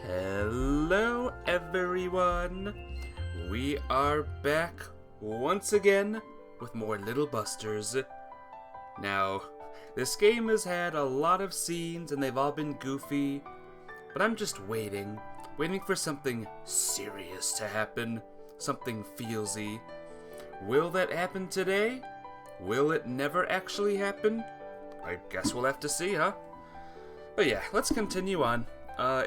Hello everyone! We are back once again with more Little Busters. Now, this game has had a lot of scenes and they've all been goofy, but I'm just waiting for something serious to happen, something feelsy. Will that happen today? Will it never actually happen? I guess we'll have to see, huh? But yeah, let's continue on.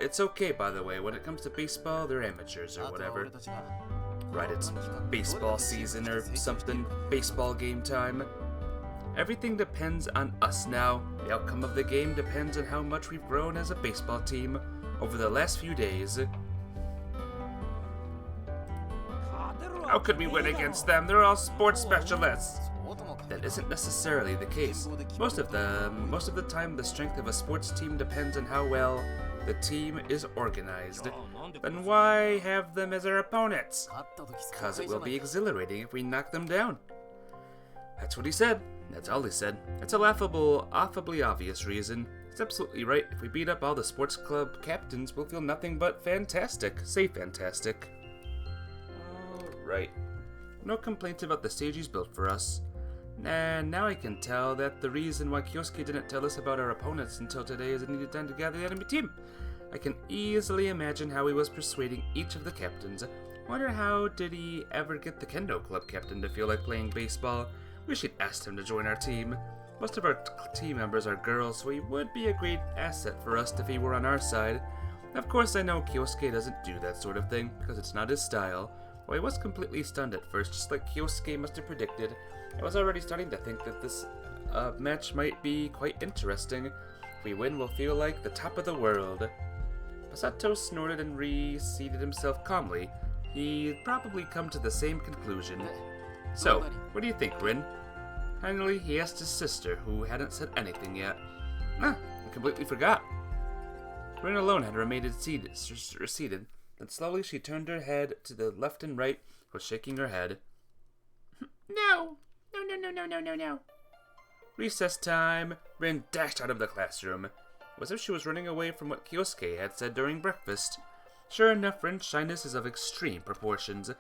It's okay, by the way, when it comes to baseball, they're amateurs or whatever. Right, it's baseball season or something, baseball game time. Everything depends on us now. The outcome of the game depends on how much we've grown as a baseball team over the last few days. How could we win against them? They're all sports specialists. That isn't necessarily the case. Most of the time, the strength of a sports team depends on how well the team is organized. Then why have them as our opponents? Because it will be exhilarating if we knock them down. That's what he said. That's all he said. It's a laughably obvious reason. He's absolutely right. If we beat up all the sports club captains, we'll feel nothing but fantastic. Say fantastic. Alright. No complaints about the stage he's built for us. And now I can tell that the reason why Kyosuke didn't tell us about our opponents until today is it needed time to gather the enemy team. I can easily imagine how he was persuading each of the captains. Wonder how did he ever get the Kendo Club captain to feel like playing baseball? Wish he'd asked him to join our team. Most of our team members are girls, so he would be a great asset for us if he were on our side. Of course, I know Kyosuke doesn't do that sort of thing, because it's not his style. Well, I was completely stunned at first, just like Kyosuke must have predicted. I was already starting to think that this match might be quite interesting. If we win, we'll feel like the top of the world. Masato snorted and reseated himself calmly. He'd probably come to the same conclusion. So, what do you think, Rin? Finally, he asked his sister, who hadn't said anything yet. I completely forgot. Rin alone had remained seated, and slowly she turned her head to the left and right, while shaking her head. No! No. Recess time. Rin dashed out of the classroom. It was as if she was running away from what Kyosuke had said during breakfast. Sure enough, Rin's shyness is of extreme proportions.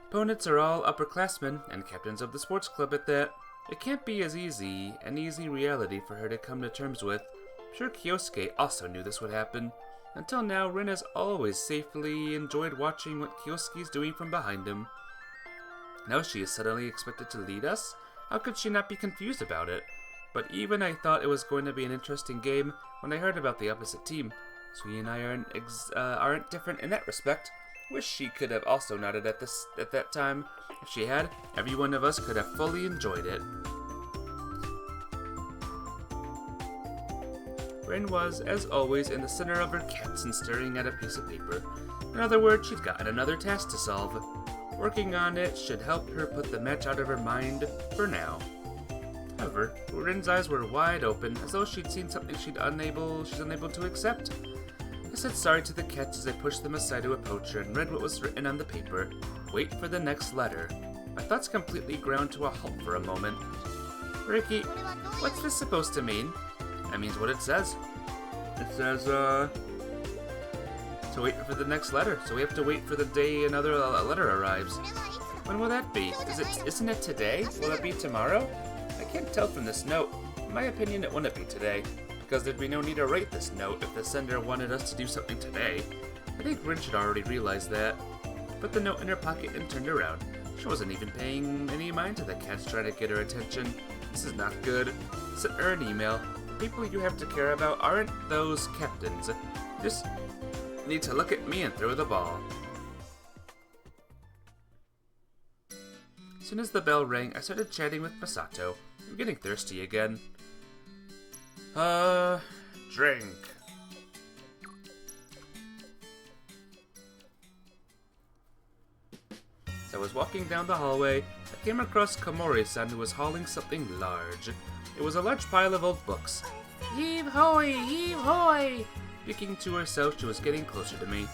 Opponents are all upperclassmen and captains of the sports club at that. It can't be an easy reality for her to come to terms with. I'm sure Kyosuke also knew this would happen. Until now, Rin has always safely enjoyed watching what Kyosuke is doing from behind him. Now she is suddenly expected to lead us? How could she not be confused about it? But even I thought it was going to be an interesting game when I heard about the opposite team. Sui and I aren't different in that respect. Wish she could have also nodded at that time. If she had, every one of us could have fully enjoyed it. Rin was, as always, in the center of her cats and staring at a piece of paper. In other words, she'd gotten another task to solve. Working on it should help her put the match out of her mind for now. However, Rin's eyes were wide open, as though she'd seen something she's unable to accept. I said sorry to the cats as I pushed them aside to approach her and read what was written on the paper. Wait for the next letter. My thoughts completely ground to a halt for a moment. Ricky, what's this supposed to mean? That means what it says. It says, to wait for the next letter, so we have to wait for the day another letter arrives. When will that be? Isn't it today? Will it be tomorrow? I can't tell from this note. In my opinion, it wouldn't be today, because there'd be no need to write this note if the sender wanted us to do something today. I think Rin should already realize that. Put the note in her pocket and turned around. She wasn't even paying any mind to the cats trying to get her attention. This is not good. Send her an email. The people you have to care about aren't those captains. Just need to look at me and throw the ball. As soon as the bell rang, I started chatting with Masato. I'm getting thirsty again. Drink. As I was walking down the hallway, I came across Komori-san, who was hauling something large. It was a large pile of old books. Heave hoy! Heave hoy! Speaking to herself, she was getting closer to me.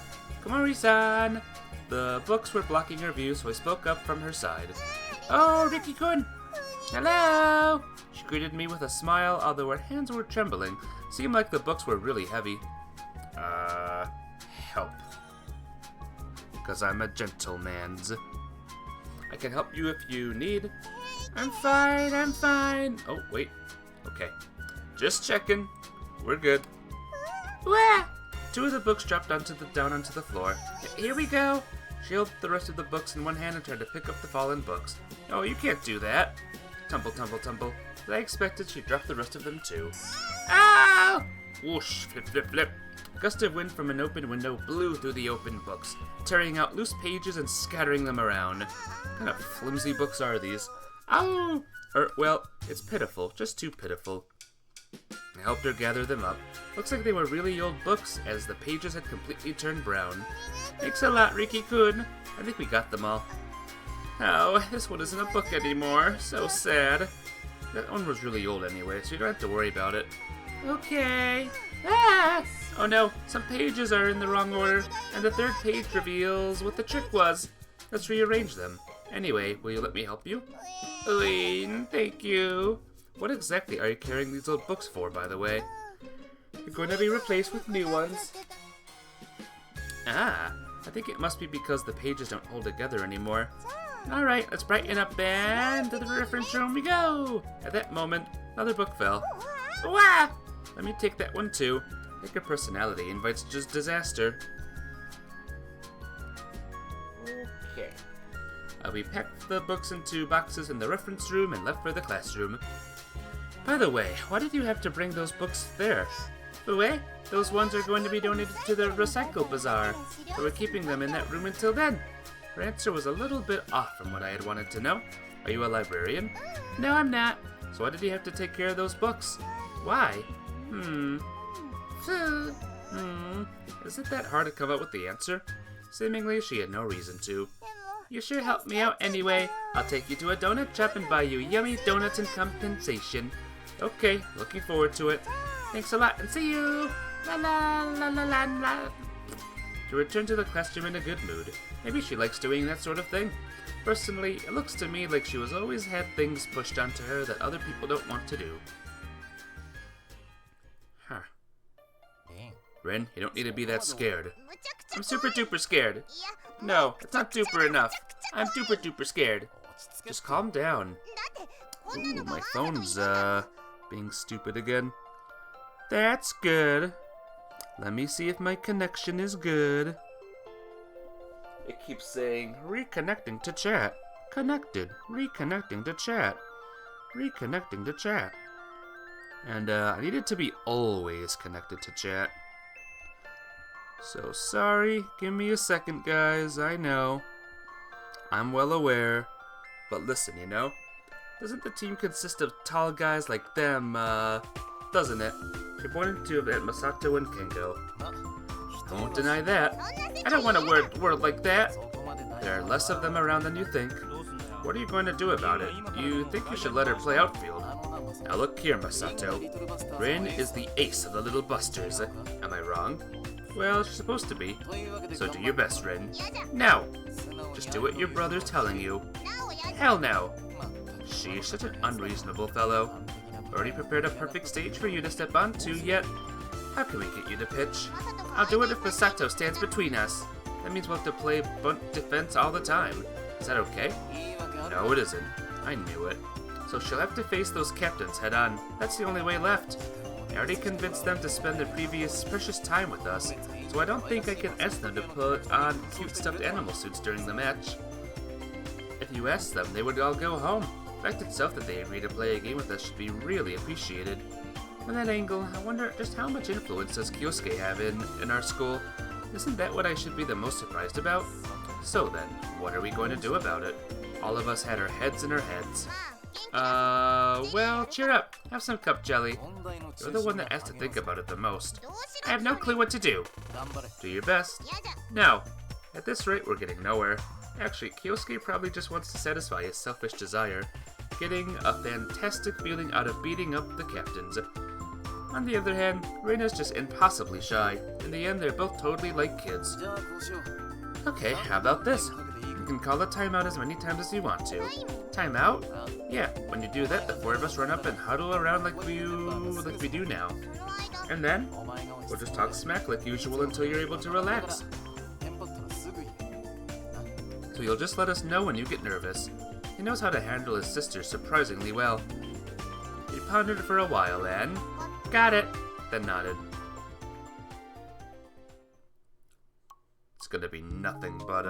Komori-san! The books were blocking her view, so I spoke up from her side. Oh, Riki-kun! Hello! She greeted me with a smile, although her hands were trembling. Seemed like the books were really heavy. help. Because I'm a gentleman's. I can help you if you need. I'm fine, I'm fine. Oh, wait. Okay. Just checking. We're good. Wah! 2 of the books dropped down onto the floor. Here we go. She held the rest of the books in one hand and tried to pick up the fallen books. Oh, you can't do that. Tumble, tumble, tumble. As I expected, she dropped the rest of them too. Ow! Whoosh, flip, flip, flip. A gust of wind from an open window blew through the open books, tearing out loose pages and scattering them around. What kind of flimsy books are these? Ow! Well, it's pitiful, just too pitiful. I helped her gather them up. Looks like they were really old books, as the pages had completely turned brown. Thanks a lot, Riki-kun. I think we got them all. Oh, this one isn't a book anymore. So sad. That one was really old anyway, so you don't have to worry about it. Okay. Ah! Oh no, some pages are in the wrong order, and the 3rd page reveals what the trick was. Let's rearrange them. Anyway, will you let me help you? Thank you. What exactly are you carrying these old books for, by the way? They're going to be replaced with new ones. Ah, I think it must be because the pages don't hold together anymore. Alright, let's brighten up and to the reference room we go! At that moment, another book fell. Wah! Let me take that one too. I think her personality invites just disaster. Okay. We packed the books into boxes in the reference room and left for the classroom. By the way, why did you have to bring those books there? Uwe, those ones are going to be donated to the recycle bazaar, but we're keeping them in that room until then. Her answer was a little bit off from what I had wanted to know. Are you a librarian? No, I'm not. So why did you have to take care of those books? Why? Is it that hard to come up with the answer? Seemingly, she had no reason to. You sure helped me out anyway. I'll take you to a donut shop and buy you yummy donuts in compensation. Okay, looking forward to it. Thanks a lot and see you! La la la la la la. To return to the classroom in a good mood. Maybe she likes doing that sort of thing. Personally, it looks to me like she was always had things pushed onto her that other people don't want to do. Huh. Ren, you don't need to be that scared. I'm super duper scared. No, it's not duper enough. I'm duper duper scared. Just calm down. Ooh, my phone's, being stupid again. That's good. Let me see if my connection is good. It keeps saying, reconnecting to chat. Connected. Reconnecting to chat. Reconnecting to chat. And, I need it to be always connected to chat. So sorry. Give me a second, guys. I know. I'm well aware. But listen, you know? Doesn't the team consist of tall guys like them, doesn't it? You're born into it, Masato and Kengo. I won't deny that. I don't want a word like that. There are less of them around than you think. What are you going to do about it? You think you should let her play outfield. Now look here, Masato. Rin is the ace of the little busters. Am I wrong? Well, she's supposed to be. So do your best, Rin. No! Just do what your brother's telling you. Hell no! She's such an unreasonable fellow. Already prepared a perfect stage for you to step onto, yet how can we get you to pitch? I'll do it if Masato stands between us. That means we'll have to play bunt defense all the time. Is that okay? No, it isn't. I knew it. So she'll have to face those captains head on. That's the only way left. I already convinced them to spend their previous precious time with us, so I don't think I can ask them to put on cute stuffed animal suits during the match. If you ask them, they would all go home. The fact itself that they agree to play a game with us should be really appreciated. From that angle, I wonder just how much influence does Kyosuke have in our school? Isn't that what I should be the most surprised about? So then, what are we going to do about it? All of us had our heads in our heads. Well, cheer up. Have some cup jelly. You're the one that has to think about it the most. I have no clue what to do. Do your best. No. At this rate, we're getting nowhere. Actually, Kyosuke probably just wants to satisfy his selfish desire, getting a fantastic feeling out of beating up the captains. On the other hand, Reina's just impossibly shy. In the end, they're both totally like kids. Okay, how about this? You can call a timeout as many times as you want to. Timeout? Yeah, when you do that, the 4 of us run up and huddle around like we do now. And then, we'll just talk smack like usual until you're able to relax. So you'll just let us know when you get nervous. He knows how to handle his sister surprisingly well. He pondered for a while and... got it! Then nodded. It's gonna be nothing but,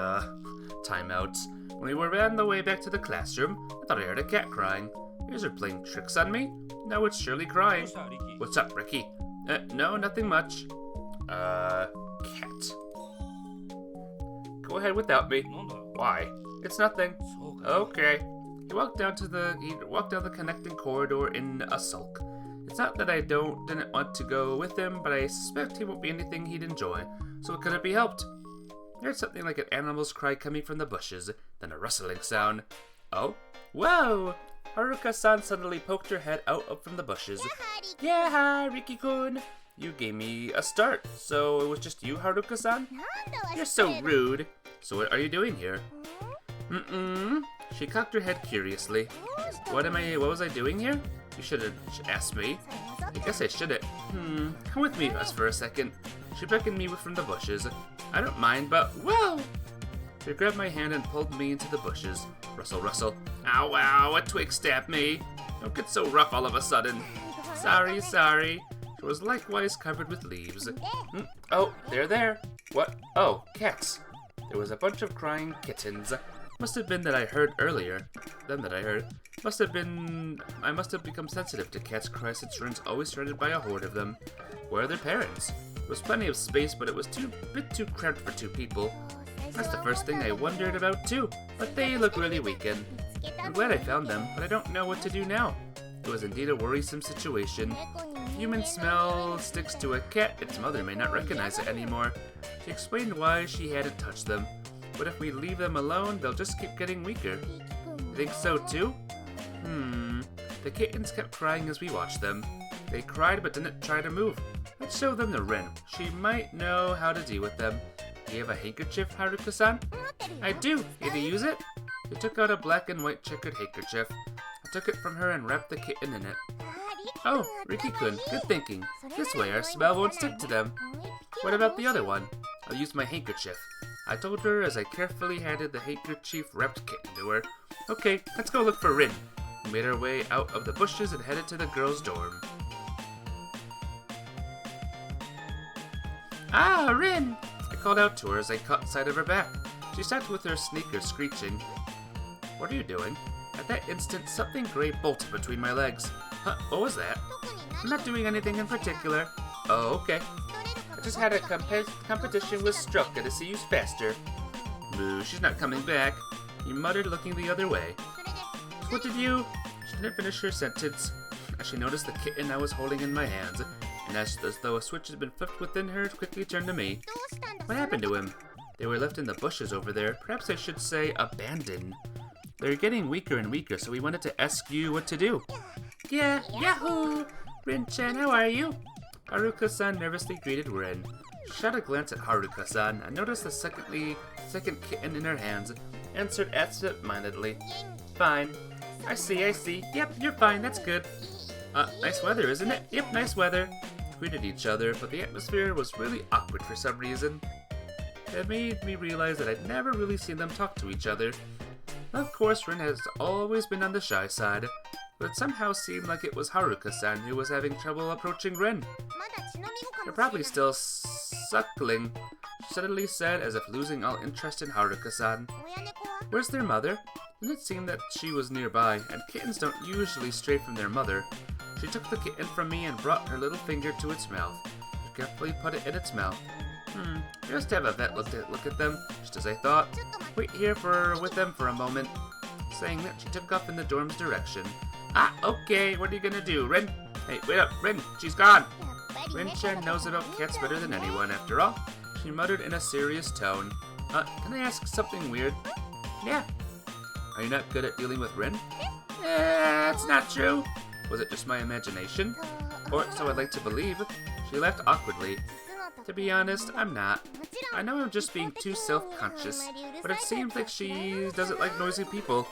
timeouts. When we were on the way back to the classroom, I thought I heard a cat crying. Is her playing tricks on me? No, it's surely crying. What's up, Ricky? No, nothing much. Cat. Go ahead without me. Why? It's nothing. Okay. He walked down the connecting corridor in a sulk. It's not that I didn't want to go with him, but I suspect he won't be anything he'd enjoy, so it couldn't be helped. I heard something like an animal's cry coming from the bushes, then a rustling sound. Oh? Whoa! Haruka-san suddenly poked her head out from the bushes. Yeah, hi, Riki-kun. You gave me a start, so it was just you, Haruka-san? You're so rude. So what are you doing here? She cocked her head curiously. What was I doing here? You should have asked me. I guess I shouldn't. Come with me for a second. She beckoned me from the bushes. I don't mind, but whoa! She grabbed my hand and pulled me into the bushes. Rustle, rustle. Ow, ow, a twig stabbed me. Don't get so rough all of a sudden. Sorry, sorry. It was likewise covered with leaves. Oh, they're there. What? Oh, cats. There was a bunch of crying kittens. Must have been that I heard earlier. Them that I heard. I must have become sensitive to cats' cries since Rin's always surrounded by a horde of them. Where are their parents? There was plenty of space, but it was a bit too cramped for 2 people. That's the first thing I wondered about too, but they look really weakened. I'm glad I found them, but I don't know what to do now. It was indeed a worrisome situation. Human smell sticks to a cat, its mother may not recognize it anymore. She explained why she hadn't touched them. But if we leave them alone, they'll just keep getting weaker. You think so too? The kittens kept crying as we watched them. They cried but didn't try to move. Let's show them to Rin. She might know how to deal with them. Do you have a handkerchief, Haruka-san? I do. Did you use it? She took out a black and white checkered handkerchief. I took it from her and wrapped the kitten in it. Oh, Riki-kun, good thinking. This way our smell won't stick to them. What about the other one? I'll use my handkerchief. I told her as I carefully handed the handkerchief wrapped kitten to her. Okay, let's go look for Rin. We made our way out of the bushes and headed to the girls' dorm. Ah, Rin! I called out to her as I caught sight of her back. She sat with her sneakers screeching. What are you doing? At that instant, something gray bolted between my legs. Huh, what was that? I'm not doing anything in particular. Oh, okay. I just had a competition with Strucka to see who's faster. Moo, she's not coming back. He muttered, looking the other way. What did you... She didn't finish her sentence as she noticed the kitten I was holding in my hands, and as though a switch had been flipped within her, quickly turned to me. What happened to him? They were left in the bushes over there. Perhaps I should say abandoned. They're getting weaker and weaker, so we wanted to ask you what to do. Yeah, yahoo! Rin-chan, how are you? Haruka-san nervously greeted Rin. She shot a glance at Haruka-san and noticed the second kitten in her hands, answered absent-mindedly. Fine. I see. Yep, you're fine, that's good. Nice weather, isn't it? Yep, nice weather. We greeted each other, but the atmosphere was really awkward for some reason. It made me realize that I'd never really seen them talk to each other. Of course, Rin has always been on the shy side, but it somehow seemed like it was Haruka-san who was having trouble approaching Rin. You're probably still suckling, she suddenly said as if losing all interest in Haruka-san. Where's their mother? Didn't it seem that she was nearby, and kittens don't usually stray from their mother. She took the kitten from me and brought her little finger to its mouth. She carefully put it in its mouth. Just have a vet look at them, just as I thought. Wait here with them for a moment. Saying that, she took off in the dorm's direction. Ah, okay, what are you gonna do, Rin? Hey, wait up, Rin, she's gone! Rin-chan knows about cats better than anyone, after all. She muttered in a serious tone. Can I ask something weird? Yeah. Are you not good at dealing with Rin? That's not true. Was it just my imagination? Or so I'd like to believe. She laughed awkwardly. To be honest, I'm not. I know I'm just being too self-conscious, but it seems like she doesn't like noisy people.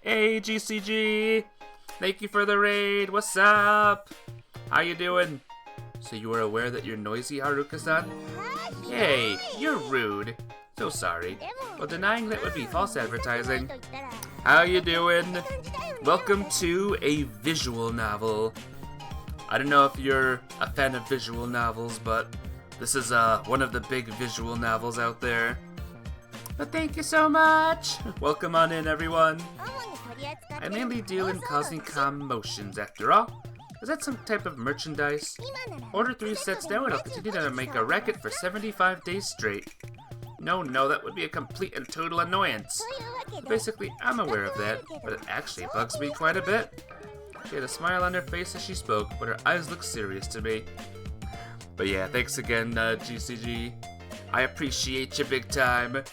Hey, GCG! Thank you for the raid, what's up? How you doing? So you are aware that you're noisy, Haruka-san? Hey, you're rude. So sorry. Well, denying that would be false advertising. How you doing? Welcome to a visual novel. I don't know if you're a fan of visual novels, but this is one of the big visual novels out there. But thank you so much. Welcome on in, everyone. I mainly deal in causing commotions, after all. Is that some type of merchandise? Order 3 sets now and I'll continue to make a racket for 75 days straight. No, that would be a complete and total annoyance. Basically, I'm aware of that, but it actually bugs me quite a bit. She had a smile on her face as she spoke, but her eyes looked serious to me. But yeah, thanks again, GCG. I appreciate you big time.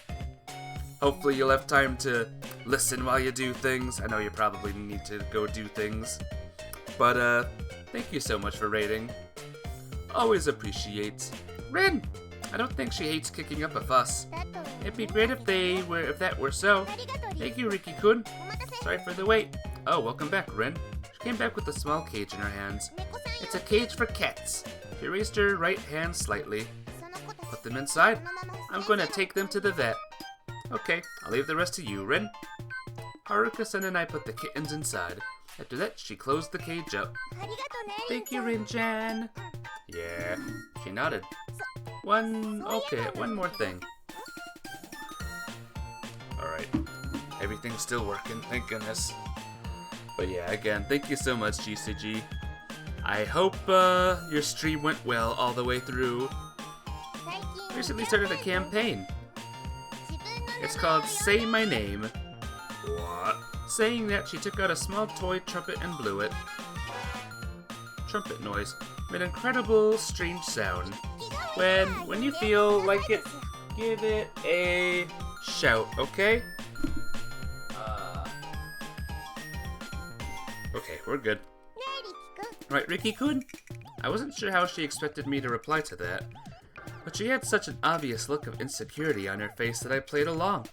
Hopefully you'll have time to listen while you do things. I know you probably need to go do things. But, thank you so much for rating. Always appreciate. Rin! I don't think she hates kicking up a fuss. It'd be great if that were so. Thank you, Riki-kun. Sorry for the wait. Oh, welcome back, Rin. She came back with a small cage in her hands. It's a cage for cats. She raised her right hand slightly. Put them inside. I'm going to take them to the vet. Okay, I'll leave the rest to you, Rin. Haruka-san and I put the kittens inside. After that, she closed the cage up. Thank you, Rin-chan. Yeah, she nodded. One more thing. Alright, everything's still working, thank goodness. But yeah, again, thank you so much, GCG. I hope your stream went well all the way through. Recently started a campaign. It's called Say My Name. What? Saying that, she took out a small toy trumpet and blew it. Trumpet noise made an incredible, strange sound. When you feel like it, give it a shout, okay? Okay, we're good. Right, Riki-kun? I wasn't sure how she expected me to reply to that, but she had such an obvious look of insecurity on her face that I played along.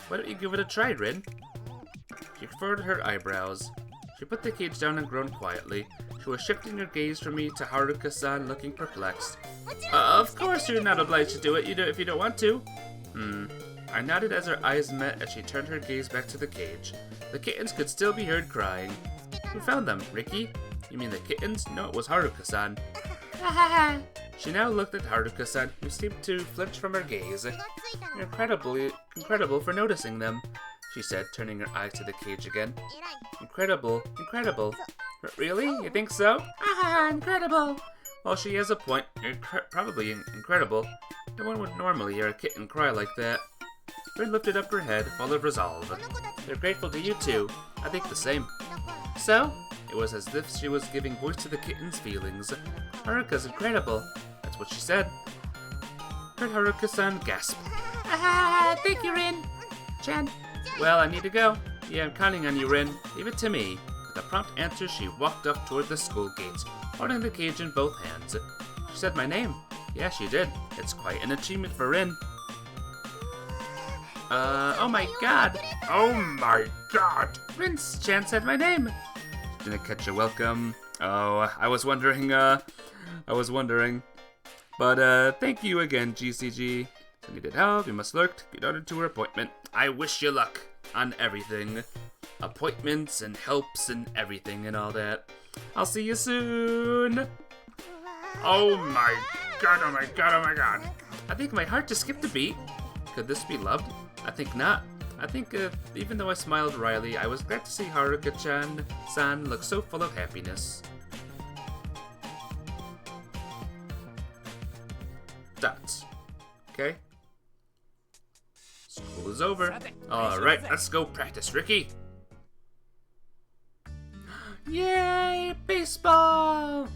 Why don't you give it a try, Rin? She furrowed her eyebrows. She put the cage down and groaned quietly. She was shifting her gaze from me to Haruka-san, looking perplexed. Of course you're not obliged to do it if you don't want to. I nodded as our eyes met as she turned her gaze back to the cage. The kittens could still be heard crying. Who found them, Riki? You mean the kittens? No, it was Haruka-san. She now looked at Haruka-san, who seemed to flinch from her gaze. You're incredible for noticing them, she said, turning her eyes to the cage again. Incredible. Really? You think so? Incredible! Well, she has a point. You're probably incredible. No one would normally hear a kitten cry like that. Rin lifted up her head, full of resolve. They're grateful to you too. I think the same. So? It was as if she was giving voice to the kitten's feelings. Haruka's incredible. That's what she said. Heard Haruka-san gasp. Thank you, Rin-chan. Well, I need to go. Yeah, I'm counting on you, Rin. Leave it to me. With a prompt answer, she walked up toward the school gate, holding the cage in both hands. She said my name. Yeah, she did. It's quite an achievement for Rin. Oh my god. Oh my god. Rin-chan said my name. Didn't catch a welcome. Oh, I was wondering. But, thank you again, GCG. If you needed help, you must lurk to get ordered to her appointment. I wish you luck on everything. Appointments and helps and everything and all that. I'll see you soon. Oh my god. I think my heart just skipped a beat. Could this be loved? I think not. I think, even though I smiled wryly, I was glad to see Haruka-san look so full of happiness. Dots. Okay. School is over. Alright, let's go practice, Riki. Yay, baseball!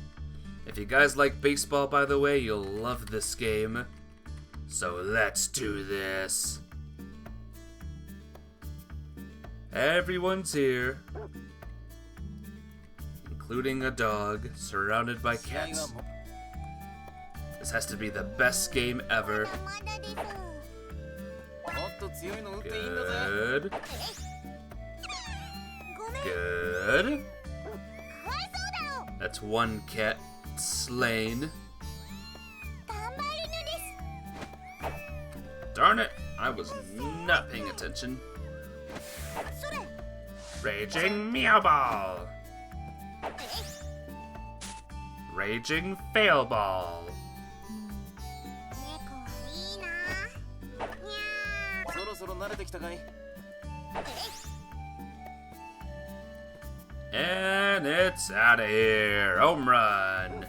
If you guys like baseball, by the way, you'll love this game. So let's do this. Everyone's here, including a dog surrounded by cats. This has to be the best game ever. Good. Good. That's one cat slain. Darn it, I was not paying attention. Raging Meow Ball. Raging Fail Ball. And it's out of here. Home run.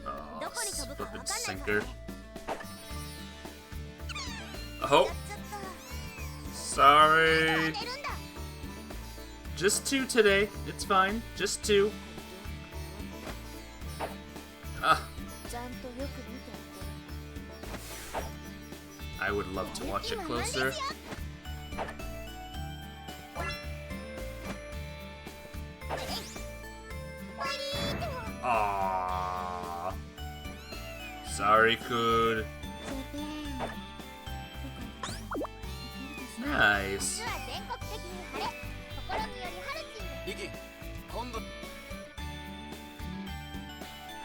Oh, flippin' sinker. Oh. Sorry. Just 2 today. It's fine. Just 2. I would love to watch it closer. Aww. Sorry, Kud. Nice.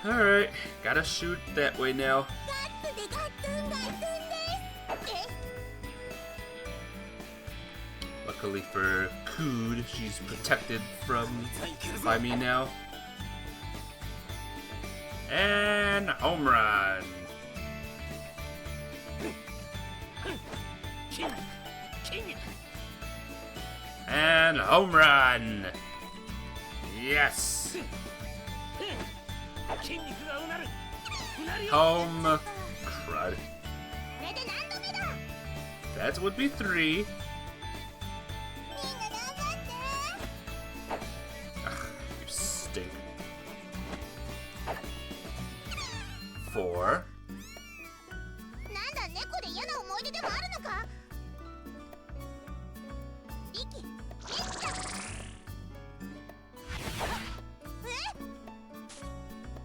Alright, gotta shoot that way now. Luckily for Kud, she's protected by me now. And home run. And home run. Yes. Home crud. That would be 3. Ugh, you stink. 4.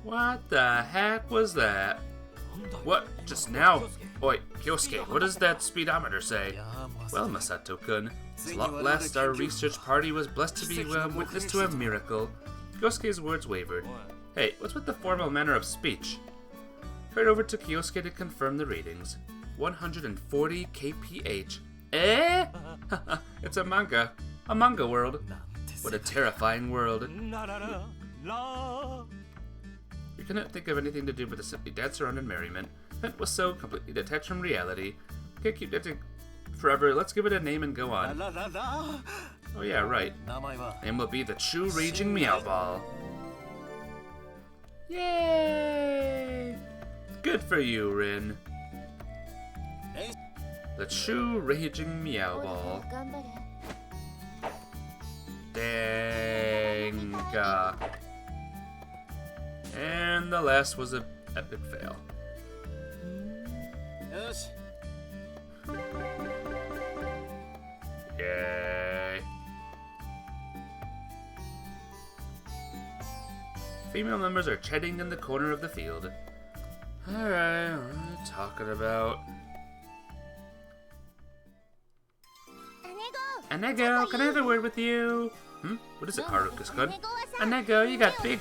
What the heck was that? What? Just now? Oi, Kyosuke, what does that speedometer say? Well, Masato-kun, last our research party was blessed to be witness to a miracle. Kyosuke's words wavered. Hey, what's with the formal manner of speech? Hurried over to Kyosuke to confirm the readings. 140 kph. Eh? It's a manga. A manga world. What a terrifying world. We couldn't think of anything to do but to simply dance around in merriment. Pent was so completely detached from reality. Can't keep dancing forever. Let's give it a name and go on. Oh yeah, right. Name will be the True Raging Meow Ball. Yay! Good for you, Rin. The True Raging Meow Ball. Dang. And the last was an epic fail. Yay. Female members are chatting in the corner of the field. Alright, what are we talking about? Anego, can I have a word with you? What is it, Haruka-kun? Anego, you got big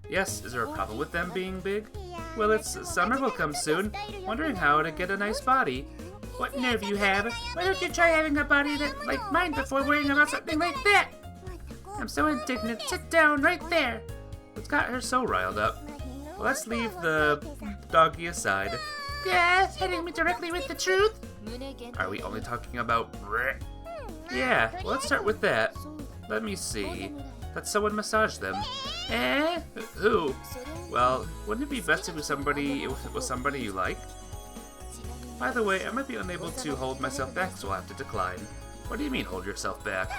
Yes, is there a problem with them being big? Well, summer will come soon. Wondering how to get a nice body. What nerve you have? Why don't you try having a body like mine before worrying about something like that? I'm so indignant. Sit down right there. What's got her so riled up? Well, let's leave the doggy aside. Yes, hitting me directly with the truth? Are we only talking about Yeah, well, let's start with that. Let me see. Let someone massage them. Eh? Who? Well, wouldn't it be best if it was somebody you like? By the way, I might be unable to hold myself back, so I'll have to decline. What do you mean, hold yourself back?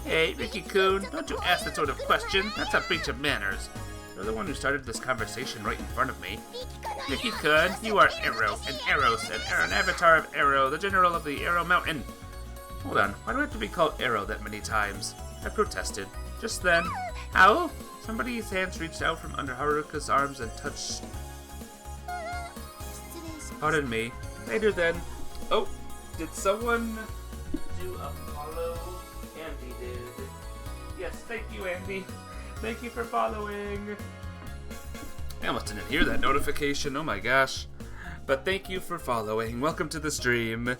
Hey, Ricky-kun, don't you ask that sort of question. That's a breach of manners. You're the one who started this conversation right in front of me. Ricky-kun, you are Arrow, and Eros, and an avatar of Arrow, the general of the Arrow Mountain. Hold on, why do I have to be called Arrow that many times? I protested. Just then, ow! Somebody's hands reached out from under Haruka's arms and touched... Pardon me. Later then. Oh, did someone do a follow? Andy did. Yes, thank you, Andy. Thank you for following. I almost didn't hear that notification, oh my gosh. But thank you for following. Welcome to the stream.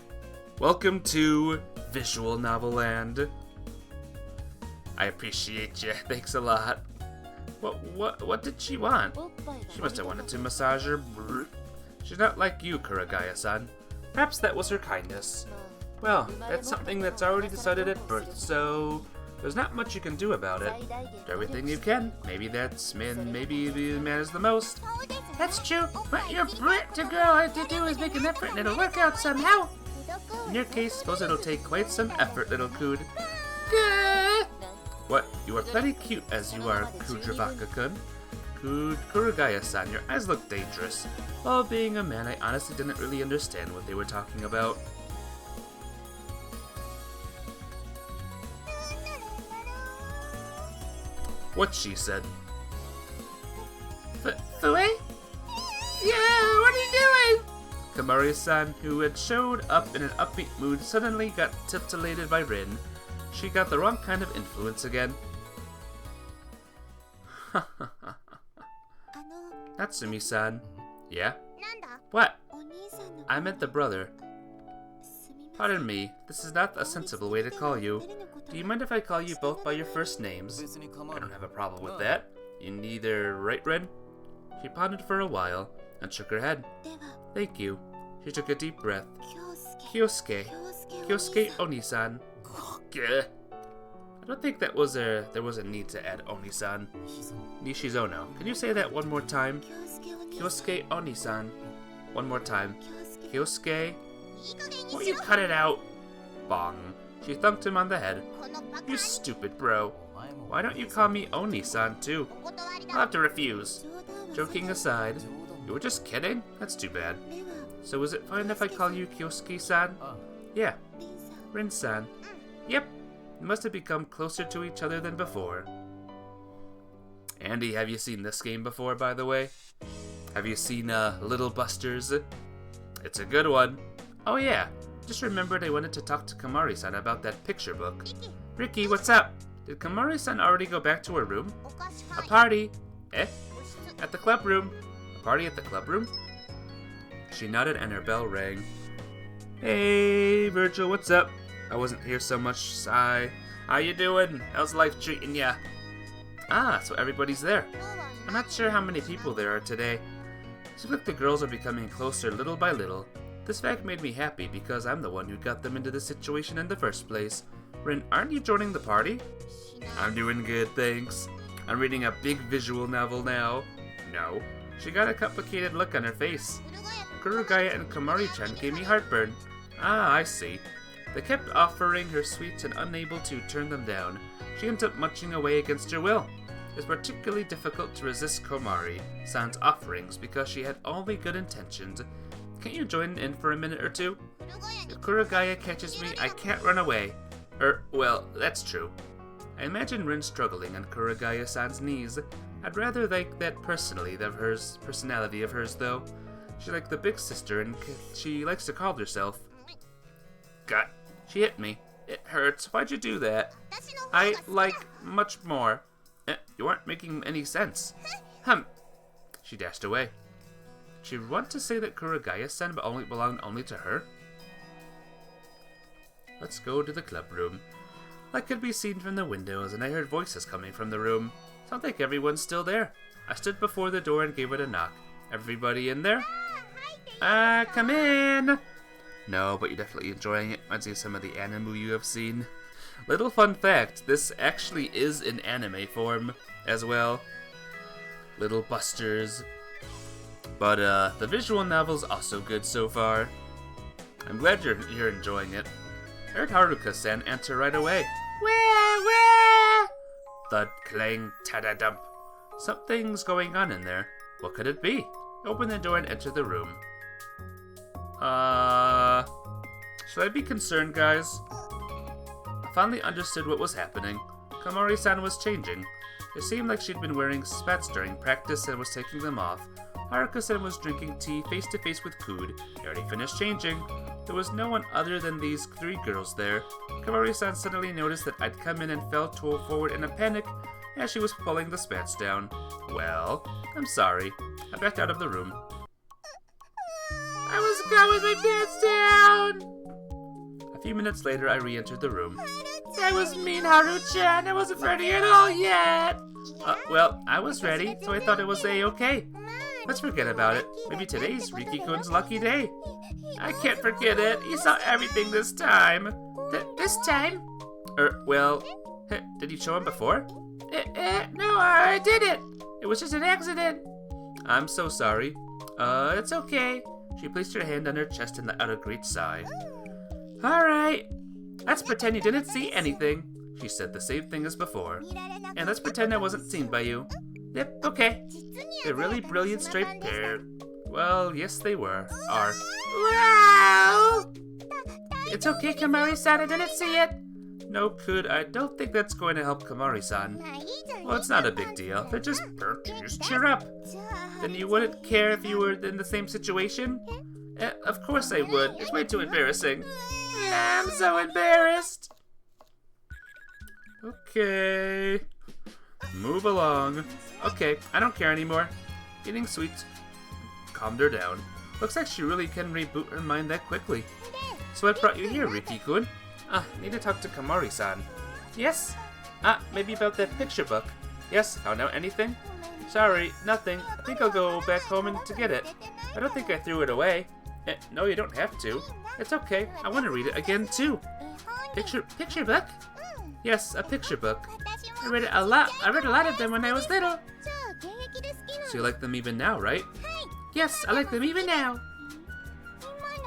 Welcome to Visual Novel Land. I appreciate you. Thanks a lot. What did she want? She must have wanted to massage her. She's not like you, Kuragaya-san. Perhaps that was her kindness. Well, that's something that's already decided at birth, so there's not much you can do about it. Do everything you can. Maybe the man is the most. That's true, but you're brilliant, girl. All I have to do is make an effort and it'll work out somehow. In your case, suppose it'll take quite some effort, little Kud. What? You are plenty cute as you are, Kudravaka-kun. Kuragaya-san, your eyes look dangerous. While being a man, I honestly didn't really understand what they were talking about. What she said. Fue? Yeah, what are you doing? Kamari-san, who had showed up in an upbeat mood, suddenly got titillated by Rin. She got the wrong kind of influence again. Natsumi-san. Yeah? What? I meant the brother. Pardon me, this is not a sensible way to call you. Do you mind if I call you both by your first names? I don't have a problem with that. You neither, right, Ren? She pondered for a while and shook her head. Thank you. She took a deep breath. Kyosuke. Kyosuke Oni-san. I don't think there was a need to add Oni-san. Nishizono. Can you say that one more time? Kyosuke Oni-san. One more time. Kyosuke. Won't you cut it out? Bong. She thunked him on the head. You stupid bro. Why don't you call me Oni-san too? I'll have to refuse. Joking aside, you were just kidding? That's too bad. So is it fine if I call you Kyosuke-san? Yeah. Rin-san. Yep. You must have become closer to each other than before. Andy, have you seen this game before, by the way? Have you seen Little Busters? It's a good one. Oh yeah, just remembered I wanted to talk to Kamari-san about that picture book. Ricky, what's up? Did Kamari-san already go back to her room? A party? Eh? At the club room. A party at the club room? She nodded and her bell rang. Hey, Virgil, what's up? I wasn't here so much, sigh. How you doing? How's life treating ya? Ah, so everybody's there. I'm not sure how many people there are today. Seems like the girls are becoming closer little by little. This fact made me happy because I'm the one who got them into this situation in the first place. Rin, aren't you joining the party? I'm doing good, thanks. I'm reading a big visual novel now. No. She got a complicated look on her face. Kurugaya and Kamari-chan gave me heartburn. Ah, I see. They kept offering her sweets and unable to turn them down. She ended up munching away against her will. It was particularly difficult to resist Komari-san's offerings because she had only good intentions. Can't you join in for a minute or two? If Kuragaya catches me, I can't run away. Well, that's true. I imagine Rin struggling on Kuragaya-san's knees. I'd rather like that personality of hers, though. She's like the big sister, and she likes to call herself. God, she hit me. It hurts. Why'd you do that? I like much more. You aren't making any sense. She dashed away. She'd want to say that Kuragaya-san belonged only to her. Let's go to the club room. I could be seen from the windows, and I heard voices coming from the room. Sounds like everyone's still there. I stood before the door and gave it a knock. Everybody in there? Come in! No, but you're definitely enjoying it. Reminds me of some of the anime you have seen. Little fun fact, this actually is in anime form as well. Little Busters. But the visual novel's also good so far. I'm glad you're enjoying it. I heard Haruka-san answer right away. Where? Thud, clang, tada-dump. Something's going on in there. What could it be? Open the door and enter the room. Should I be concerned, guys? I finally understood what was happening. Komari-san was changing. It seemed like she'd been wearing spats during practice and was taking them off. Haruka-san was drinking tea face to face with Kud. He already finished changing. There was no one other than these three girls there. Komari-san suddenly noticed that I'd come in and fell forward in a panic. as she was pulling the spats down. Well, I'm sorry. I backed out of the room. I was gone with my pants down! A few minutes later, I re-entered the room. That was mean, Haru-chan. I wasn't ready at all yet. Well, I was ready, so I thought it was A-okay. Let's forget about it. Maybe today's Riki-kun's lucky day. I can't forget it. He saw everything this time. This time? Well, did he show him before? No, I didn't. It was just an accident. I'm so sorry. It's okay. She placed her hand on her chest and let out a great sigh. Alright. Let's pretend you didn't see anything. She said the same thing as before. And let's pretend I wasn't seen by you. Yep, okay. A really brilliant striped pair. Well, yes they are. Wow! It's okay, Kamari-san, I didn't see it. No, I don't think that's going to help Kamari-san. Well, it's not a big deal. They're just cheer up. Then you wouldn't care if you were in the same situation? Of course I would. It's way too embarrassing. I'm so embarrassed. Okay. Move along. Okay, I don't care anymore. Eating sweets calmed her down. Looks like she really can reboot her mind that quickly. So I brought you here, Riki-kun. Need to talk to Kamari-san. Yes? Maybe about that picture book. Yes, found out anything? Sorry, nothing. I think I'll go back home to get it. I don't think I threw it away. No, you don't have to. It's okay. I want to read it again, too. Picture book? Yes, a picture book. I read a lot of them when I was little. So you like them even now, right? Yes, I like them even now.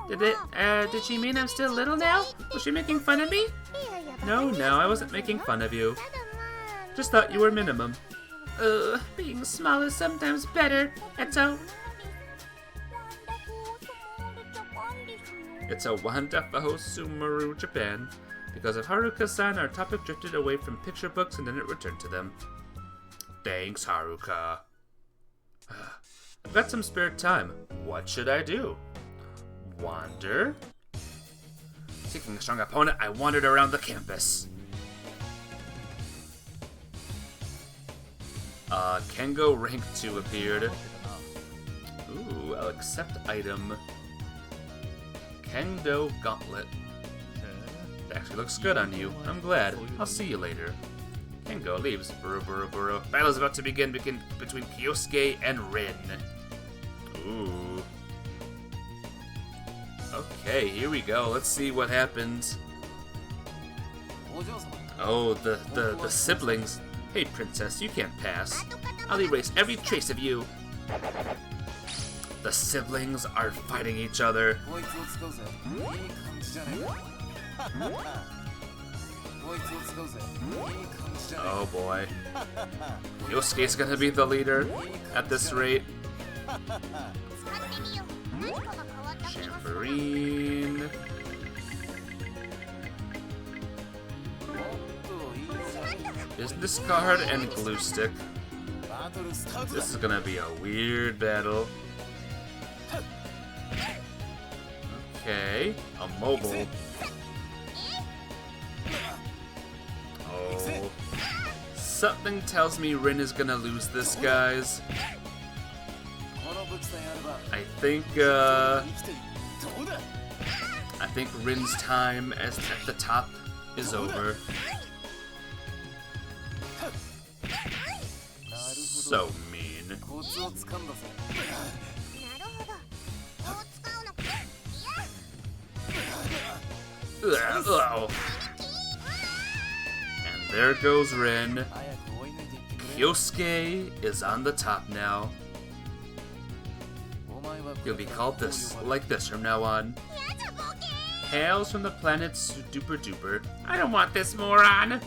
Did she mean I'm still little now? Was she making fun of me? No, I wasn't making fun of you. Just thought you were minimum. Being small is sometimes better. It's a wonderful Sumeru, Japan. Because of Haruka-san, our topic drifted away from picture books and then it returned to them. Thanks, Haruka. I've got some spare time. What should I do? Wander? Seeking a strong opponent, I wandered around the campus. Kengo rank 2 appeared. Ooh, I'll accept item. Kendo Gauntlet. That actually looks good on you. I'm glad. I'll see you later. Kengo leaves. Buru. Battle's about to begin between Kyosuke and Rin. Ooh. Okay, here we go. Let's see what happens. Oh, the siblings. Hey, princess, you can't pass. I'll erase every trace of you. The siblings are fighting each other. Oh boy. Yosuke's gonna be the leader at this rate. Chamberine. Business card and glue stick. This is gonna be a weird battle. Okay, a mobile. Oh. Something tells me Rin is gonna lose this, guys. I think Rin's time at the top is over. So mean. Ugh. And there goes Rin. Kyosuke is on the top now. You'll be called like this from now on. Hails from the planet Duper Duper. I don't want this moron!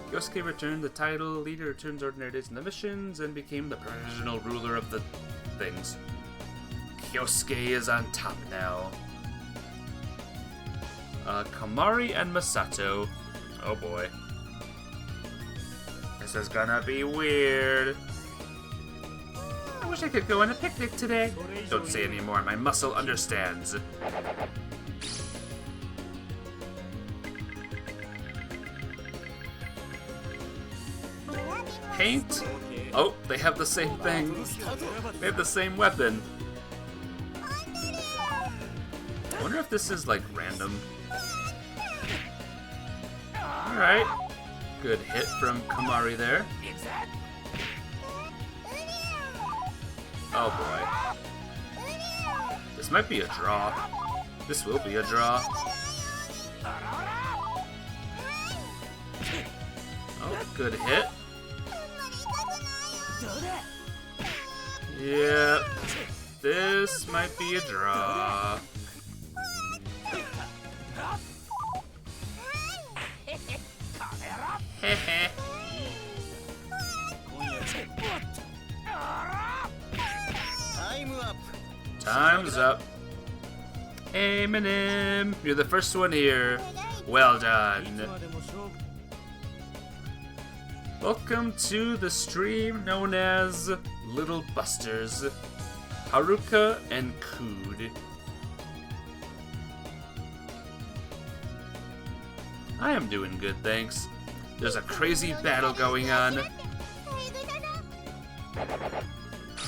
Kyosuke returned the title, leader returns ordinary days in the missions, and became the provisional ruler of the things. Kyosuke is on top now. Kamari and Masato. Oh boy. This is gonna be weird. I wish I could go on a picnic today. Don't say any more, my muscle understands. paint. Oh, they have the same thing. They have the same weapon. I wonder if this is like random. Alright. Good hit from Kamari there. Oh boy. This might be a draw. This will be a draw. Oh, good hit. Yeah, this might be a draw. Heh. Time's up. Eminem, you're the first one here. Well done. Welcome to the stream known as Little Busters. Haruka and Kood. I am doing good, thanks. There's a crazy battle going on.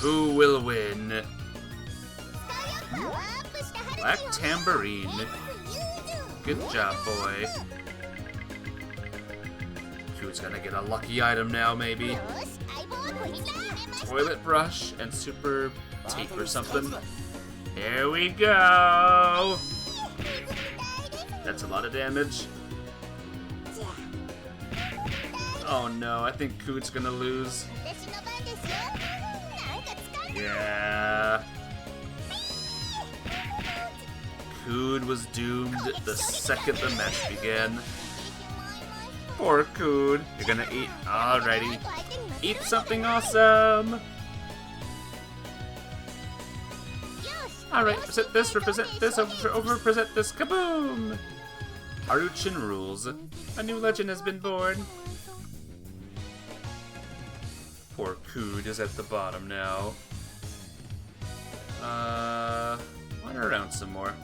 Who will win? Black Tambourine. Good job, boy. Kood's gonna get a lucky item now, maybe. Toilet brush and super tape or something. Here we go! That's a lot of damage. Oh no, I think Kood's gonna lose. Yeah. Kood was doomed the second the match began. Poor Kood. You're gonna eat. Alrighty. Eat something awesome! Alright, present this, represent this, over-present this, kaboom! Haruchin rules. A new legend has been born. Poor Kood is at the bottom now. Wander around some more.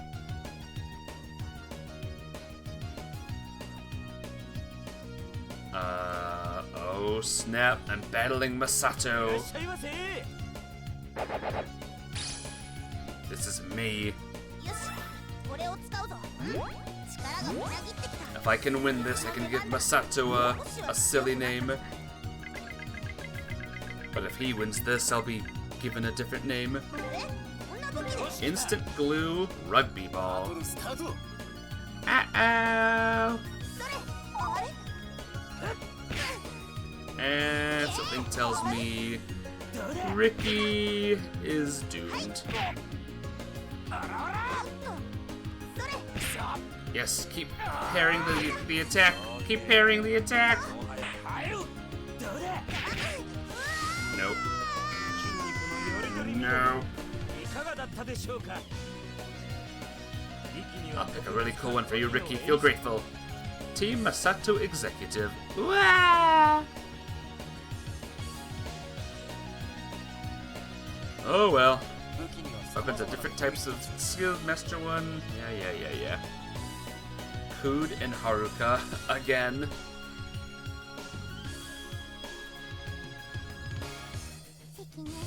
Oh snap, I'm battling Masato. This is me. If I can win this, I can give Masato a silly name. But if he wins this, I'll be given a different name. Instant glue rugby ball. Uh-oh! And something tells me Ricky is doomed. Yes, keep parrying the attack. Keep parrying the attack. Nope. No. I'll pick a really cool one for you, Ricky. Feel grateful. Team Masato Executive. Wah! Oh well. Weapons of different types of skills. Master 1. Yeah. Kood and Haruka again.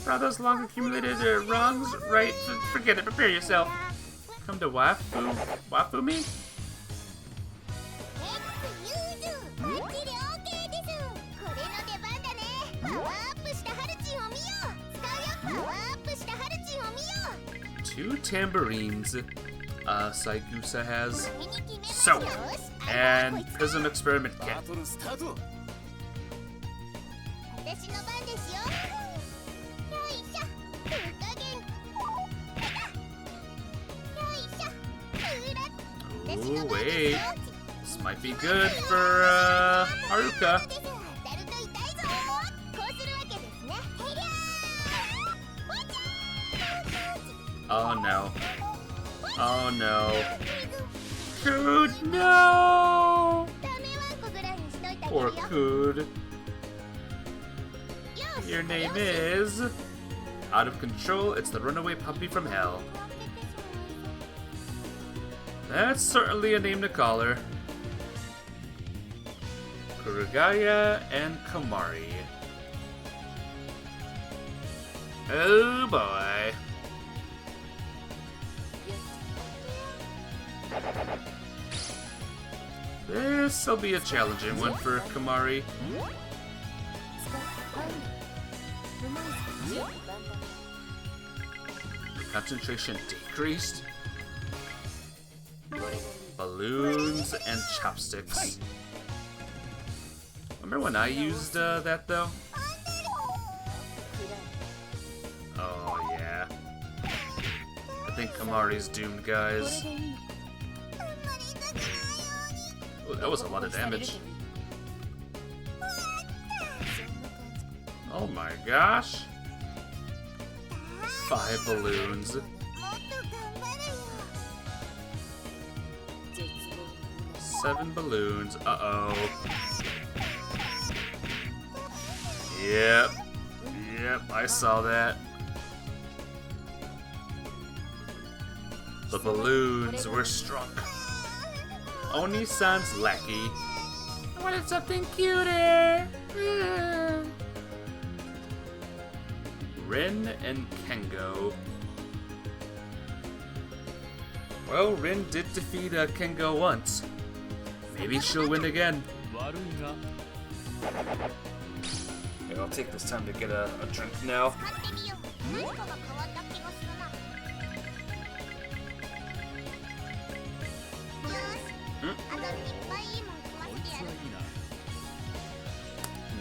For all those long accumulated wrongs, right? Forget it. Prepare yourself. Come to Wafu me? Two tambourines Saigusa has. So, and Prism Experiment Kit. Ooh, wait. This might be good for Haruka. Oh no. Oh no. Kood, no! Poor Kood. Your name is... Out of control, it's the runaway puppy from hell. That's certainly a name to call her. Kurugaya and Kamari. Oh boy. This'll be a challenging one for Kamari. Concentration decreased. Balloons and chopsticks. Remember when I used that though? Oh yeah. I think Kamari's doomed, guys. Oh, that was a lot of damage. Oh my gosh. 5 balloons. 7 balloons. Uh-oh. Yep. Yep, I saw that. The balloons were struck. Oni-san's lackey. I wanted something cuter. Rin and Kengo. Well, Rin did defeat Kengo once. Maybe she'll win again. Here, I'll take this time to get a drink now. Hmm?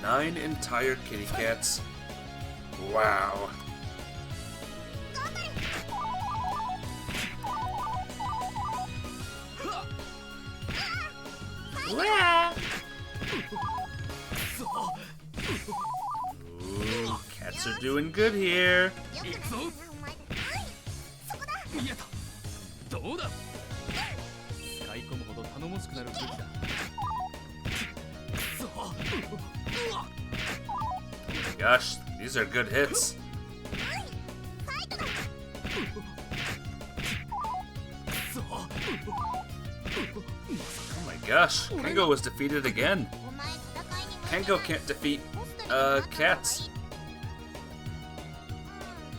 9 entire kitty cats. Wow. Ooh, cats are doing good here. Gosh, these are good hits. Oh my gosh, Kengo was defeated again. Kengo can't defeat, cats.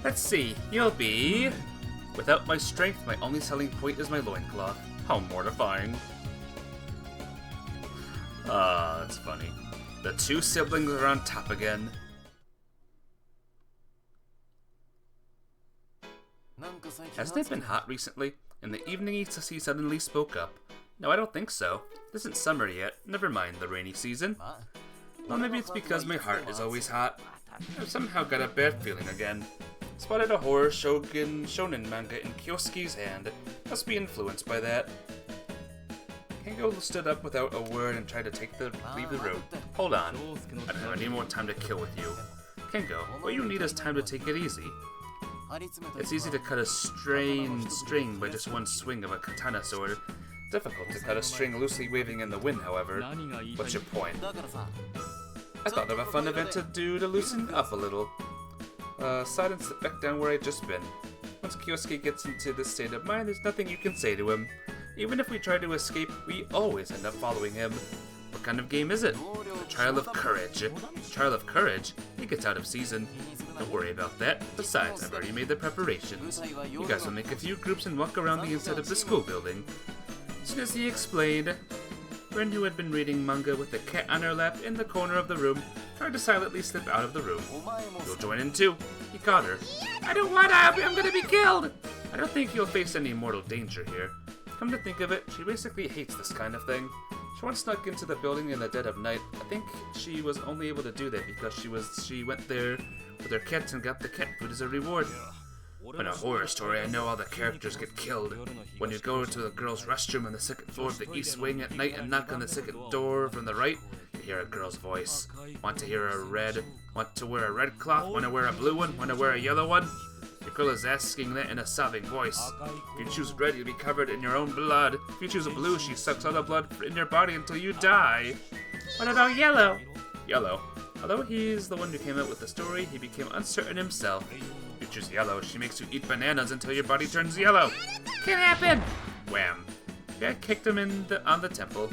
Let's see, you'll be... Without my strength, my only selling point is my loincloth. How mortifying. Ah, that's funny. The 2 siblings are on top again. Hasn't it been hot recently? In the evening he suddenly spoke up. No, I don't think so. It isn't summer yet. Never mind the rainy season. Well, maybe it's because my heart is always hot. I've somehow got a bad feeling again. Spotted a horror shonen manga in Kyosuke's hand. Must be influenced by that. Kengo stood up without a word and tried to leave the road. Hold on. I don't have any more time to kill with you. Kengo, what you need is time to take it easy. It's easy to cut a string by just one swing of a katana sword. Difficult to cut a string loosely waving in the wind, however. What's your point? I thought of a fun event to do to loosen up a little. Slide and sit back down where I'd just been. Once Kyosuke gets into this state of mind, there's nothing you can say to him. Even if we try to escape, we always end up following him. What kind of game is it? A trial of courage. Trial of courage? It gets out of season. Don't worry about that. Besides, I've already made the preparations. You guys will make a few groups and walk around the inside of the school building. As soon as he explained, Rin, who had been reading manga with the cat on her lap in the corner of the room, tried to silently slip out of the room. You'll join in too. He caught her. I don't want to, I'm gonna be killed! I don't think you'll face any mortal danger here. Come to think of it, she basically hates this kind of thing. She once snuck into the building in the dead of night. I think she was only able to do that because she went there with her cat and got the cat food as a reward. In a horror story, I know all the characters get killed. When you go to the girl's restroom on the 2nd floor of the east wing at night and knock on the 2nd door from the right, you hear a girl's voice. Want to wear a red cloth? Want to wear a blue one? Want to wear a yellow one? The girl is asking that in a sobbing voice. If you choose red, you'll be covered in your own blood. If you choose blue, she sucks all the blood in your body until you die. What about yellow? Yellow. Although he's the one who came up with the story, he became uncertain himself. If you choose yellow, she makes you eat bananas until your body turns yellow. Can't happen! Wham. Yeah, I kicked him on the temple.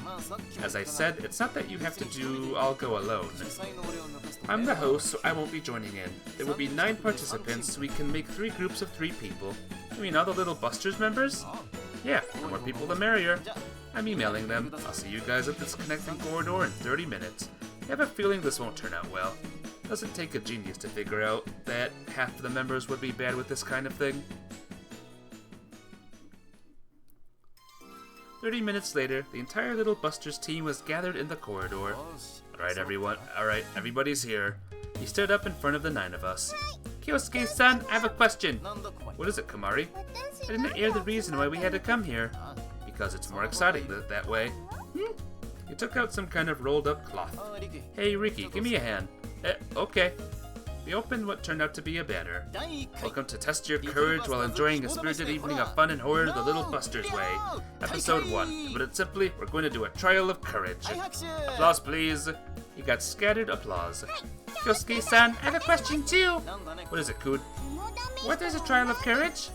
As I said, it's not that you have to all go alone. I'm the host, so I won't be joining in. There will be 9 participants, so we can make 3 groups of 3 people. You mean all the little Busters members? Yeah, the more people the merrier. I'm emailing them. I'll see you guys at this connecting corridor in 30 minutes. I have a feeling this won't turn out well. Doesn't take a genius to figure out that half of the members would be bad with this kind of thing. 30 minutes later, the entire Little Busters team was gathered in the corridor. Alright everyone, everybody's here. He stood up in front of the 9 of us. Kyosuke-san, I have a question. What is it, Kamari? I didn't hear the reason why we had to come here. Because it's more exciting that way. He took out some kind of rolled up cloth. Hey Riki, give me a hand. Okay. He opened what turned out to be a banner. Welcome to test your courage while enjoying a spirited evening of fun and horror the Little Busters way. Episode 1. To put it simply, we're going to do a trial of courage. Applause, please. He got scattered applause. Kyosuke-san, I have a question too. What is it, Kud? What is a trial of courage?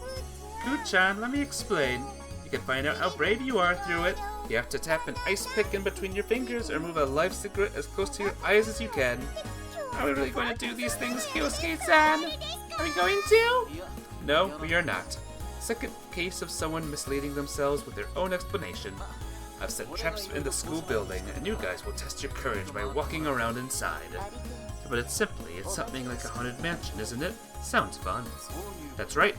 Kud-chan, let me explain. You can find out how brave you are through it. You have to tap an ice pick in between your fingers or move a live cigarette as close to your eyes as you can. Are we really going to do these things, Kyosuke-san? Are we going to? No, we are not. Second case of someone misleading themselves with their own explanation. I've set traps in the school building, and you guys will test your courage by walking around inside. But it's something like a haunted mansion, isn't it? Sounds fun. That's right.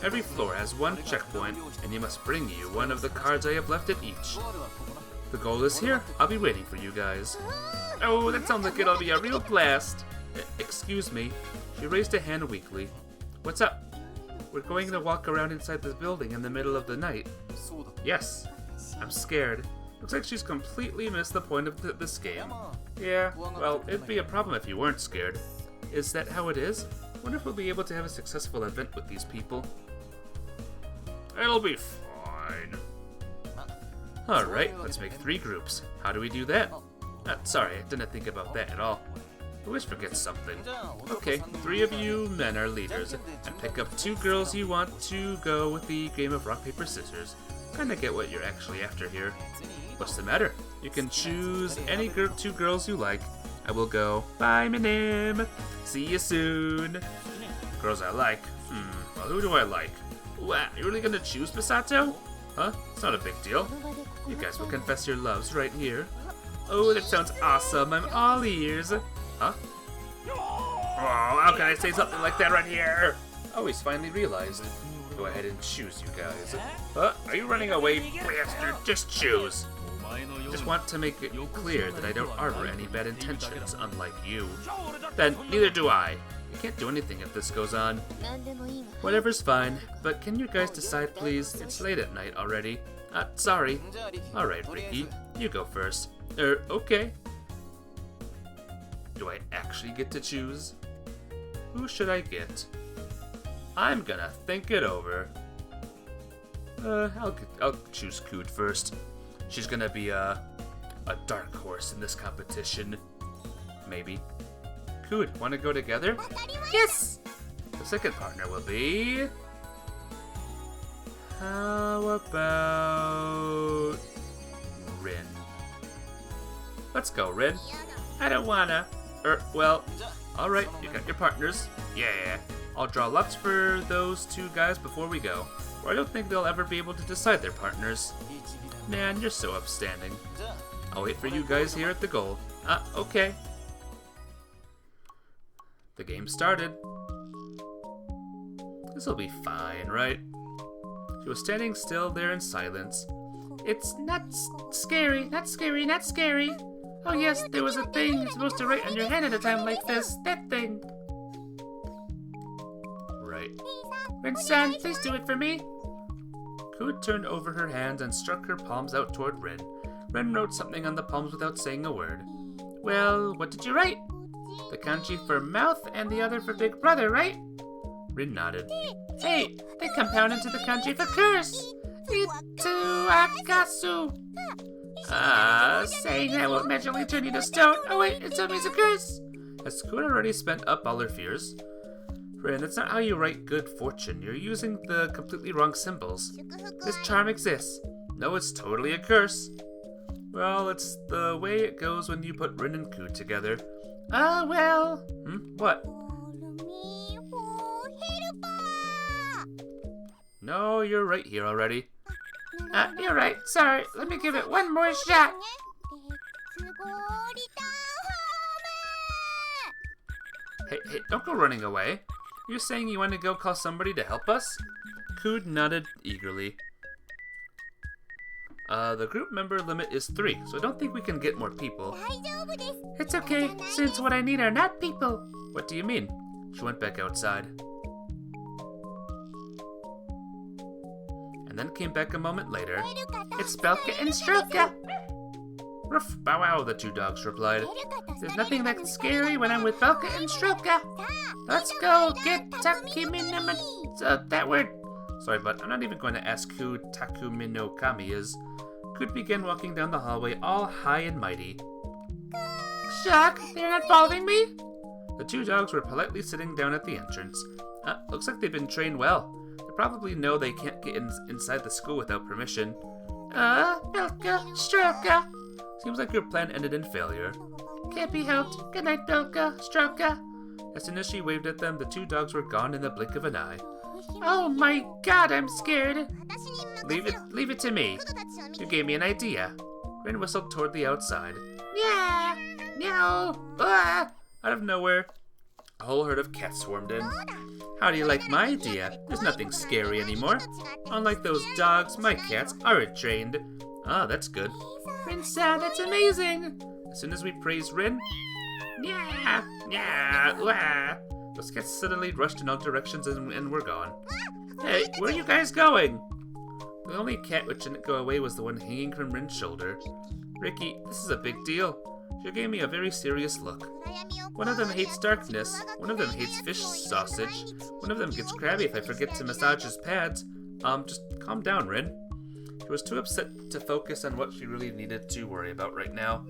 Every floor has 1 checkpoint, and you must bring you one of the cards I have left at each. The goal is here. I'll be waiting for you guys. Oh, that sounds like it'll be a real blast. Excuse me. She raised a hand weakly. What's up? We're going to walk around inside this building in the middle of the night. Yes. I'm scared. Looks like she's completely missed the point of this game. Yeah, well, it'd be a problem if you weren't scared. Is that how it is? Wonder if we'll be able to have a successful event with these people. It'll be fine. Alright, let's make 3 groups. How do we do that? Sorry, I didn't think about that at all. I always forget something. Okay, 3 of you men are leaders, and pick up 2 girls you want to go with the game of rock, paper, scissors. Kinda get what you're actually after here. What's the matter? You can choose any 2 girls you like. I will go. Bye, Minim. See you soon. Girls I like. Well, who do I like? What? You're really gonna choose Misato? Huh? It's not a big deal. You guys will confess your loves right here. Oh, that sounds awesome. I'm all ears. Huh? Oh, how can I say something like that right here? Oh, he's finally realized. Go ahead and choose, you guys. Are you running away, bastard? Just choose. Just want to make it clear that I don't harbor any bad intentions, unlike you. Then, neither do I. I can't do anything if this goes on. Whatever's fine, but can you guys decide, please? It's late at night already. Sorry. Alright, Riki, you go first. Okay. Do I actually get to choose? Who should I get? I'm gonna think it over. I'll choose Kud first. She's gonna be a dark horse in this competition. Maybe. Kud, wanna go together? Yes! The second partner will be... How about... Rin. Let's go, Rin. I don't wanna. Well, alright, you got your partners. Yeah. I'll draw lots for those 2 guys before we go, or I don't think they'll ever be able to decide their partners. Man, you're so upstanding. I'll wait for you guys here at the goal. Okay. The game started. This'll be fine, right? She was standing still there in silence. It's not scary, not scary, not scary. Oh yes, there was a thing you're supposed to write on your hand at a time like this. That thing. Right. Rin-san, please do it for me. Kud turned over her hands and struck her palms out toward Rin. Rin wrote something on the palms without saying a word. Well, what did you write? The kanji for mouth and the other for big brother, right? Rin nodded. Hey, they compound into the kanji for curse. Itu akasu. Saying that won't magically turn you to stone. Oh wait, it still means a curse. Has Kud already spent up all her fears? Rin, that's not how you write good fortune. You're using the completely wrong symbols. This charm exists. No, it's totally a curse. Well, it's the way it goes when you put Rin and Ku together. Well. What? No, you're right here already. You're right. Sorry. Let me give it one more shot. Hey, don't go running away. You're saying you want to go call somebody to help us? Ku nodded eagerly. The group member limit is 3, so I don't think we can get more people. It's okay, since what I need are not people. What do you mean? She went back outside. And then came back a moment later. It's Belka and Stroka. Ruff, bow wow, the 2 dogs replied. There's nothing that scary when I'm with Belka and Stroka. Let's go get Takumi that word. Sorry, but I'm not even going to ask who Takumi no Kami is. Could begin walking down the hallway all high and mighty. Shock, they're not following me? The 2 dogs were politely sitting down at the entrance. Looks like they've been trained well. They probably know they can't get inside the school without permission. Belka, Stroka. Seems like your plan ended in failure. Can't be helped. Good night, Belka, Stroka. As soon as she waved at them, the 2 dogs were gone in the blink of an eye. Oh my god, I'm scared. Leave it to me. You gave me an idea. Rin whistled toward the outside. Yeah, no. Out of nowhere, a whole herd of cats swarmed in. How do you like my idea? There's nothing scary anymore. Unlike those dogs, my cats aren't trained. That's good. Rin-san, that's amazing. As soon as we praised Rin, those cats suddenly rushed in all directions and were gone. Hey, where are you guys going? The only cat which didn't go away was the one hanging from Rin's shoulder. Ricky, this is a big deal. She gave me a very serious look. One of them hates darkness, one of them hates fish sausage, one of them gets crabby if I forget to massage his pads. Just calm down, Rin. She was too upset to focus on what she really needed to worry about right now.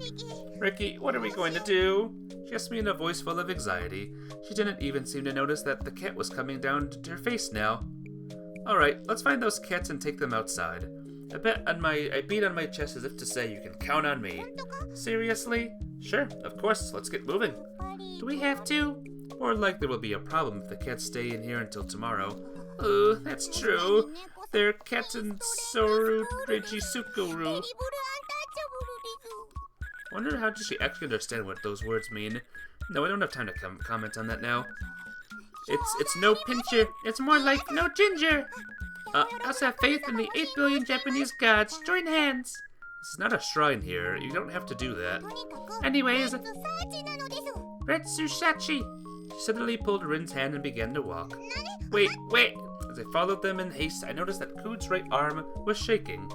Ricky, what are we going to do? She asked me in a voice full of anxiety. She didn't even seem to notice that the cat was coming down to her face now. Alright, let's find those cats and take them outside. I beat on my chest as if to say you can count on me. Seriously? Sure, of course, let's get moving. Do we have to? More like there will be a problem if the cats stay in here until tomorrow. That's true. They're Katen Soru Regisukoru. Wonder how does she actually understand what those words mean? No, I don't have time to comment on that now. It's no pincher. It's more like no ginger. Let's have faith in the 8 billion Japanese gods. Join hands. This is not a shrine here. You don't have to do that. Anyways, Retsushachi. She suddenly pulled Rin's hand and began to walk. Wait. As I followed them in haste, I noticed that Ku's right arm was shaking.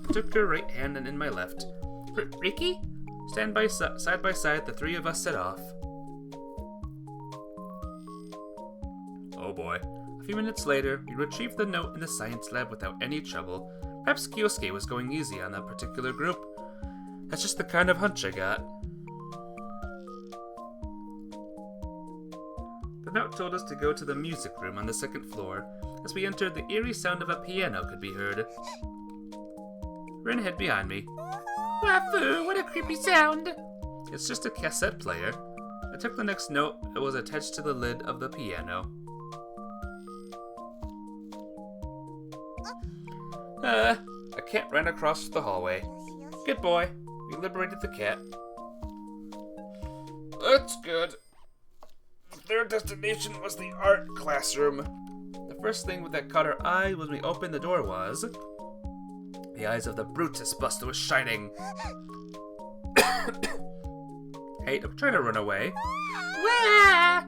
I took her right hand and in my left. Ricky? Side by side, the 3 of us set off. Oh boy. A few minutes later, we retrieved the note in the science lab without any trouble. Perhaps Kyosuke was going easy on that particular group. That's just the kind of hunch I got. The note told us to go to the music room on the 2nd floor. As we entered, the eerie sound of a piano could be heard. Rin hid behind me. Wafu, what a creepy sound! It's just a cassette player. I took the next note. It was attached to the lid of the piano. A cat ran across the hallway. Good boy. We liberated the cat. That's good. Their destination was the art classroom. The first thing that caught our eye when we opened the door was... the eyes of the Brutus Buster was shining. Hey, don't try to run away. Wah!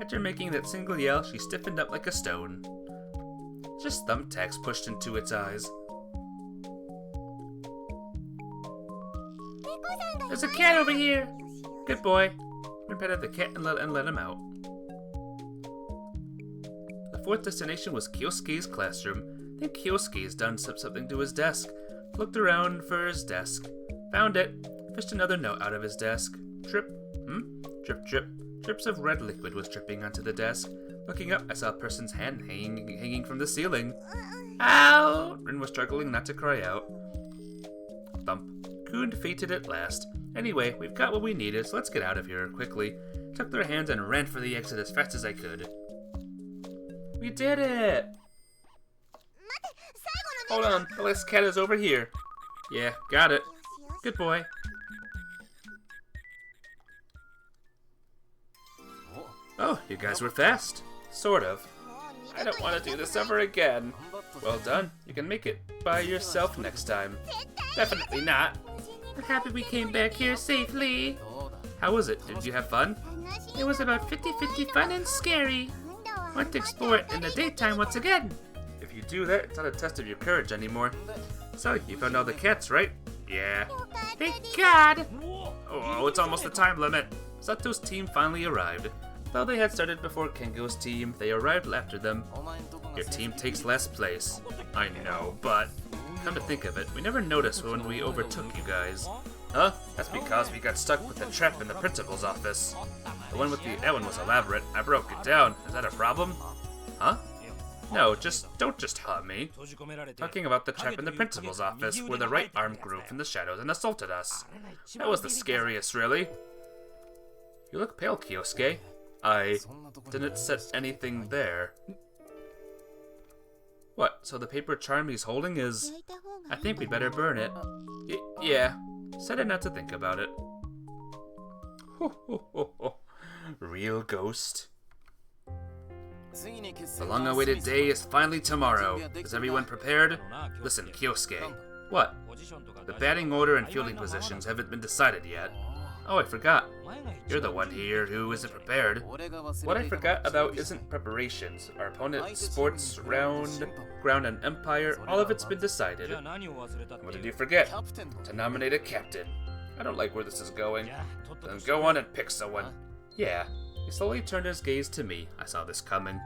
After making that single yell, she stiffened up like a stone. Just thumbtacks pushed into its eyes. There's a cat over here. Good boy. We petted the cat and let him out. The 4th destination was Kyosuke's classroom. Then Kyosuke's done something to his desk. Looked around for his desk. Found it. Fished another note out of his desk. Trip. Trip. Drips of red liquid was dripping onto the desk. Looking up, I saw a person's hand hanging from the ceiling. Ow! Rin was struggling not to cry out. Thump. Coon fainted at last. Anyway, we've got what we needed, so let's get out of here quickly. Took their hands and ran for the exit as fast as I could. We did it! Hold on, the last cat is over here. Yeah, got it. Good boy. Oh, you guys were fast. Sort of. I don't want to do this ever again. Well done. You can make it by yourself next time. Definitely not. We're happy we came back here safely. How was it? Did you have fun? It was about 50-50 fun and scary. Want to explore it in the daytime once again. If you do that, it's not a test of your courage anymore. So, you found all the cats, right? Yeah. Thank God! Oh, it's almost the time limit. Sato's team finally arrived. Though they had started before Kengo's team, they arrived after them. Your team takes last place. I know, but come to think of it, we never noticed when we overtook you guys. Huh? That's because we got stuck with the trap in the principal's office. That one was elaborate. I broke it down. Is that a problem? Huh? No, don't just hurt me. Talking about the trap in the principal's office, where the right arm grew from the shadows and assaulted us. That was the scariest, really. You look pale, Kyosuke. I didn't set anything there. What, so the paper charm he's holding is... I think we'd better burn it. Yeah, said it not to think about it. Ho, ho, ho, ho. Real ghost. The long-awaited day is finally tomorrow. Is everyone prepared? Listen, Kyosuke. What? The batting order and fielding positions haven't been decided yet. Oh, I forgot. You're the one here who isn't prepared. What I forgot about isn't preparations. Our opponent, sports, ground, and empire, all of it's been decided. What did you forget? To nominate a captain. I don't like where this is going. Then go on and pick someone. Yeah. He slowly turned his gaze to me. I saw this coming.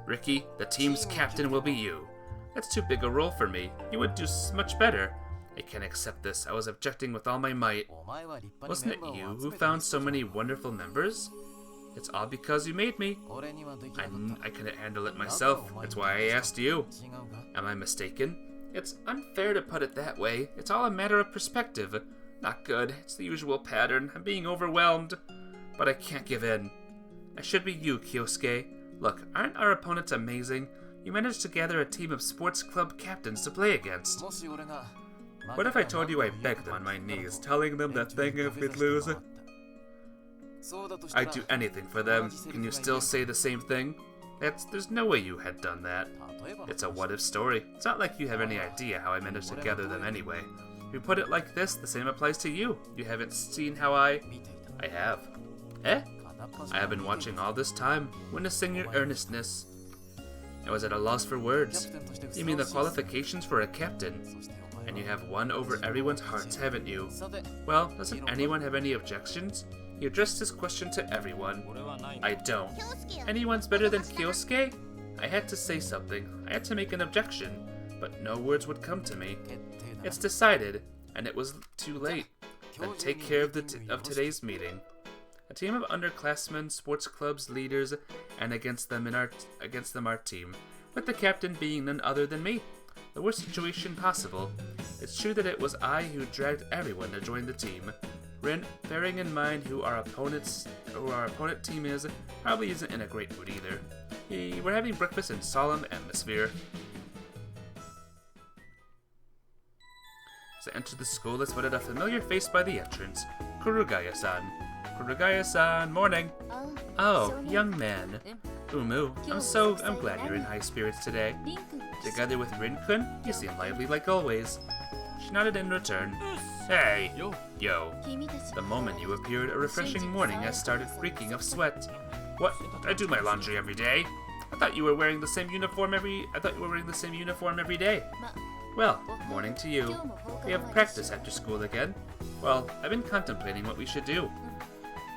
Ricky, the team's captain will be you. That's too big a role for me. You would do much better. I can't accept this. I was objecting with all my might. Wasn't it you who found so many wonderful members? It's all because you made me. I couldn't handle it myself. That's why I asked you. Am I mistaken? It's unfair to put it that way. It's all a matter of perspective. Not good. It's the usual pattern. I'm being overwhelmed. But I can't give in. I should be you, Kyosuke. Look, aren't our opponents amazing? You managed to gather a team of sports club captains to play against. What if I told you I begged on my knees, telling them that thing if we'd lose? I'd do anything for them. Can you still say the same thing? There's no way you had done that. It's a what-if story. It's not like you have any idea how I managed to gather them anyway. If you put it like this, the same applies to you. You haven't seen how I have. Eh? I have been watching all this time, witnessing your earnestness. I was at a loss for words. You mean the qualifications for a captain? And you have won over everyone's hearts, haven't you? Well, doesn't anyone have any objections? He addressed his question to everyone. I don't. Anyone's better than Kyosuke? I had to say something. I had to make an objection, but no words would come to me. It's decided, and it was too late. Then take care of today's meeting. A team of underclassmen, sports clubs, leaders, and against them our team, with the captain being none other than me. The worst situation possible. It's true that it was I who dragged everyone to join the team. Rin, bearing in mind who our opponent team is, probably isn't in a great mood either. We're having breakfast in solemn atmosphere. As I entered the school, I spotted a familiar face by the entrance. Kurugaya-san. Kurugaya-san, morning. Oh, young man. Umu, I'm glad you're in high spirits today. Together with Rin-kun, you seem lively like always. She nodded in return. Hey! Yo. The moment you appeared, a refreshing morning has started reeking of sweat. What? I do my laundry every day. I thought you were wearing the same uniform every day. Well, morning to you. We have practice after school again. Well, I've been contemplating what we should do.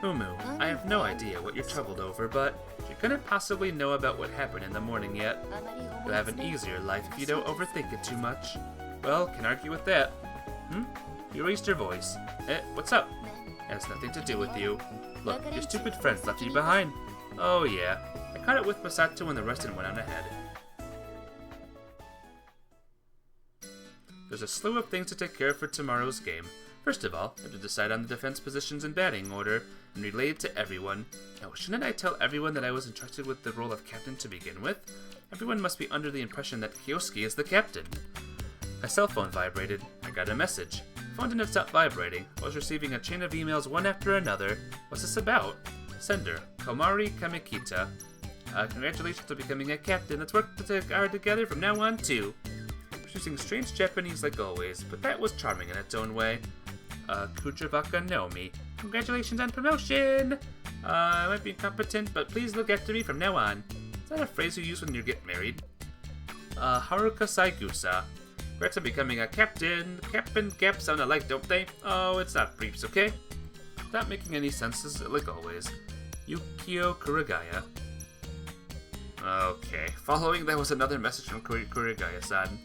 Umu, I have no idea what you're troubled over, but you couldn't possibly know about what happened in the morning yet. You'll have an easier life if you don't overthink it too much. Well, can argue with that. You raised your voice. What's up? It has nothing to do with you. Look, your stupid friends left you behind. Oh yeah, I caught it with Masato and the rest and went on ahead. There's a slew of things to take care of for tomorrow's game. First of all, I have to decide on the defense positions and batting order, and relay it to everyone. Now, shouldn't I tell everyone that I was entrusted with the role of captain to begin with? Everyone must be under the impression that Kyosuke is the captain. My cell phone vibrated. I got a message. The phone didn't stop vibrating. I was receiving a chain of emails one after another. What's this about? Sender, Komari Kamikita. Congratulations on becoming a captain. Let's work hard together from now on, too. Using strange Japanese like always, but that was charming in its own way. Kujabaka Nomi. Congratulations on promotion! I might be incompetent, but please look after me from now on. Is that a phrase you use when you get married? Haruka Saigusa. Congrats on becoming a captain. Cap and cap sound alike, don't they? Oh, it's not briefs, okay? Not making any sense, like always. Yukio Kuragaya. Okay, following that was another message from Kuragaya-san.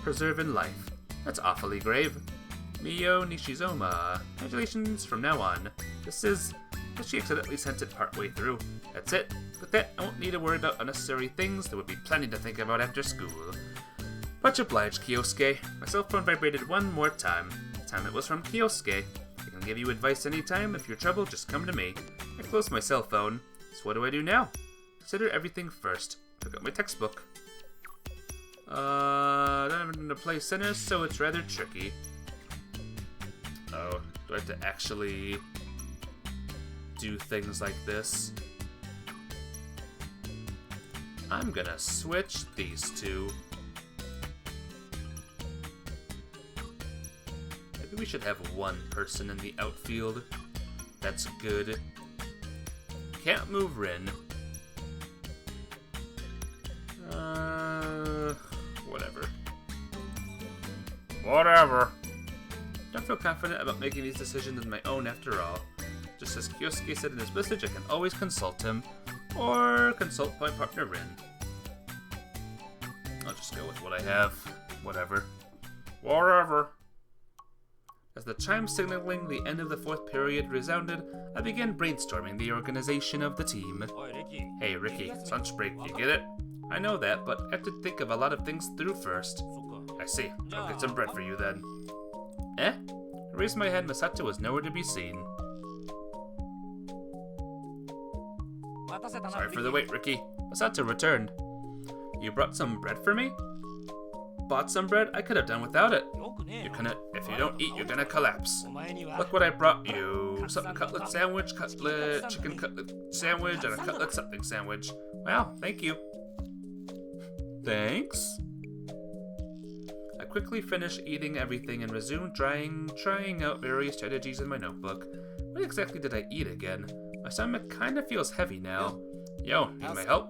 Preserving life. That's awfully grave. Mio Nishizoma. Congratulations from now on. This is... But she accidentally sent it partway through. That's it. With that, I won't need to worry about unnecessary things. There would be plenty to think about after school. Much obliged, Kyosuke. My cell phone vibrated one more time. This time it was from Kyosuke. I can give you advice anytime. If you're trouble, just come to me. I closed my cell phone. So what do I do now? Consider everything first. Took out my textbook. I don't have to play center, so it's rather tricky. Oh, do I have to actually do things like this? I'm gonna switch these two. Maybe we should have one person in the outfield. That's good. Can't move Rin. Whatever. Don't feel confident about making these decisions on my own after all. Just as Kyosuke said in his message, I can always consult him, or consult my partner Rin. I'll just go with what I have. Whatever. Whatever. As the chime signaling the end of the fourth period resounded, I began brainstorming the organization of the team. Hey Ricky, it's lunch break, you get it? I know that, but I have to think of a lot of things through first. I see. I'll get some bread for you then. Eh? I raised my head. Masato was nowhere to be seen. Sorry for the wait, Ricky. Masato returned. You brought some bread for me? Bought some bread? I could have done without it. If you don't eat, you're gonna collapse. Look what I brought you. Something cutlet sandwich, chicken cutlet sandwich, and a cutlet something sandwich. Wow, thank you. Thanks. I quickly finished eating everything and resumed trying out various strategies in my notebook. What exactly did I eat again? My stomach kinda feels heavy now. Yo, need my help?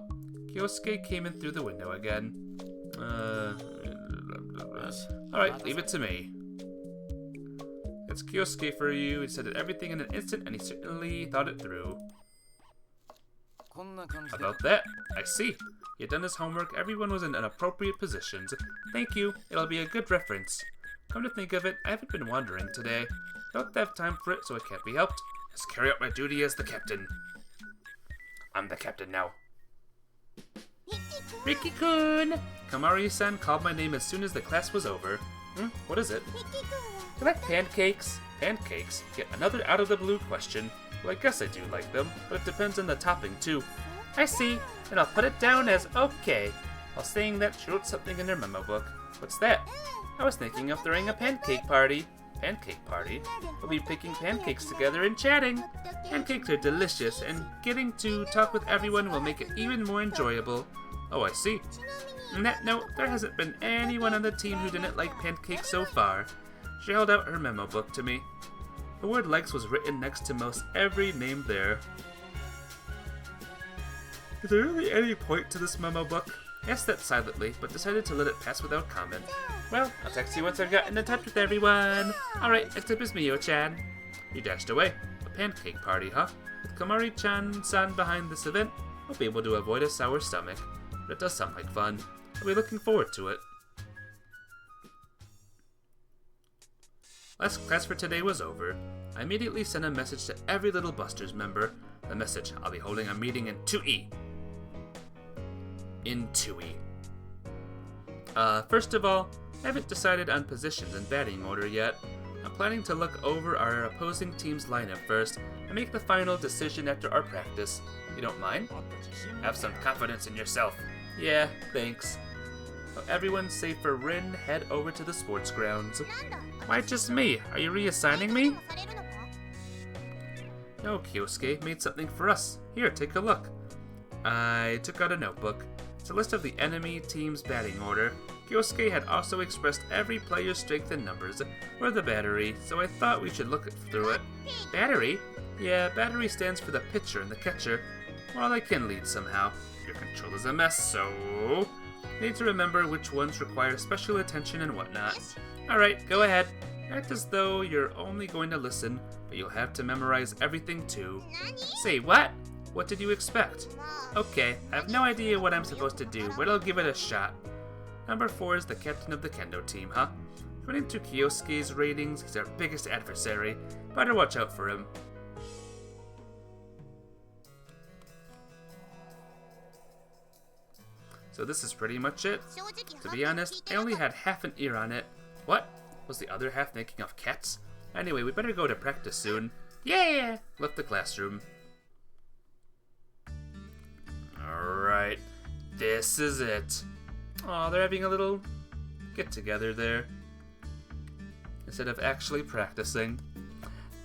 Kyosuke came in through the window again. Alright, leave it to me. It's Kyosuke for you. He said everything in an instant and he certainly thought it through. About that, I see. He had done his homework, everyone was in appropriate positions. Thank you, it'll be a good reference. Come to think of it, I haven't been wandering today. Don't have time for it, so it can't be helped. Just carry out my duty as the captain. I'm the captain now. Ricky-kun! Kamari-san called my name as soon as the class was over. What is it? Do you like pancakes? Pancakes? Yet another out-of-the-blue question. Well, I guess I do like them, but it depends on the topping, too. I see, and I'll put it down as okay. While saying that, she wrote something in her memo book. What's that? I was thinking of throwing a pancake party. Pancake party? We'll be picking pancakes together and chatting. Pancakes are delicious, and getting to talk with everyone will make it even more enjoyable. Oh, I see. On that note, there hasn't been anyone on the team who didn't like pancakes so far. She held out her memo book to me. The word likes was written next to most every name there. Is there really any point to this memo book? I asked that silently, but decided to let it pass without comment. Well, I'll text you once I've gotten in touch with everyone. Alright, next up is Mio-chan. You dashed away. A pancake party, huh? With Kamari-chan-san behind this event, I'll be able to avoid a sour stomach. But it does sound like fun. I'll be looking forward to it. Last class for today was over. I immediately sent a message to every Little Busters member. The message: I'll be holding a meeting in 2E. In 2E. First of all, I haven't decided on positions and batting order yet. I'm planning to look over our opposing team's lineup first and make the final decision after our practice. You don't mind? Have some confidence in yourself. Yeah, thanks. While everyone's safe for Rin, head over to the sports grounds. Why just me? Are you reassigning me? No, Kyosuke made something for us. Here, take a look. I took out a notebook. It's a list of the enemy team's batting order. Kyosuke had also expressed every player's strength and numbers, or the battery, so I thought we should look through it. Battery? Yeah, battery stands for the pitcher and the catcher. Well, I can lead somehow. Your control is a mess, so... need to remember which ones require special attention and whatnot. Alright, go ahead. Act as though you're only going to listen, but you'll have to memorize everything too. Say, what? What did you expect? Okay, I have no idea what I'm supposed to do, but I'll give it a shot. Number 4 is the captain of the kendo team, huh? According to Kyosuke's ratings, he's our biggest adversary. Better watch out for him. So this is pretty much it. To be honest, I only had half an ear on it. What? Was the other half thinking of cats? Anyway, we better go to practice soon. Yeah! Left the classroom. Alright, this is it. Aw, they're having a little get-together there. Instead of actually practicing.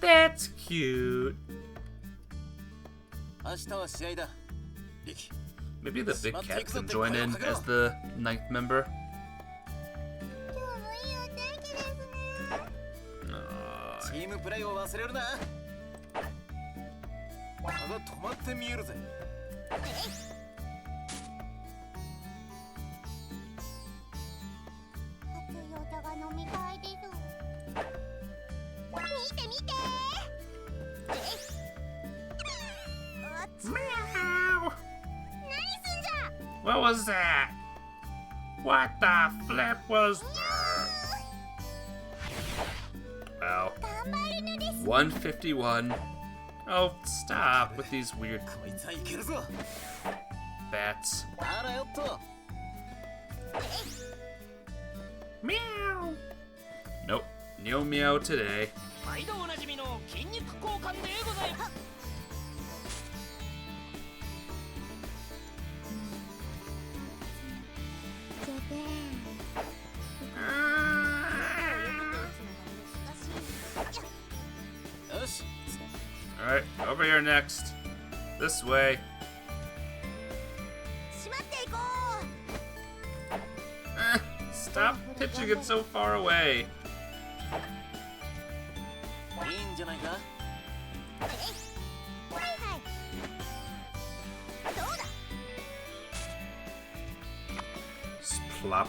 That's cute. Maybe the big cat can join in as the 9th member. Meow! What was that? What the flip was that? Wow. 151. Oh, stop with these weird bats. Meow! Nope, no meow today. Alright, over here next. This way. Stop pitching it so far away. Splop.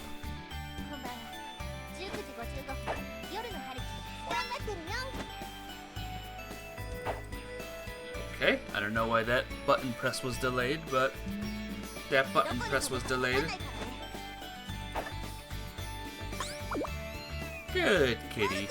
Okay, I don't know why that button press was delayed, but that button press was delayed. Good kitty.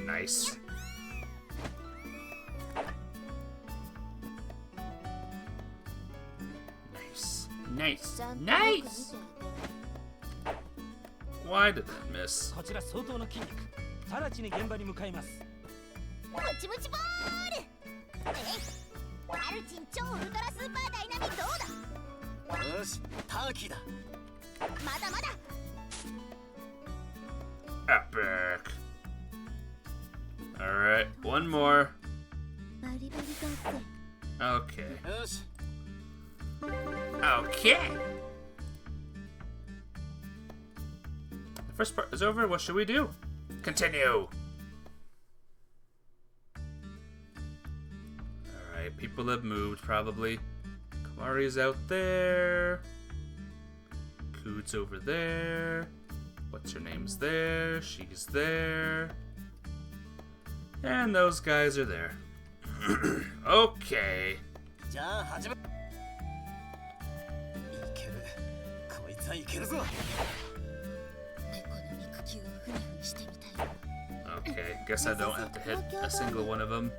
Nice. Nice. Nice. Nice! Why did that miss? こちら相当の筋肉。直ちに現場に向かいます。ムチムチボール。アルチン超ウルトラスーパーダイナミどうだ。よし、ターキーだ。まだまだ。Epic. Alright, one more. Okay. よし。 Okay! The first part is over. What should we do? Continue. people have moved, probably. Kamari's out there. Coot's over there. What's her name's there? She's there. And those guys are there. Okay. じゃあ始め。いける。こいつはいけるぞ。猫の肉球をふにふにしてみたい。 Okay, guess I don't have to hit a single one of them.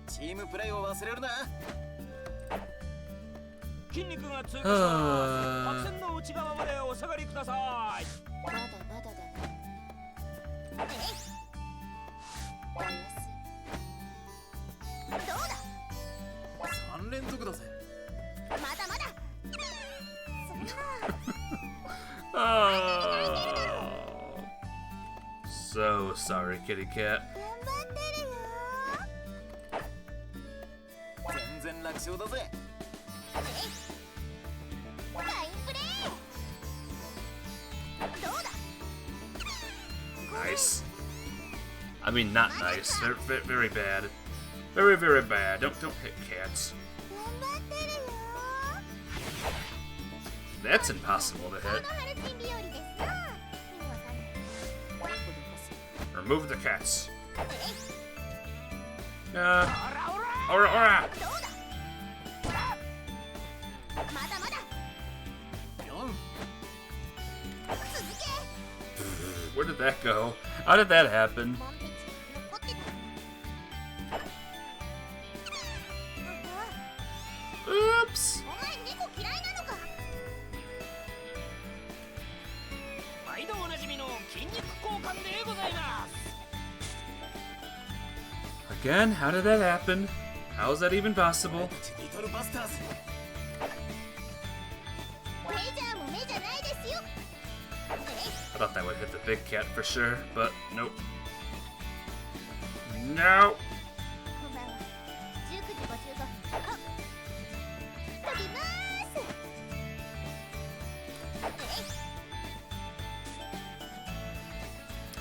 チームプレーを忘れるな。筋肉が通過しはあます。白線の内側までお下がりください。まだまだだな。おやす。どうだ。 3連続だぜ。まだまだ。そんな。 Oh. So sorry, kitty cat. 頑張ってるよ。全然楽勝だぜ。ファインプレー。どうだ。 Nice. I mean, not nice. Very, very bad. Very, very bad. Don't hit cats. 頑張ってるよ。 That's impossible to この hit. 春チン日和ですよ。みんなわかんない。猫で Remove す。the cats. おらおら。 Ora, ora. どうだ。まだまだ。 4。続け。 Where did that go? How did that happen? モンペチ残ってた。 Oops. お前猫嫌いなのか。 毎度おなじみの筋肉交換でございます。 Again, how did that happen? How is that even possible? リトルバスターズ。メジャーも目じゃないですよ。 I thought that would hit the big cat for sure, but nope. No. こんばんは。19時55分。あっ。飛びます。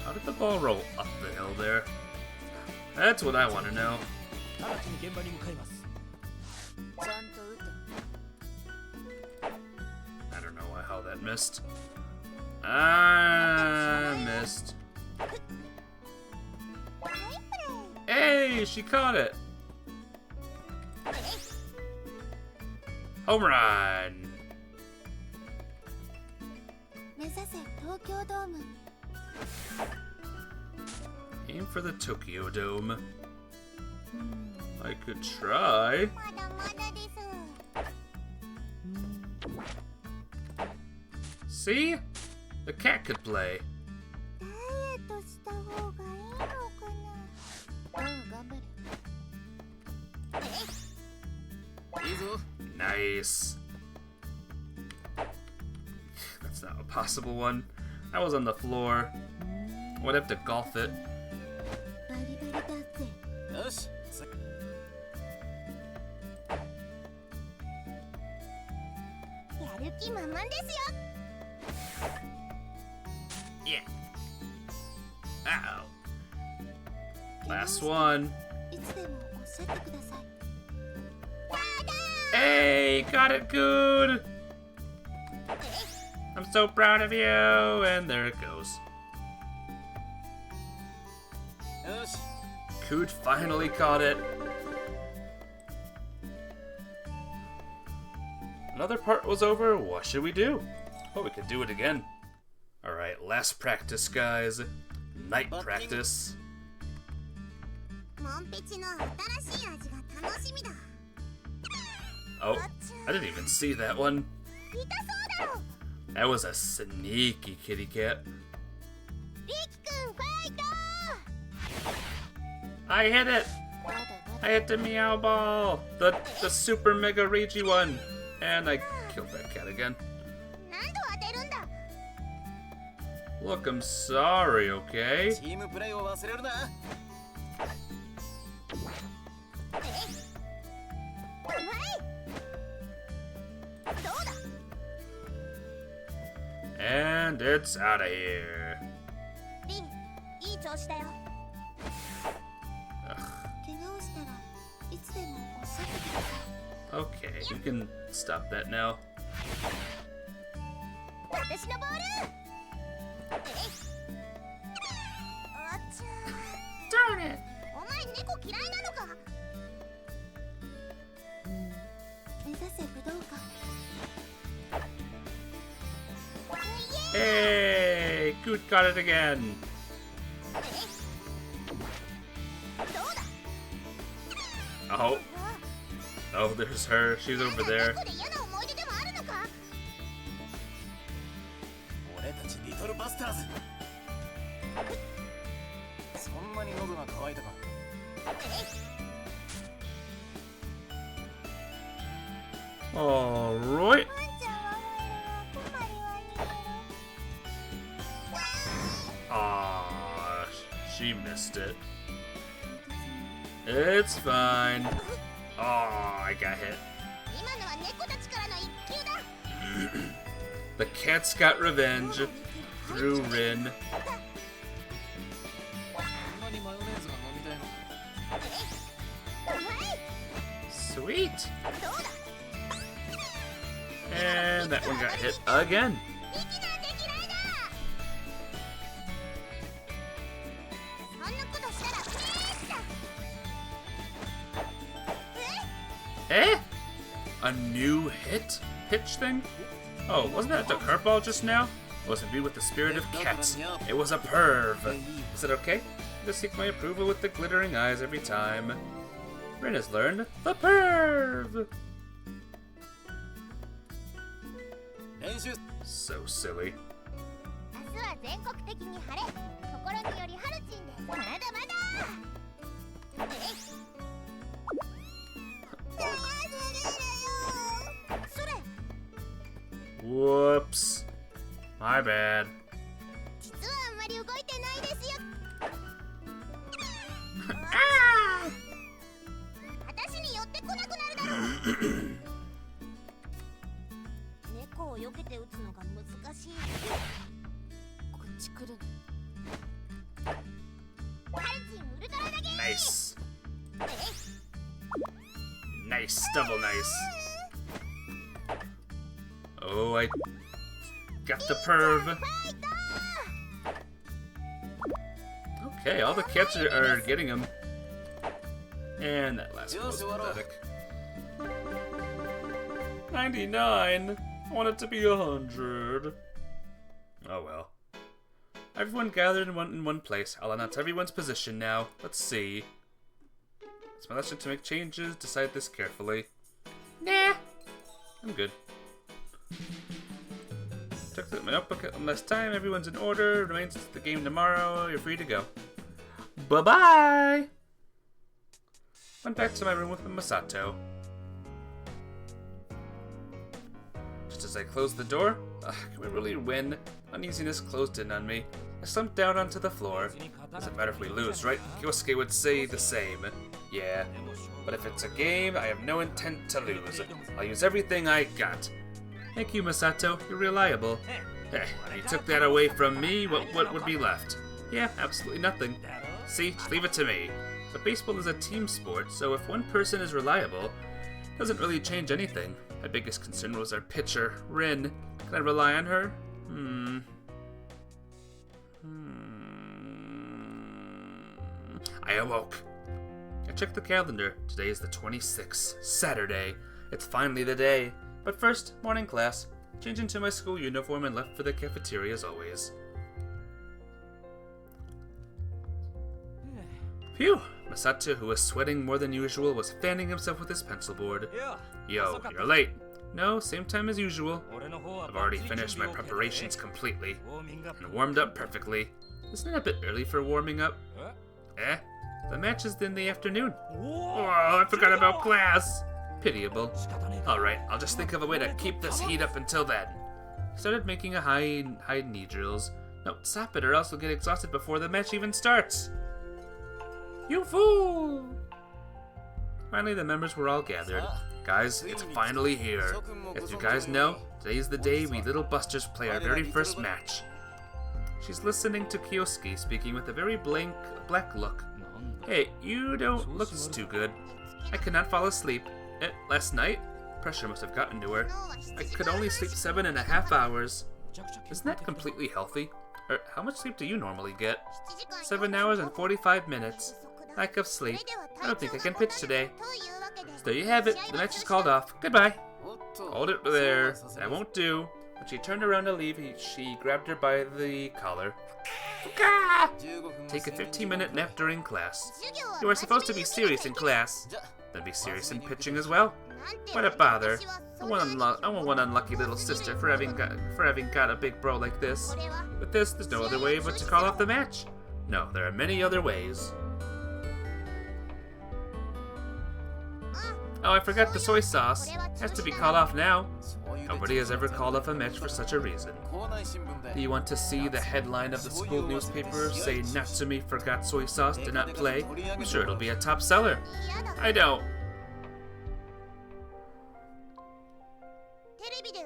How did the ball roll up the hill there? That's what I want to know. 直ちに現場に向かいます。ちゃんと打て。 I don't know how that missed. I missed. ファインプレー。 Hey, she caught it. Home run. 目指せ東京ドーム。 Aim for the Tokyo Dome. I could try. まだまだです。 See? The cat could play. ダイエットした方がいいのかな。うん、頑張る。いいぞ。 Nice. That's not a possible one. I was on the floor. I would have to golf it. バリバリだぜ。よし。やる気満々ですよ。 Yeah. Ow. Last one. いつでもおっしゃってください。 Hey, got it good. I'm so proud of you. And there it goes. よし。 Coot finally caught it. Another part was over. What should we do? Oh, we could do it again. Alright, last practice, guys. Night practice. モンペチの新しい味が楽しみだ。 Oh, I didn't even see that one. 痛そうだろ。 That was a sneaky kitty cat. リキ君ファイト。 I hit it! まだまだ。 I hit the meow ball! The super mega ragey one! And I killed that cat again. 何度当てるんだ。 Look, I'm sorry, okay? チームプレーを忘れるな。うまい。どうだ。 And it's out of here. リン、いい調子つでもおっしゃってください。 Okay, you can stop that now. 私のボール。あっちゃ Darn it! お前猫嫌いなのか。目指せ武道館。 Hey! Coot got it again! どうだ。 Oh. Oh, there's her. She's over there. 猫で嫌な思い出でもあるのか。俺たちリトルバスターズ。そんなに喉が渇いたか。 Alright. ワンちゃんは困るわね。 Aw, she missed it. It's fine. Aw, I got hit. 今のは猫たちからの一球だ。 The cat's got revenge through Rin. こんなにマヨネーズが飲みたいの。 Sweet. どうだ。 And that one got hit again. 息なんて嫌いだ。そんなことしたらピーッだ。 Eh? A new hit? Pitch thing? Oh, wasn't that a curveball just now? It was imbued with the spirit of cats. It was a perv. Is it okay? Just seek my approval with the glittering eyes every time. Rin has learned the perv! 練習。 So silly. 明日は全国的に晴れ。ところによりハルチンです。まだまだ。それ。 Whoops. My bad. 実はあんまり動いてないですよ。私に寄ってこなくなるだろう。猫を避けて撃つのが難しい。こっち来るの。ハルチンウルトラ投げ。 Nice. Nice. Double nice. Oh, I got the perv. Okay, all the cats are getting him. And that last one was pathetic. 99. I want it to be 100. Oh well. Everyone gathered in one place. I'll announce everyone's position now. Let's see. It's my lesson to make changes. Decide this carefully. Nah, I'm good. Took my notebook less time. Everyone's in order. Remains the game tomorrow. You're free to go. Bye-bye! Went back to my room with Masato. Just as I closed the door, can we really win? Uneasiness closed in on me. I slumped down onto the floor. Doesn't matter if we lose, right? Kyosuke would say the same. Yeah, but if it's a game, I have no intent to lose. I'll use everything I got. Thank you, Masato. You're reliable. You took that away from me, what would be left? Yeah, absolutely nothing. See, just leave it to me. But baseball is a team sport, so if one person is reliable, it doesn't really change anything. My biggest concern was our pitcher, Rin. Can I rely on her? I awoke. I checked the calendar. Today is the 26th, Saturday. It's finally the day. But first, morning class. Changed into my school uniform and left for the cafeteria as always. Phew! Masato, who was sweating more than usual, was fanning himself with his pencil board. Yo, you're late. No, same time as usual. I've already finished my preparations completely and warmed up perfectly. Isn't it a bit early for warming up? Eh? The match is in the afternoon. Oh, I forgot about class. Pitiable. Alright, I'll just think of a way to keep this heat up until then. He started making a high knee drills. No, stop it or else you'll get exhausted before the match even starts. You fool! Finally, the members were all gathered. Guys, it's finally here. As you guys know, today's the day we little busters play our very first match. She's listening to Kyosuke speaking with a very black look. Hey, you don't look too good. I could not fall asleep. Last night? Pressure must have gotten to her. I could only sleep 7.5 hours. Isn't that completely healthy? How much sleep do you normally get? 7 hours and 45 minutes. Lack of sleep. I don't think I can pitch today. So there you have it. The match is called off. Goodbye. Hold it there. That won't do. When she turned around to leave, she grabbed her by the collar. Take a 15-minute nap during class. You are supposed to be serious in class. Then be serious in pitching as well. What a bother. I'm one unlucky little sister for having got a big bro like this. With this, there's no other way but to call off the match. No, there are many other ways. Oh, I forgot the soy sauce. Has to be called off now. Nobody has ever called off a match for such a reason. Do you want to see the headline of the school newspaper say Natsumi forgot soy sauce, did not play? I'm sure it'll be a top seller. I don't.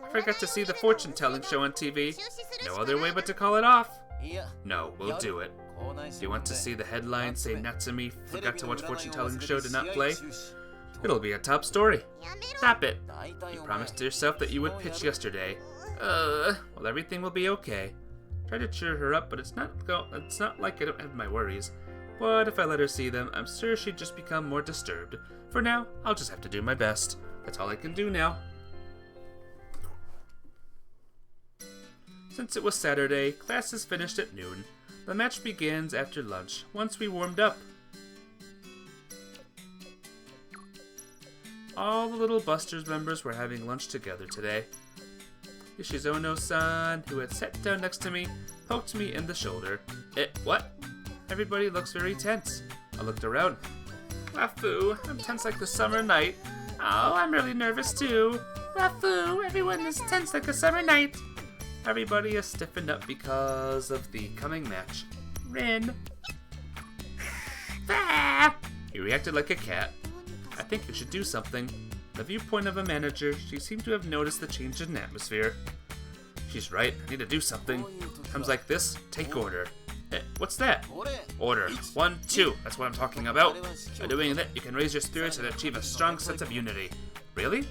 I forgot to see the fortune-telling show on TV. No other way but to call it off. No, we'll do it. Do you want to see the headline say Natsumi forgot to watch fortune-telling show, did not play? It'll be a top story. Stop it. You promised yourself that you would pitch yesterday. Well, everything will be okay. Try to cheer her up, but it's not like I don't have my worries. But if I let her see them, I'm sure she'd just become more disturbed. For now, I'll just have to do my best. That's all I can do now. Since it was Saturday, class is finished at noon. The match begins after lunch, once we warmed up. All the little Busters members were having lunch together today. Yoshizono-san, who had sat down next to me, poked me in the shoulder. What? Everybody looks very tense. I looked around. Rafu, I'm tense like the summer night. Oh, I'm really nervous too. Rafu, everyone is tense like a summer night. Everybody is stiffened up because of the coming match. Rin. Ah! He reacted like a cat. I think you should do something. The viewpoint of a manager, she seemed to have noticed the change in atmosphere. She's right, I need to do something. Times like this, take order. What's that? Order. 1, 2, that's what I'm talking about. By doing that, you can raise your spirits and achieve a strong sense of unity. Really?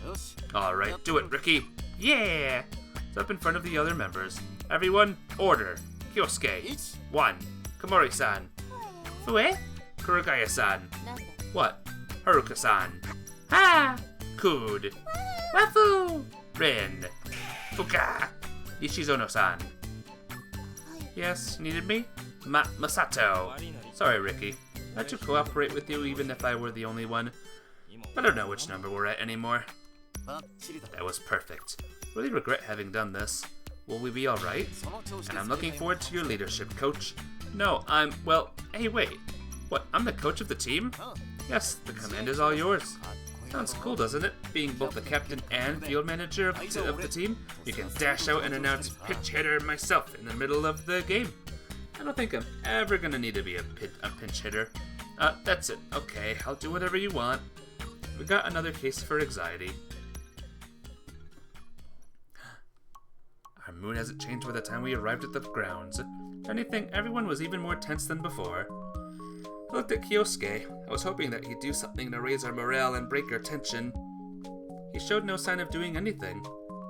Alright, do it, Ricky. Yeah! It's up in front of the other members. Everyone, order. Kyosuke. 1. Komori-san. Fue? Kurogaya-san. What? Haruka-san. Ha! Kud. Wafu! Rin. Fuka. Yoshizono-san. Yes, needed me? Masato. Sorry, Ricky. I had to cooperate with you even if I were the only one. I don't know which number we're at anymore. That was perfect. Really regret having done this. Will we be alright? And I'm looking forward to your leadership, coach. No, well, hey wait. What, I'm the coach of the team? Yes, the command is all yours. Sounds cool, doesn't it? Being both the captain and field manager of the team, you can dash out and announce pinch hitter myself in the middle of the game. I don't think I'm ever gonna need to be a pinch hitter. That's it. Okay, I'll do whatever you want. We got another case for anxiety. Our mood hasn't changed by the time we arrived at the grounds. If anything, everyone was even more tense than before. I looked at Kyosuke. I was hoping that he'd do something to raise our morale and break our tension. He showed no sign of doing anything.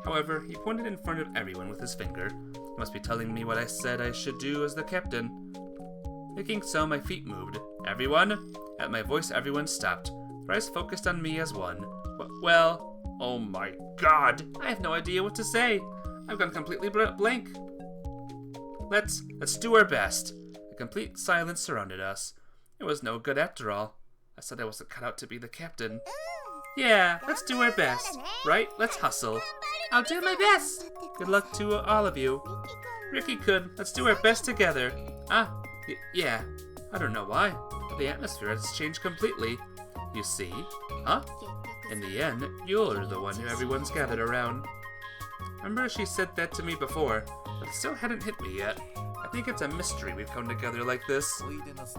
However, he pointed in front of everyone with his finger. He must be telling me what I said I should do as the captain. Thinking so, my feet moved. Everyone? At my voice, everyone stopped. Their eyes focused on me as one. Well, oh my god! I have no idea what to say. I've gone completely blank. Let's do our best. A complete silence surrounded us. It was no good after all. I said I wasn't cut out to be the captain. Yeah, let's do our best. Right? Let's hustle. I'll do my best. Good luck to all of you. Ricky-kun, let's do our best together. Yeah. I don't know why, but the atmosphere has changed completely. You see? Huh? In the end, you're the one who everyone's gathered around. Remember she said that to me before, but it still hadn't hit me yet. I think it's a mystery we've come together like this.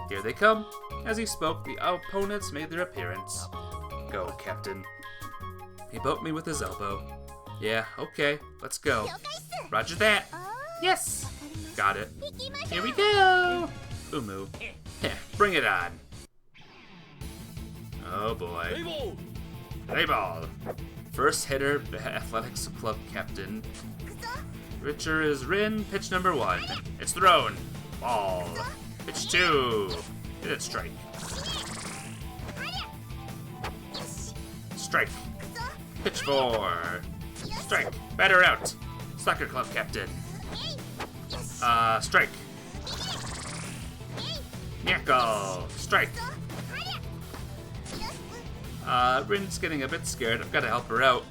Here they come. As he spoke, the opponents made their appearance. Go, Captain. He bumped me with his elbow. Yeah, okay, let's go. Roger that. Yes. Got it. Here we go. Umu. Bring it on. Oh boy. レイボー Play ball. First hitter, athletics club captain. Pitcher is Rin. Pitch number 1. It's thrown. Ball. Pitch 2. Hit it, strike. Strike. Pitch 4. Strike. Batter out. Soccer club captain. Strike. Nyako. Strike. Rin's getting a bit scared. I've got to help her out.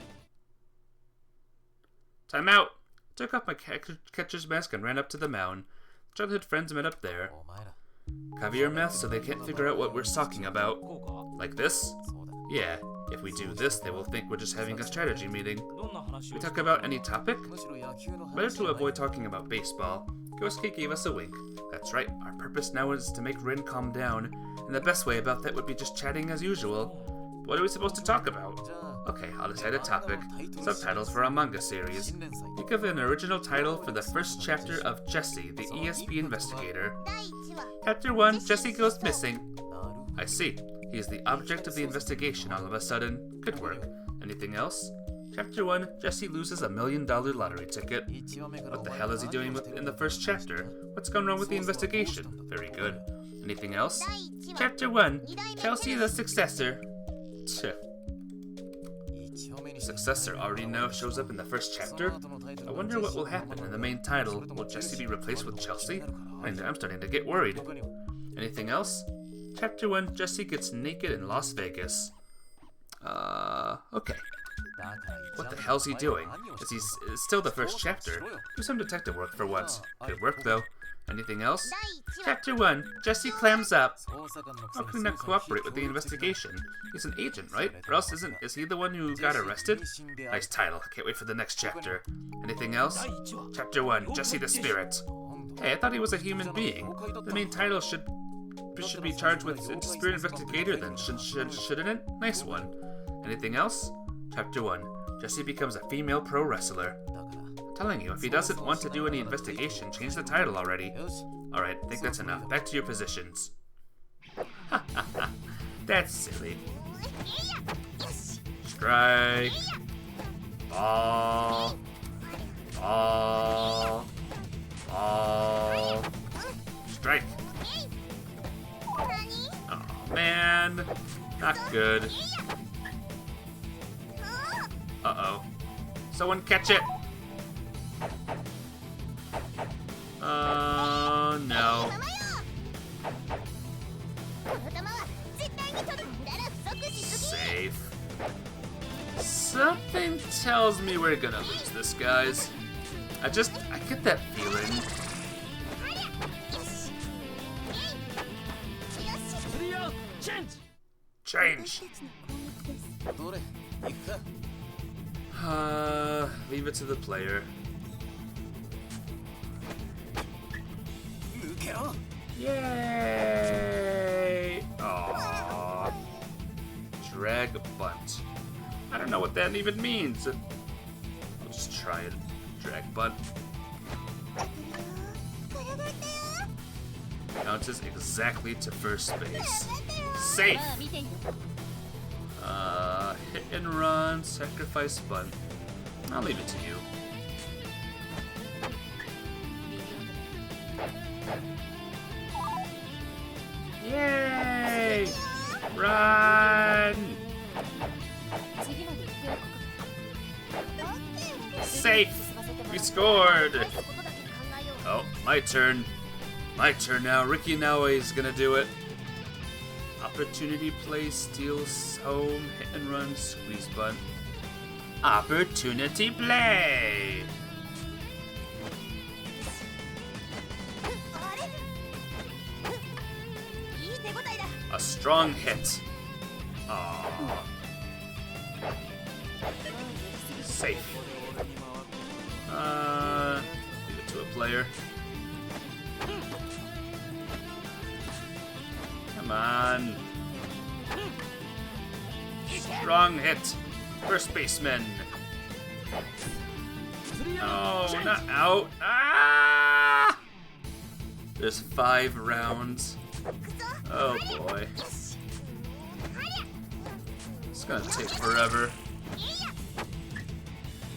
Time out. Took off my catcher's mask and ran up to the mound. Childhood friends met up there. Cover your mouth so they can't figure out what we're talking about. Like this? Yeah. If we do this, they will think we're just having a strategy meeting. どんな話 We を talk about any topic? むしろ野球の Better 話 to avoid talking about baseball. Ghost gave us a wink. That's right, our purpose now is to make Rin calm down, and the best way about that would be just chatting as usual. What are we supposed to talk about? じゃあ Okay, I'll decide a topic. Subtitles for our manga series. 新連載 Think of an original title for the first chapter of Jesse, the ESP investigator. 第1話 Chapter 1, Jesse goes missing. なる I see. He is the object of the investigation all of a sudden. Good work. Anything else? Chapter 1, Jesse loses $1 million lottery ticket. 1話目から What the hell is he doing in the first chapter? What's gone wrong with the investigation? Very good. Anything else? 第1話 Chapter 1, Chelsea the successor. Tch. 1話目に Successor already now shows up in the first chapter? I wonder what will happen in the main title. Will Jesse be replaced with Chelsea? I'm starting to get worried. 他にも Anything else? Chapter 1, Jesse gets naked in Las Vegas. Okay. だから What the hell's he doing? It's still the first chapter. Do some detective work for once. Good work, though. Anything else? 第1話 Chapter 1, Jesse clams up. 捜査官のくせ How に can he not 捜査に cooperate with the investigation? He's an agent, right? Or else is he the one who got arrested? Nice title. Can't wait for the next chapter. Anything else? 第1話 Chapter 1, Jesse the Spirit. Hey, I thought he was a human being. The main title should be charged with Spirit Investigator then, shouldn't it? Nice one. Anything else? Chapter 1, Jesse becomes a female pro wrestler. だから Telling you, if he doesn't want to do any investigation, change the title already. よし Alright, I think that's enough. Back to your positions. That's silly. Strike. Ball. Ball. Ball. Strike. 何 Oh man. Not good. Uh-oh. Someone catch it. Oh no. この球は絶対に取るんだら不足しすぎ Safe. Something tells me we're gonna lose this, guys. I get that feeling. よし 3アウトチェンジ Change. どれ行くか Leave it to the player. 抜けろ Yay! Aww. Drag bunt. I don't know what that even means. I'll just try it. Drag bunt. Bounces exactly to first base. Safe! まあ見ている Hit and run, sacrifice bunt. I'll leave it to you. Yay! Run! 次まで言っておくか Safe! We scored! Oh, my turn. My turn now. Ricky Naoi is gonna do it. Opportunity play, steals home, hit and run, squeeze bunt. Opportunity play! あれいい手応えだ A strong hit. Aww. Safe. Leave it to a player. Come on. Strong hit. First baseman. No, not out. Ah! There's 5 rounds. Oh boy. It's gonna take forever.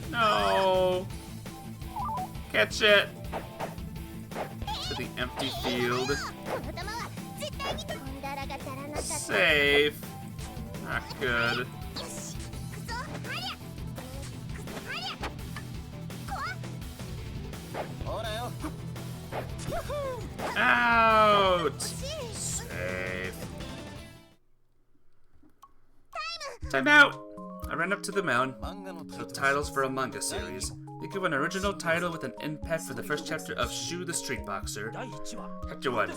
No! Catch it! To the empty field. この球は絶対に飛んだらが足らなかった。 Safe. Not good. よし、くそ、はりゃ、はりゃ、こわ。ほらよ。 Out! Safe. Time out! I ran up to the mound. 漫画のタイト The ル titles for a manga series. They give an original title with an impact for the first chapter of Shu the Street Boxer. 第1話 Chapter 1.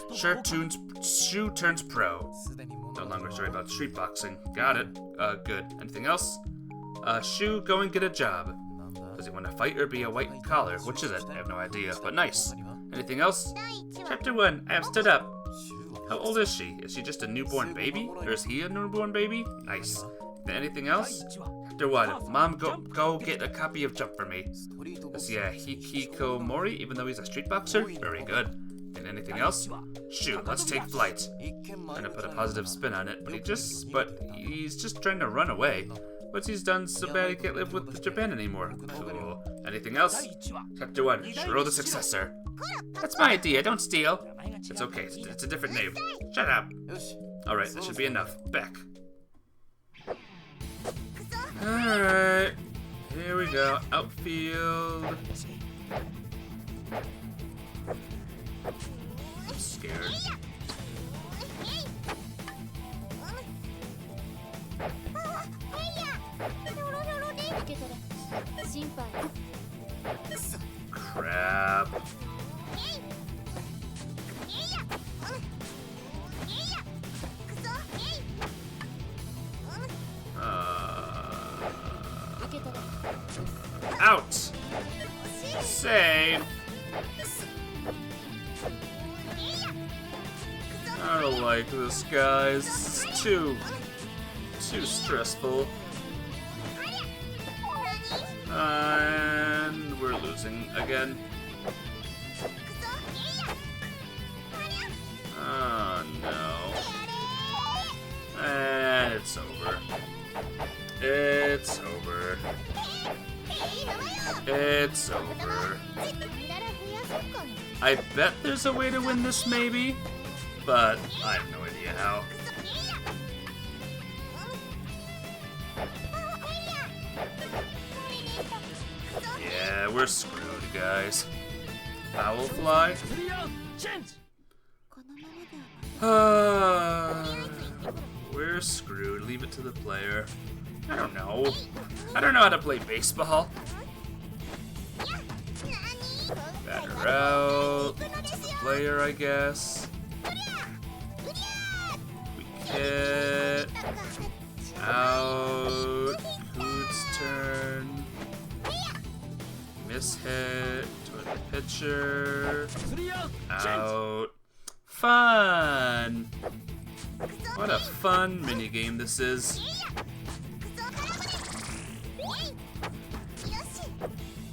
Shu turns pro. すでに物 No 語 longer は story about street boxing. Got it. Good. Anything else? Shu, go and get a job. なんだ Does he want to fight or be a white collar? Which is it? I have no idea, but nice. Anything else? 第1話。 Chapter 1. I have stood up. 週は How old is she? Is she just a newborn baby? Or is he a newborn baby? Nice. Anything 第 else? 1話 Chapter 1. Mom, go get a copy of Jump for me. ストリートボ Is ク he a hikikomori, even though he's a street boxer? Very good. And anything else? Shoo, let's take flight. 一見前 Trying to 向 put き a な positive spin on it, but he's just trying to run away. What's he's done so bad he can't live with Japan anymore? Cool. Anything else? 第1話 Chapter 1. Shiro the successor. That's my idea, don't steal. It's okay, it's a different name. Shut up. よし Alright, that should be enough. Back. Alright. Here we go. Outfield. I'm scared. 受け取れ。審判。 Crap. Uh, 受け取れ。 out. Save. I don't like this, guys. It's too stressful. And we're losing again. Oh no. And it's over. It's over. It's over. I bet there's a way to win this, maybe, but I have no idea how. Yeah, we're screwed, guys. Foul fly? クリアチェンジ We're screwed. Leave it to the player. I don't know. I don't know how to play baseball. Batter out. It's the player, I guess. Weak hit. Out. Coot's turn. Miss hit. Toward the pitcher. クリアチェン Out. Fun! What a fun minigame this is.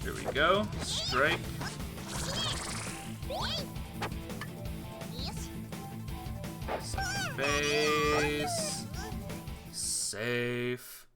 Here we go. Strike. Base. Safe.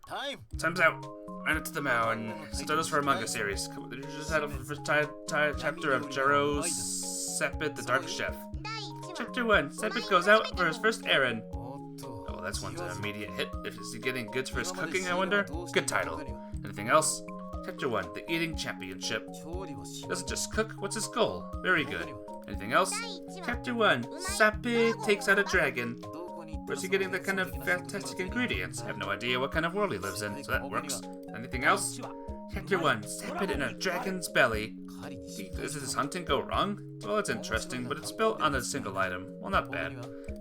タイム Time's out. Ran it to the mound. Starters for a manga series. They just had a first chapter of Jiro Sepid the Dark Chef. 第1話。 Chapter 1. Sepid goes out for his first errand. おっと Oh, that's one's an immediate hit. If is he getting goods for his cooking, I wonder? Good title. Anything else? Chapter 1. The Eating Championship. 調理をし Doesn't just cook, what's his goal? Very good. Anything else? 第1話。 Chapter 1. Sapid takes out a dragon. どこに行った Where's he getting that kind of fantastic ingredients? I have no idea what kind of world he lives in, so that works. Anything else? 1話 Chapter 1. Sapid in a dragon's belly. 狩りに失 Does his hunting go wrong? Well, it's interesting, but it's built on a single item. Well, not bad.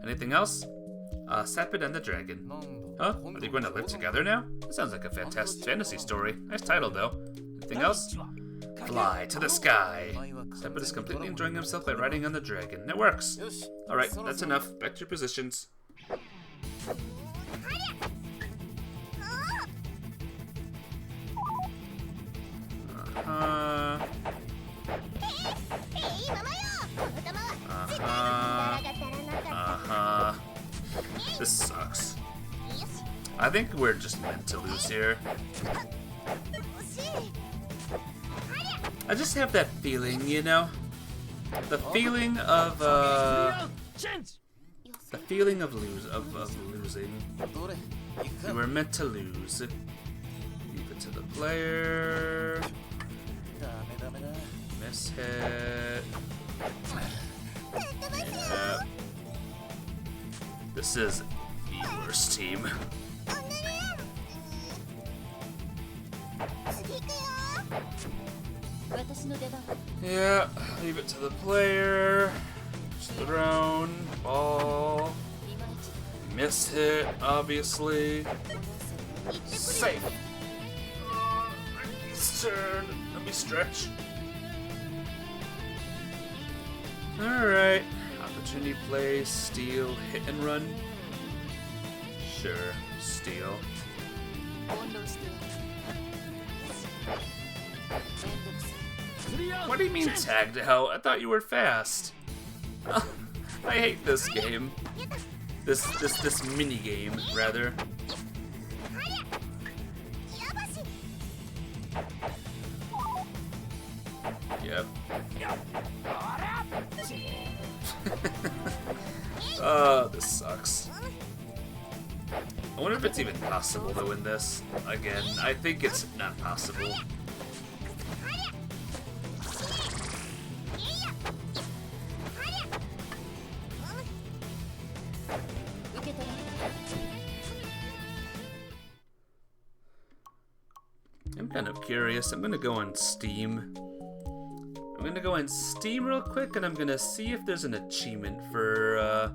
Anything else? Sapid and the dragon. なんだ Huh? Are they going to live together now? That sounds like a fantastic fantasy story. Nice title, though. Anything 第 else? 1話 Fly to the sky. Sapid is completely enjoying himself by riding on the dragon. It works. よし Alright, that's enough. Back to your positions. Uh-huh. いいままよ。この球は絶対に飛んだ Uh-huh. らが足らなかった。 Uh-huh. This sucks. よし。I think we're just meant to lose here. 惜しい I just have that feeling, you know? The feeling of, チェンジ the feeling of losing. どれ行く We か were meant to lose. Leave it to the player. ダメダメだ Miss hit. Yeah. This is the worst team. 次行くよ 私の出番 Yeah, leave it to the player. Thrown, ball, いまいち miss hit, obviously. だ Safe. Ricky's turn. Let me stretch. Alright. Opportunity play, steal, hit and run. Sure, steal. 翻弄してめんどくさい クリア What do you mean tagged out? I thought you were fast. I hate this game. This mini game, rather. やばし Yep. Oh, this sucks. I wonder if it's even possible to win this. Again, I think it's not possible. 受け取れ I'm kind of curious. I'm gonna go on Steam. I'm gonna go on Steam real quick, and I'm gonna see if there's an achievement for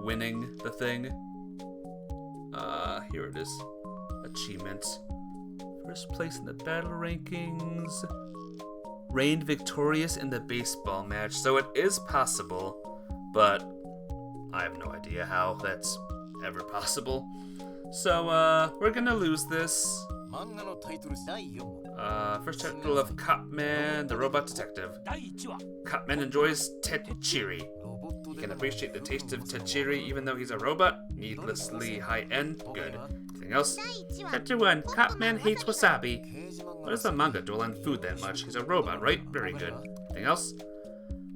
winning the thing. Here it is. Achievement. First place in the battle rankings. Reigned victorious in the baseball match. So it is possible, but I have no idea how that's ever possible. So, we're gonna lose this. 漫画のタイトル第4問 First title of Copman, the Robot Detective. 第1話 Copman enjoys Techiri. ロボット He で can appreciate the taste of Techiri even though he's a robot. Needlessly high end. Good. Anything else? 第1話 Chapter 1. Copman hates wasabi. 刑事漫 Why 画 does the manga dwell on food that much? He's a robot, right? Very good. Anything else?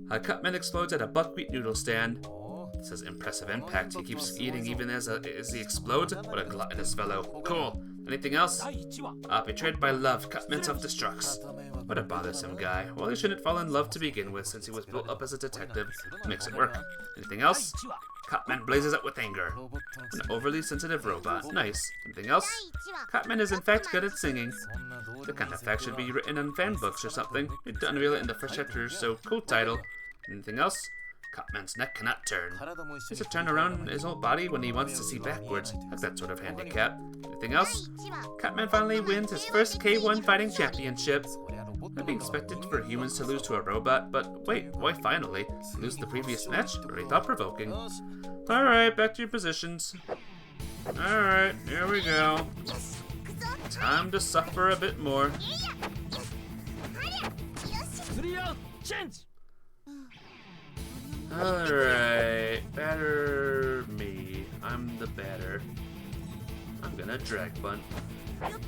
Copman explodes at a buckwheat noodle stand. お This has impressive impact. He keeps eating even as he explodes. What a gluttonous fellow. Cool. Anything else? 第1話 Betrayed by love, Cutman self-destructs. 片目は What a bothersome guy. Well, he shouldn't fall in love to begin with since he was built up as a detective. Makes it work. Anything 第 else? 1話 Cutman blazes up with anger. ロボットの An overly sensitive robot. Nice. Anything else? 第1話 Cutman is in fact good at singing. そんなどう The でも kind い of い fact 設 should 定 be は written on fan books or something. Need to unveil it in the first chapter, so cool title. Anything else? Cutman's neck cannot turn. 体も一緒 He has to に turn around his whole body when he wants to see backwards. That's that sort of handicap. Anything else? 第1話 Cutman finally wins his first K1 fighting championship. そりゃロボット I'd be expected for humans to lose to a robot, but wait, why finally? Lose the previous match? Very thought-provoking. よし Alright, back to your positions. Alright, here we go. Time to suffer a bit more. クリアチェンジ Alright, batter me. I'm the batter. I'm gonna drag bunt. よっよっ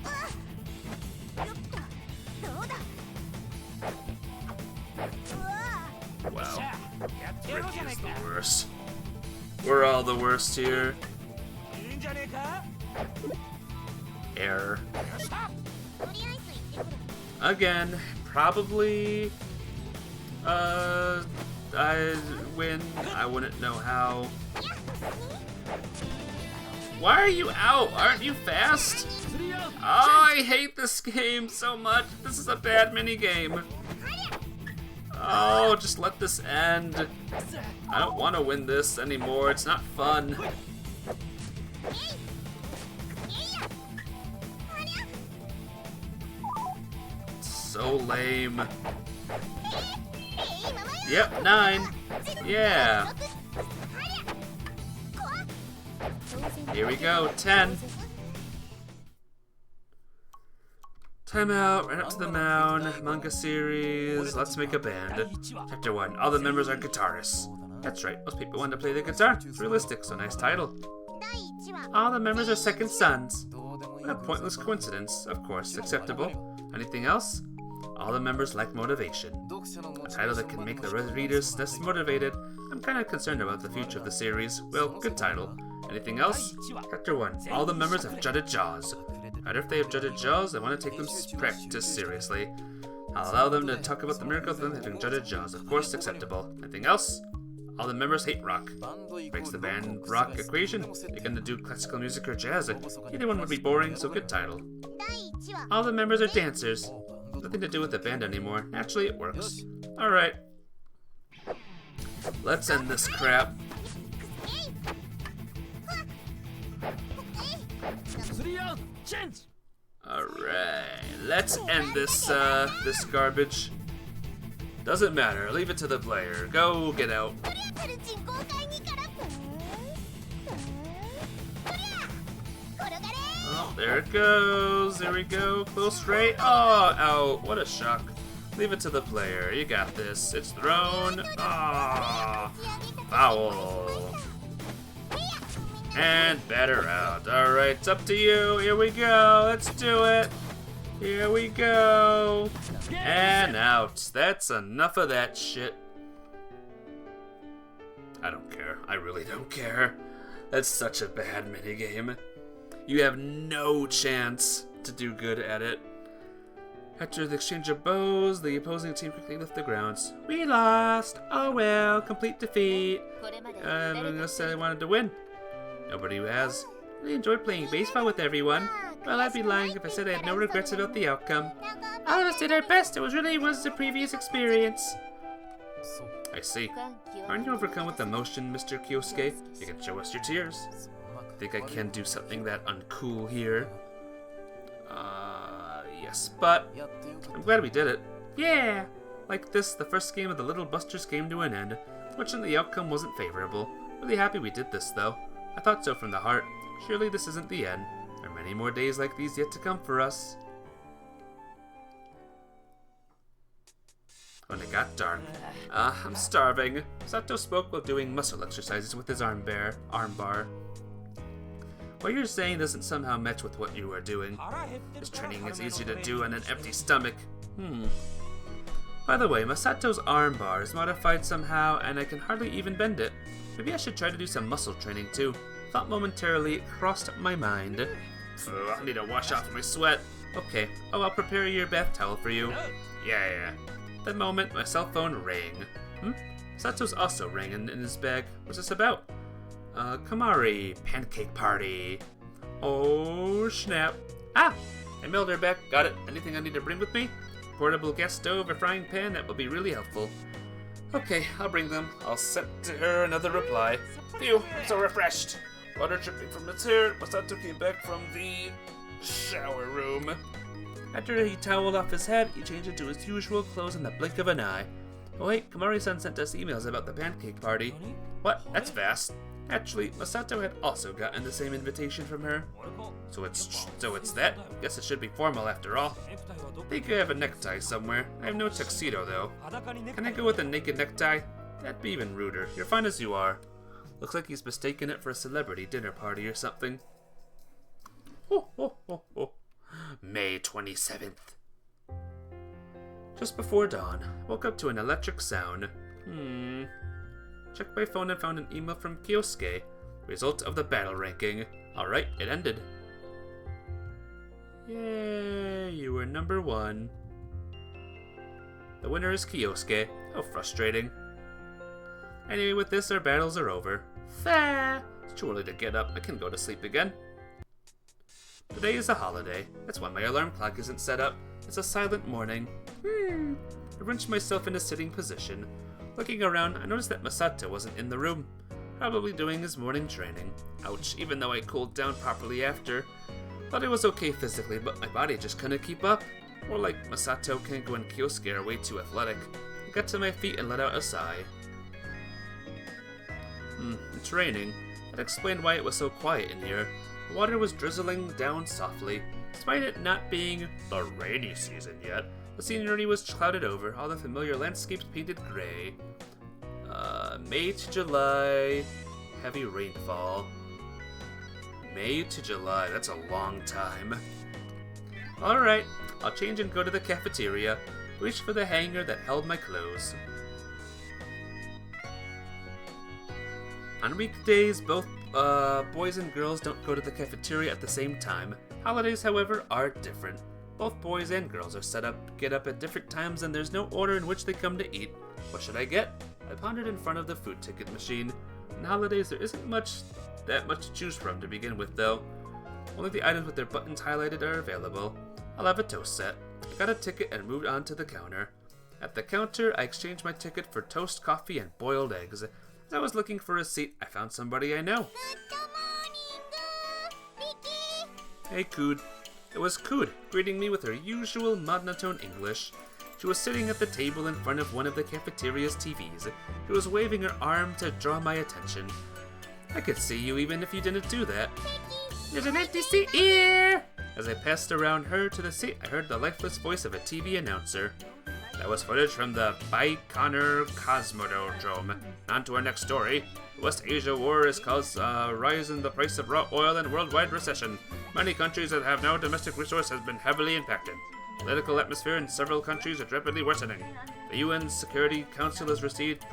とどうだうわ さ Wow, あやってやろうじゃな Ricky い is か the worst. We're all the worst here. いいんじゃねえか Error. よっしゃ とりあえず行ってくる Again, probably, I win. I wouldn't know how. Why are you out? Aren't you fast? クリア Oh, I hate this game so much. This is a bad mini game. Oh, just let this end. I don't want to win this anymore. It's not fun. So lame. Yep, 9. Yeah. Here we go, 10. Timeout, right up to the mound, manga series, let's make a band. Chapter 1, all the members are guitarists. That's right, most people want to play the guitar. It's realistic, so nice title. 第1 All the members are second sons. どうでもいい What a pointless coincidence. Of course, acceptable. Anything else? All the members lack motivation. 読者のモ A チベ title ーシ that ョ can ン make the まで readers less motivated. I'm kind of concerned about the future of the series. Well, good title. Anything else? Chapter 1. All the members have jutted jaws. Matter if they have jutted jaws, I want to take them practice seriously. I'll allow them to talk about the miracle of them having jutted jaws. Of course, acceptable. Anything else? All the members hate rock. バンドイコー Breaks the ルロック band を rock 覆す equation. とても説 They're 得 gonna do classical music or jazz. Either one would be boring, so good title. 第1話 All the members are dancers. もうバンド Nothing to do with the band anymore. Naturally, it works. Alright. Let's end this crap. 3 out change. Alright. Let's end this, this garbage. Doesn't matter. Leave it to the player. Go get out. とりあえず人工会議からとりゃ転がれ Oh, there it goes. There we go. Close straight. Oh, out. What a shock. Leave it to the player. You got this. It's thrown. Ah, foul. And batter out. Alright, it's up to you. Here we go. Let's do it. Here we go. And out. That's enough of that shit. I don't care. I really don't care. That's such a bad minigame. You have no chance to do good at it. After the exchange of bows, the opposing team quickly left the grounds. We lost. Oh well, complete defeat. これまで Everyone else said they wanted to win. Nobody who has. Really enjoyed playing baseball with everyone. Well, I'd be lying if I said I had no regrets about the outcome. All of us did our best. It was the previous experience. そう I see. 感極 Aren't you overcome with emotion, Mr. Kyosuke? You can show us your tears. うまく Think I can do something that uncool here? Yes, but やってよかっ I'm glad we did it. Yeah! Like this, the first game of the Little Busters came to an end. Fortunately, the outcome wasn't favorable. Really happy we did this, though. I thought so from the heart. Surely this isn't the end. There are many more days like these yet to come for us. When it got dark. I'm starving. Sato spoke while doing muscle exercises with his arm bar. What you're saying doesn't somehow match with what you are doing. This training is easier to do on an empty stomach. By the way, Masato's arm bar is modified somehow, and I can hardly even bend it. Maybe I should try to do some muscle training too. Thought momentarily crossed my mind. Ugh, I need to wash off my sweat. Okay, oh, I'll prepare your bath towel for you. Yeah. At that moment, my cell phone rang. Masato's also rang in his bag. What's this about? Kamari, pancake party. Oh, snap. Ah! I mailed her back. Got it. Anything I need to bring with me? Portable gas stove or frying pan? That will be really helpful. Okay, I'll bring them. I'll send to her another reply. Phew, I'm so refreshed. Water dripping from its hair. Masato came back from the shower room. After he toweled off his head, he changed into his usual clothes in the blink of an eye. Oh wait, Kamari-san sent us emails about the pancake party. What? That's fast. Actually, Masato had also gotten the same invitation from her. So it's that? Guess it should be formal after all. Think I have a necktie somewhere. I have no tuxedo though. Can I go with a naked necktie? That'd be even ruder. You're fine as you are. Looks like he's mistaken it for a celebrity dinner party or something. May 27th. Just before dawn, woke up to an electric sound. Checked my phone and found an email from Kyosuke. Result of the battle ranking. Alright, it ended. Yay, you were number 1. The winner is Kyosuke. How frustrating. Anyway, with this, our battles are over. Fair. It's too early to get up. I can go to sleep again. Today is a holiday. That's why my alarm clock isn't set up. It's a silent morning. I wrenched myself into sitting position. Looking around, I noticed that Masato wasn't in the room. Probably doing his morning training. Ouch, even though I cooled down properly after. Thought I was okay physically, but my body just couldn't keep up. More like Masato, Kengo, and Kyosuke are way too athletic. I got to my feet and let out a sigh. It's raining. That explained why it was so quiet in here. The water was drizzling down softly. Despite it not being the rainy season yet, the scenery was clouded over, all the familiar landscapes painted gray. May to July, heavy rainfall. May to July, that's a long time. Alright, I'll change and go to the cafeteria, reach for the hanger that held my clothes. On weekdays, both boys and girls don't go to the cafeteria at the same time. Holidays, however, are different. Both boys and girls are get up at different times, and there's no order in which they come to eat. What should I get? I pondered in front of the food ticket machine. On holidays, there isn't that much to choose from to begin with, though. Only the items with their buttons highlighted are available. I'll have a toast set. I got a ticket and moved on to the counter. At the counter, I exchanged my ticket for toast, coffee, and boiled eggs. As I was looking for a seat, I found somebody I know. Hey, Cood. It was Cood, greeting me with her usual monotone English. She was sitting at the table in front of one of the cafeteria's TVs. She was waving her arm to draw my attention. I could see you even if you didn't do that. There's an empty seat here! As I passed around her to the seat, I heard the lifeless voice of a TV announcer. That was footage from the Baikonur Cosmodrome. On to our next story. The West Asia War has caused a rise in the price of raw oil and worldwide recession. Many countries that have no domestic resource have been heavily impacted. The political atmosphere in several countries is rapidly worsening. The UN Security Council has received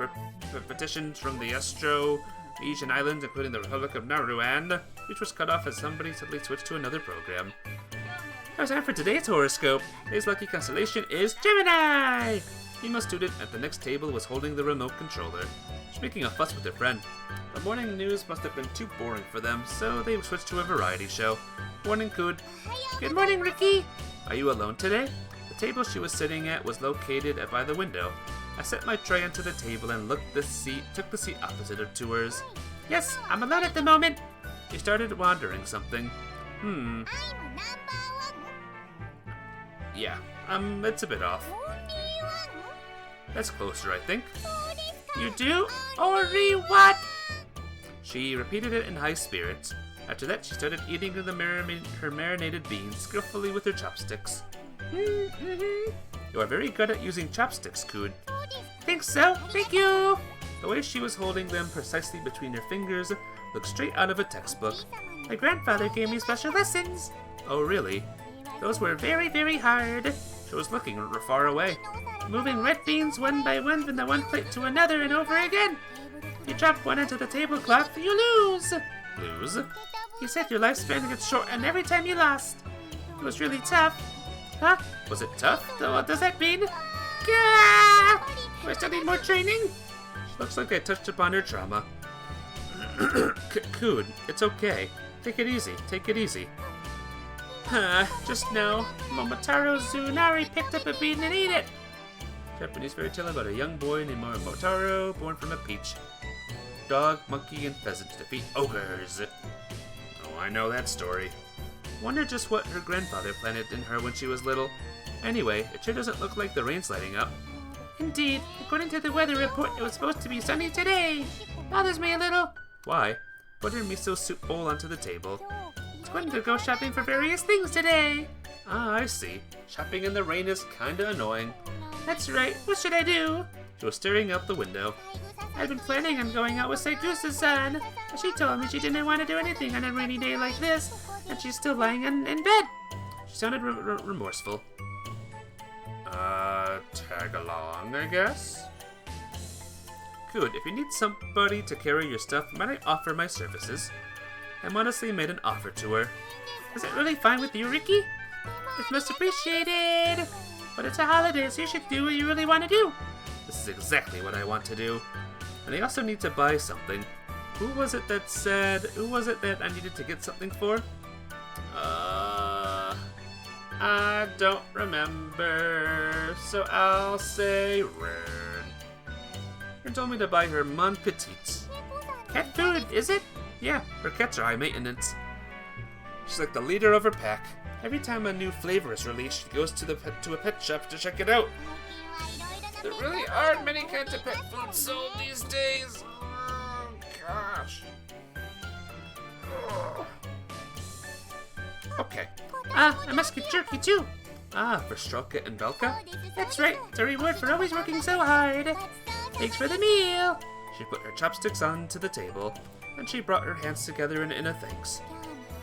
petitions from the Austro-Asian islands, including the Republic of Nauru, which was cut off as somebody suddenly switched to another program. Now it's time for today's horoscope. Today's lucky constellation is Gemini! Female student at the next table was holding the remote controller. She was making a fuss with her friend. The morning news must have been too boring for them, so they switched to a variety show. Morning, Cood. Good morning, Ricky! Are you alone today? The table she was sitting at was located by the window. I set my tray onto the table and took the seat opposite her to hers. Yes, I'm alone at the moment. She started wondering something. Yeah, it's a bit off. That's closer, I think. You do? Ori what? She repeated it in high spirits. After that, she started eating her marinated beans skillfully with her chopsticks. You are very good at using chopsticks, Cood. Think so? Thank you! The way she was holding them precisely between her fingers looked straight out of a textbook. My grandfather gave me special lessons. Oh, really? Those were very, very hard. She was looking far away. Moving red beans one by one from the one plate to another and over again. If you drop one into the tablecloth, you lose. Lose? You said your lifespan gets shortened every time you lost. It was really tough. Huh? Was it tough? What does that mean? Gah! Do I still need more training? Looks like I touched upon her trauma. Cood, it's okay. Take it easy. Take it easy. Just now, Momotaro Tsunari picked up a bean and ate it. Japanese fairy tale about a young boy named Momotaro, born from a peach. Dog, monkey, and pheasant defeat ogres. Oh, I know that story. Wonder just what her grandfather planted in her when she was little. Anyway, it sure doesn't look like the rain's letting up. Indeed, according to the weather report, it was supposed to be sunny today. Bothers me a little. Why? Put her miso soup bowl onto the table. It's going to go shopping for various things today. Ah, I see. Shopping in the rain is kinda annoying. That's right. What should I do? She was staring out the window. I've been planning on going out with Saikusa-san, but she told me she didn't want to do anything on a rainy day like this, and she's still lying in bed. She sounded remorseful. Tag along, I guess? Good. If you need somebody to carry your stuff, might I offer my services? I modestly made an offer to her. Is it really fine with you, Ricky? It's most appreciated. But it's a holiday, so you should do what you really want to do. This is exactly what I want to do. And I also need to buy something. Who was it that I needed to get something for? I don't remember, so I'll say Ren. She told me to buy her Mon Petites. Cat food, is it? Yeah, her cats are high maintenance. She's like the leader of her pack. Every time a new flavor is released, she goes to a pet shop to check it out. There really aren't many kinds of pet food sold these days. Oh, gosh. Oh. Okay. I must get jerky too. For Strelka and Belka? That's right. It's a reward for always working so hard. Thanks for the meal. She put her chopsticks onto the table, and she brought her hands together in a thanks.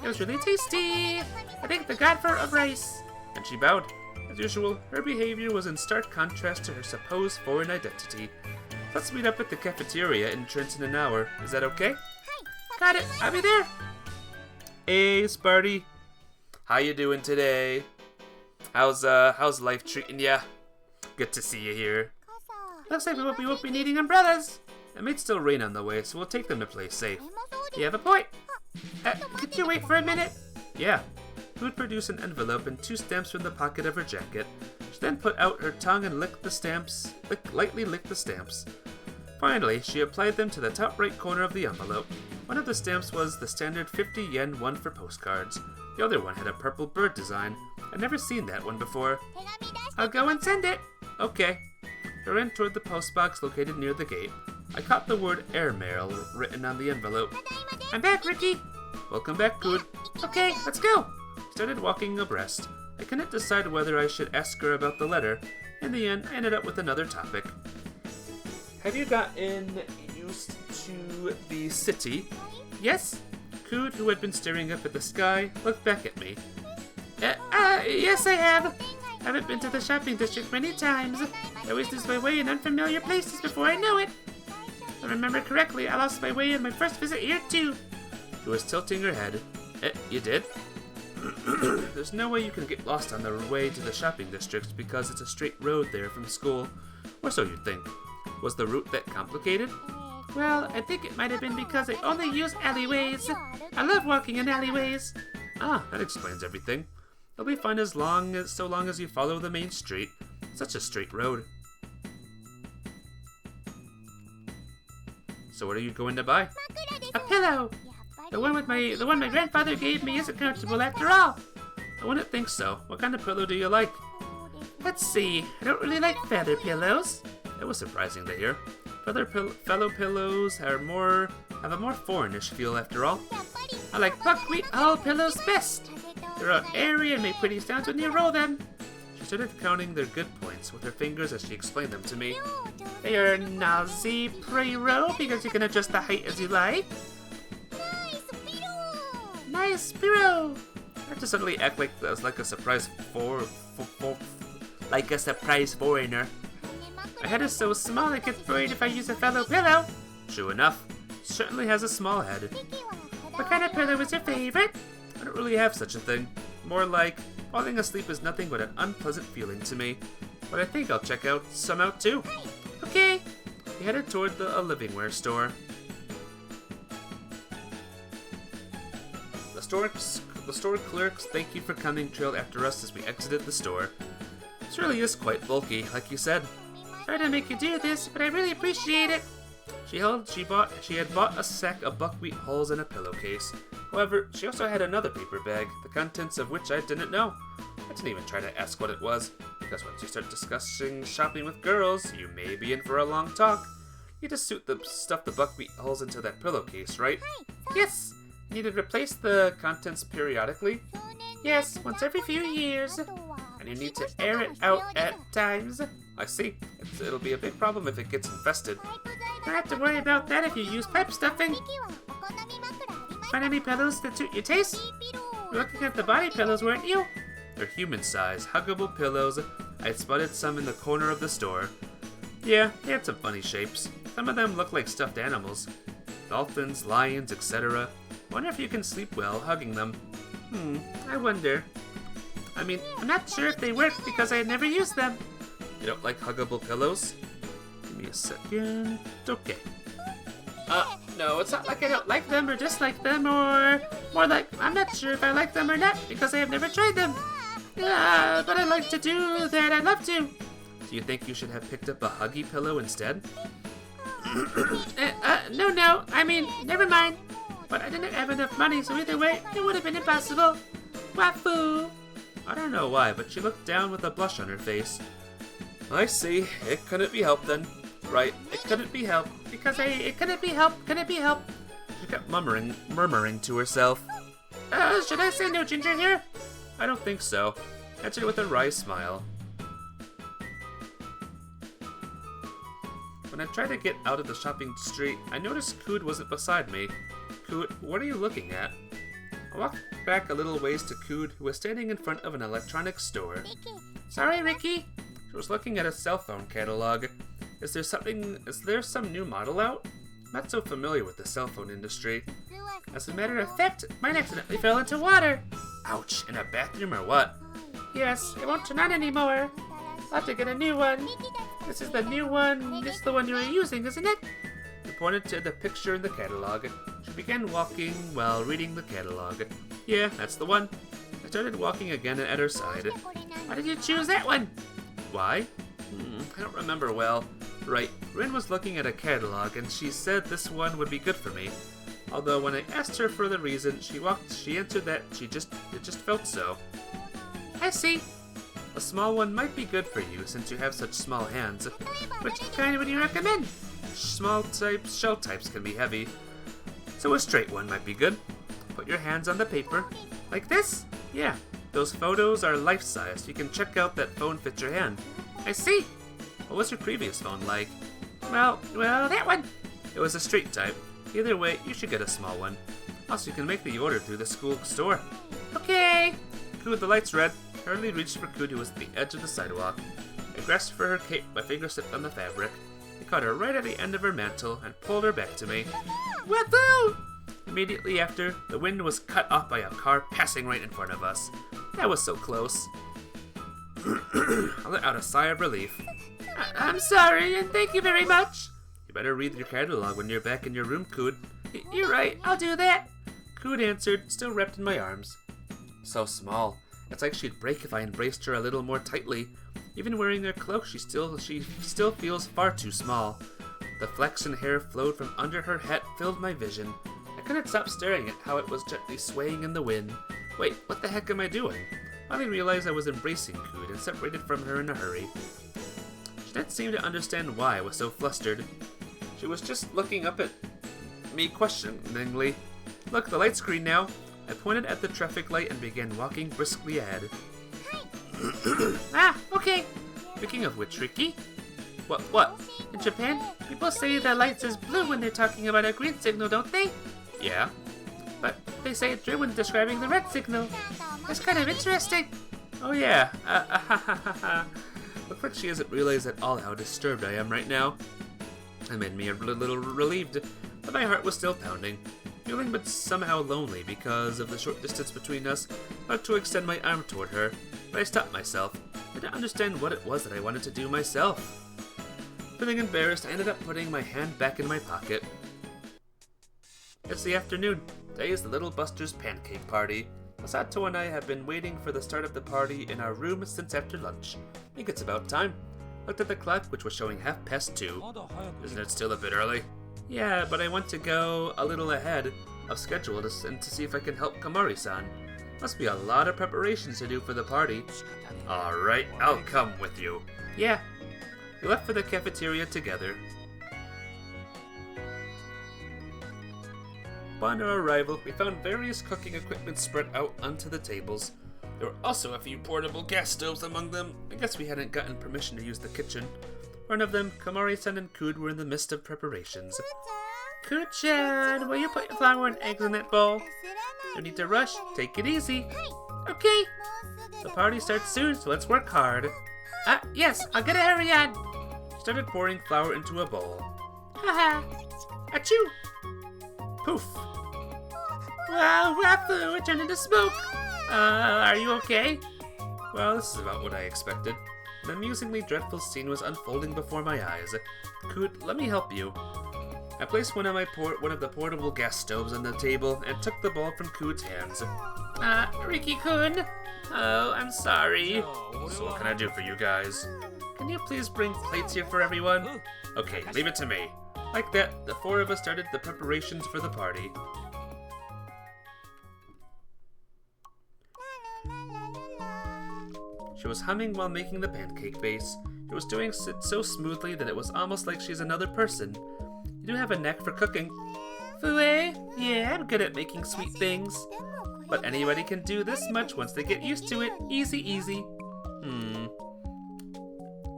It was really tasty. I thank the god for a rice. And she bowed. As usual, her behavior was in stark contrast to her supposed foreign identity. Let's meet up at the cafeteria entrance in an hour. Is that okay? Got it. I'll be there. Hey, Sparty. How you doing today? How's life treating ya? Good to see you here. Looks like we won't be needing umbrellas. It might still rain on the way, so we'll take them to play safe. You have a point. Could you wait for a minute? Yeah. Food produced an envelope and 2 stamps from the pocket of her jacket. She then put out her tongue and lightly licked the stamps. Finally, she applied them to the top right corner of the envelope. One of the stamps was the standard 50 yen one for postcards. The other one had a purple bird design. I'd never seen that one before. I'll go and send it. Okay. I ran toward the postbox located near the gate. I caught the word airmail written on the envelope. I'm back, Ricky. Welcome back, Good. Okay, let's go. I started walking abreast. I couldn't decide whether I should ask her about the letter. In the end, I ended up with another topic. Have you gotten used to the city? Yes? Cood, who had been staring up at the sky, looked back at me. Yes, I have. I haven't been to the shopping district many times. I always lose my way in unfamiliar places before I know it. If I remember correctly, I lost my way in my first visit here, too. She was tilting her head. You did? There's no way you can get lost on the way to the shopping district because it's a straight road there from school. Or so you'd think. Was the route that complicated? Well, I think it might have been because I only use alleyways. I love walking in alleyways. Ah, that explains everything. It'll be fine so long as you follow the main street. Such a straight road. So what are you going to buy? A pillow. The one my grandfather gave me isn't comfortable after all. I wouldn't think so. What kind of pillow do you like? Let's see. I don't really like feather pillows. It was surprising to hear. Fellow pillows have a more foreignish feel after all. I like buckwheat hull pillows best. They're airy and make pretty sounds when you roll them. She started counting their good points with her fingers as she explained them to me. They are nausea pre-roll because you can adjust the height as you like. Nice pillow. I have to suddenly act like a surprise foreigner. My head is so small it gets buried if I use a fellow pillow. True enough. Certainly has a small head. What kind of pillow is your favorite? I don't really have such a thing. More like, falling asleep is nothing but an unpleasant feeling to me. But I think I'll check out some out too. Okay. We headed toward a livingware store. The store clerk's "Thank you for coming" trailed after us as we exited the store. This really is quite bulky, like you said. Sorry to make you do this, but I really appreciate it. She had bought a sack of buckwheat hulls and a pillowcase. However, she also had another paper bag, the contents of which I didn't know. I didn't even try to ask what it was, because once you start discussing shopping with girls, you may be in for a long talk. You just stuff the buckwheat hulls into that pillowcase, right? Yes. Need to replace the contents periodically? Yes, once every few years. And you need to air it out at times. I see. It'll be a big problem if it gets infested. Don't have to worry about that if you use pipe stuffing. Find any pillows that suit your taste? You're looking at the body pillows, weren't you? They're human-sized, huggable pillows. I had spotted some in the corner of the store. Yeah, they had some funny shapes. Some of them look like stuffed animals. Dolphins, lions, etc. Wonder if you can sleep well hugging them. I wonder. I mean, I'm not sure if they work because I had never used them. You don't like huggable pillows? Give me a second. Okay. No, it's not like I don't like them or dislike them, or more like I'm not sure if I like them or not because I have never tried them. But I like to do that. I'd love to. Do you think you should have picked up a huggy pillow instead? No. I mean, never mind. But I didn't have enough money, so either way, it would have been impossible. Wafu! I don't know why, but she looked down with a blush on her face. I see. It couldn't be helped then. Right, it couldn't be helped. Because it couldn't be helped. Couldn't be helped. She kept murmuring to herself. Should I say no ginger here? I don't think so. Answered with a wry smile. When I tried to get out of the shopping street, I noticed Cood wasn't beside me. Cood, what are you looking at? I walked back a little ways to Cood, who was standing in front of an electronics store. Sorry, Ricky. She was looking at a cell phone catalog. Is there some new model out? Not so familiar with the cell phone industry. As a matter of fact, mine accidentally fell into water. Ouch, in a bathroom or what? Yes, it won't turn on anymore. I'll have to get a new one. This is the new one. This is the one you were using, isn't it? I pointed to the picture in the catalog. She began walking while reading the catalog. Yeah, that's the one. I started walking again at her side. Why did you choose that one? Why? I don't remember well. Right, Rin was looking at a catalog and she said this one would be good for me. Although when I asked her for the reason, she answered that it just felt so. I see. A small one might be good for you since you have such small hands. Which kind would you recommend? Shell types can be heavy. So a straight one might be good. Put your hands on the paper. Like this? Yeah. Those photos are life-size. You can check out that phone fits your hand. I see. What was your previous phone like? Well, that one. It was a straight type. Either way, you should get a small one. Also, you can make the order through the school store. Okay. Cood, the light's red. Hurriedly reached for Cood, who was at the edge of the sidewalk. I grasped for her cape, my finger slipped on the fabric. I caught her right at the end of her mantle and pulled her back to me. Wahoo! Immediately after, the wind was cut off by a car passing right in front of us. That was so close. I let out a sigh of relief. I'm sorry, and thank you very much. You better read your catalog when you're back in your room, Cood. You're right, I'll do that. Cood answered, still wrapped in my arms. So small. It's like she'd break if I embraced her a little more tightly. Even wearing her cloak, she still feels far too small. The flaxen hair flowed from under her hat, filled my vision. I couldn't stop staring at how it was gently swaying in the wind. Wait, what the heck am I doing? Finally realized I was embracing Cood and separated from her in a hurry. She didn't seem to understand why I was so flustered. She was just looking up at me questioningly. Look, the light's green now. I pointed at the traffic light and began walking briskly ahead. Okay. Speaking of which, Ricky? What? In Japan, people say the light says blue when they're talking about a green signal, don't they? Yeah. But they say it's blue when describing the red signal. That's kind of interesting. Oh yeah. Looks like she hasn't realized at all how disturbed I am right now. It made me a little relieved, but my heart was still pounding. Feeling but somehow lonely because of the short distance between us, about to extend my arm toward her, but I stopped myself. I didn't understand what it was that I wanted to do myself. Feeling embarrassed, I ended up putting my hand back in my pocket. It's the afternoon. Today is the Little Buster's pancake party. Masato and I have been waiting for the start of the party in our room since after lunch. I think it's about time. Looked at the clock, which was showing 2:30. Isn't it still a bit early? Yeah, but I want to go a little ahead of schedule to see if I can help Kamari-san. Must be a lot of preparations to do for the party. Alright, I'll come with you. Yeah. We left for the cafeteria together. Upon our arrival, we found various cooking equipment spread out onto the tables. There were also a few portable gas stoves among them. I guess we hadn't gotten permission to use the kitchen. One of them, Kamari-san and Cood were in the midst of preparations. Cood-chan, will you put your flour and eggs in that bowl? No need to rush, take it easy. Okay. The party starts soon, so let's work hard. Yes, I'll get a hurry on. She started pouring flour into a bowl. Haha. Achoo! Poof. Wow, Rafu, it turned into smoke. Are you okay? Well, this is about what I expected. An amusingly dreadful scene was unfolding before my eyes. Cood, let me help you. I placed one of the portable gas stoves on the table and took the bowl from Cood's hands. Riki-kun? Oh, I'm sorry. So what can I do for you guys? Can you please bring plates here for everyone? Okay, leave it to me. Like that, the four of us started the preparations for the party. She was humming while making the pancake base. She was doing it so smoothly that it was almost like she's another person. You do have a knack for cooking. Fue? Yeah, I'm good at making sweet things. But anybody can do this much once they get used to it. Easy, easy.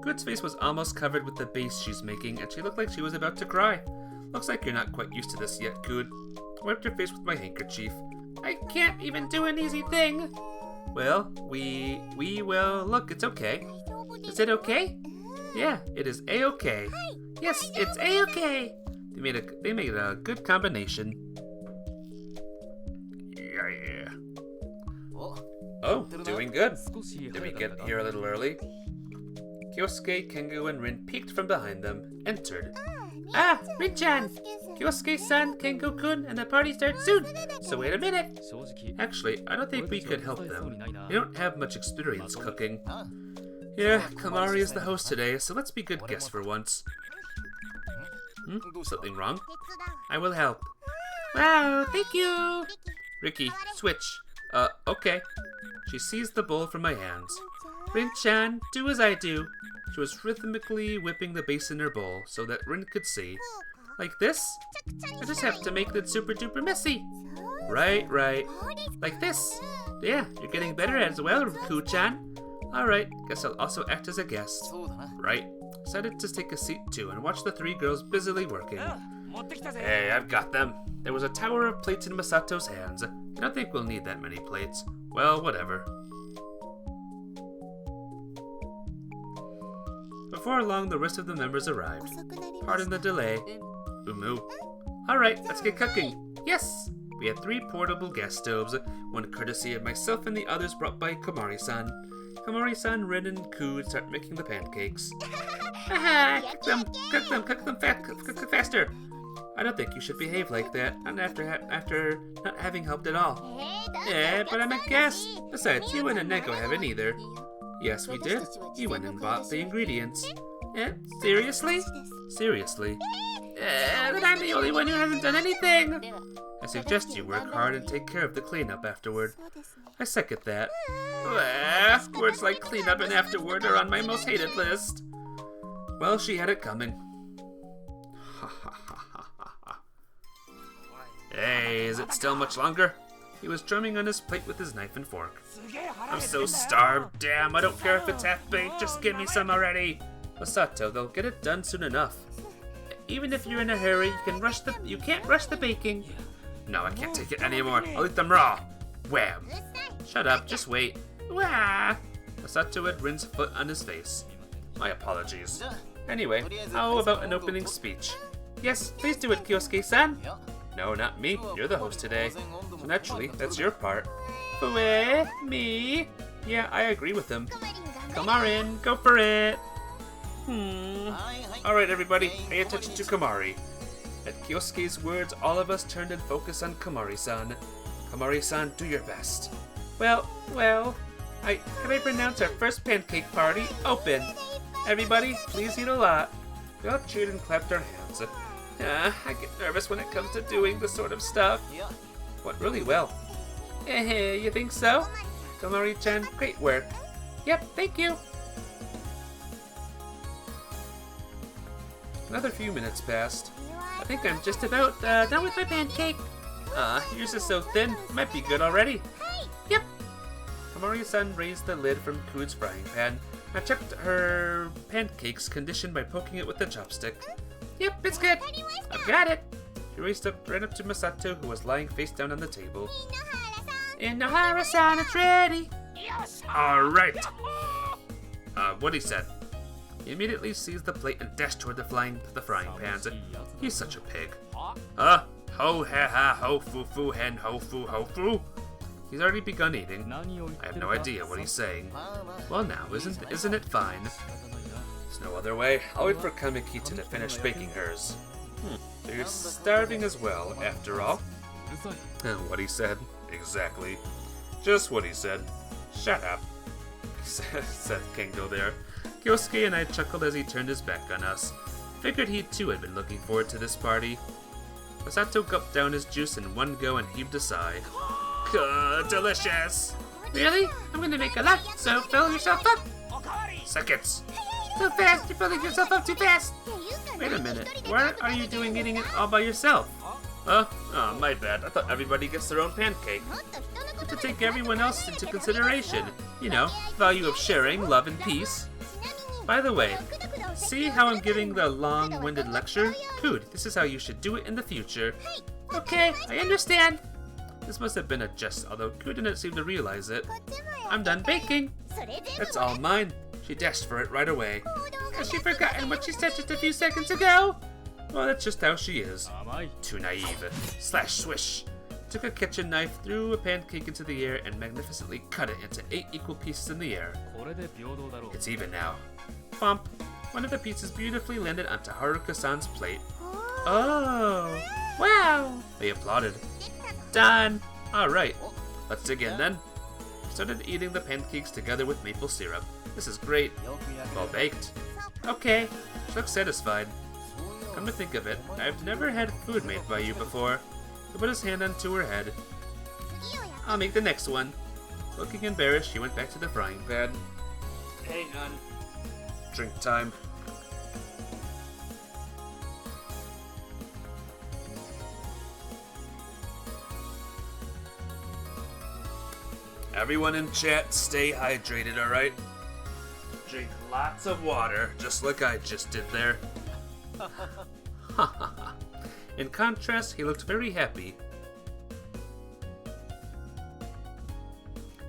Cood's face was almost covered with the base she's making, and she looked like she was about to cry. Looks like you're not quite used to this yet, Cood. I wiped her face with my handkerchief. I can't even do an easy thing. Well, we will. Look, it's okay. Is it okay? Yeah, it is A-okay. Yes, it's A-okay. They made a good combination. Yeah. Oh, doing good. Did we get here a little early? Kyosuke, Kengo, and Rin peeked from behind them, entered. Ah, Rin-chan! Kyosuke-san, Kengo-kun, and the party starts soon! So wait a minute! Actually, I don't think we could help them. We don't have much experience cooking. Yeah, Kamari is the host today, so let's be good guests for once. Something wrong? I will help. Wow, thank you! Ricky, switch. Okay. She seized the bowl from my hands. Rin-chan, do as I do. She was rhythmically whipping the base in her bowl so that Rin could see. Like this? I just have to make it super duper messy. Right. Like this. Yeah, you're getting better as well, Riku-chan. Alright, guess I'll also act as a guest. Right. Decided to take a seat too and watch the three girls busily working. Hey, I've got them. There was a tower of plates in Masato's hands. I don't think we'll need that many plates. Well, whatever. Before long, the rest of the members arrived. Pardon the delay. Umu. Alright, let's get cooking. Yes! We had 3 portable gas stoves, one courtesy of myself and the others brought by Kamari-san. Kamari-san, Rin, and Kud start making the pancakes. Haha! Cook them faster! I don't think you should behave like that, not after not having helped at all. Yeah, but I'm a guest. Besides, you and Neko haven't either. Yes, we did. You went and bought the ingredients. Seriously? Seriously. Then I'm the only one who hasn't done anything. I suggest you work hard and take care of the cleanup afterward. I second that. Words like cleanup and afterward are on my most hated list. Well, she had it coming. Hey, is it still much longer? He was drumming on his plate with his knife and fork. I'm so starved, damn, I don't care if it's half-baked, just give me some already. Masato, they'll get it done soon enough. Even if you're in a hurry, you can't rush the baking. No, I can't take it anymore. I'll eat them raw. Wham! Shut up, just wait. Wah! Masato had Rin's foot on his face. My apologies. Anyway, how about an opening speech? Yes, please do it, Kyosuke-san. No, not me. You're the host today. So naturally, that's your part. Fue, me. Yeah, I agree with him. Come on in, go for it. Alright everybody, pay attention to Kamari. At Kyosuke's words, all of us turned and focused on Kamari-san. Kamari-san, do your best. Well, can I pronounce our first pancake party open? Everybody, please eat a lot. We all cheered and clapped our hands. I get nervous when it comes to doing this sort of stuff. Went really well. You think so? Kamari-chan, great work. Yep, thank you. Another few minutes passed. I think I'm just about done with my pancake. Yours is so thin, it might be good already. Yep. Kamari-san raised the lid from Kud's frying pan. I checked her pancake's condition by poking it with the chopstick. Yep, it's good. I've got it. She ran up to Masato, who was lying face down on the table. Inohara-san, it's ready. Alright. What he said. He immediately seized the plate and dashed toward the frying pans. He's such a pig. Ho ha ha ho fu fu hen ho fu. He's already begun eating. I have no idea what he's saying. Well now, isn't it fine? There's no other way. I'll wait for Kamikita to finish baking hers. So you're starving as well, after all? What he said. Exactly. Just what he said. Shut up, said Kengo there. Kyosuke and I chuckled as he turned his back on us. Figured he too had been looking forward to this party. Masato gulped down his juice in one go and heaved a sigh. Delicious! Really? I'm gonna make a lot, so fill yourself up! Seconds! So fast, you're filling yourself up too fast! Wait a minute, why are you eating it all by yourself? Oh, my bad. I thought everybody gets their own pancake. But to take everyone else into consideration. You know, value of sharing, love, and peace. By the way, see how I'm giving the long-winded lecture? Kud, this is how you should do it in the future. Okay, I understand. This must have been a jest, although Ku didn't seem to realize it. こっちもよ I'm done baking! それ全部 It's all mine. She dashed for it right away. Has she forgotten what she said just a few seconds ago? Well, that's just how she is. 甘い Too naive. Slash swish. Took a kitchen knife, threw a pancake into the air, and magnificently cut it into 8 equal pieces in the air. これで平等だろう It's even now. Thump. One of the pieces beautifully landed onto Haruka-san's plate. Oh! Wow! They applauded. Done! Alright. Let's dig in then. Started eating the pancakes together with maple syrup. This is great. Well baked. Okay. She looks satisfied. Come to think of it, I've never had food made by you before. He put his hand onto her head. 次をや I'll make the next one. Looking embarrassed, she went back to the frying pan. Hang on. Drink time. Everyone in chat, stay hydrated, alright? Drink lots of water, just like I just did there. In contrast, he looked very happy.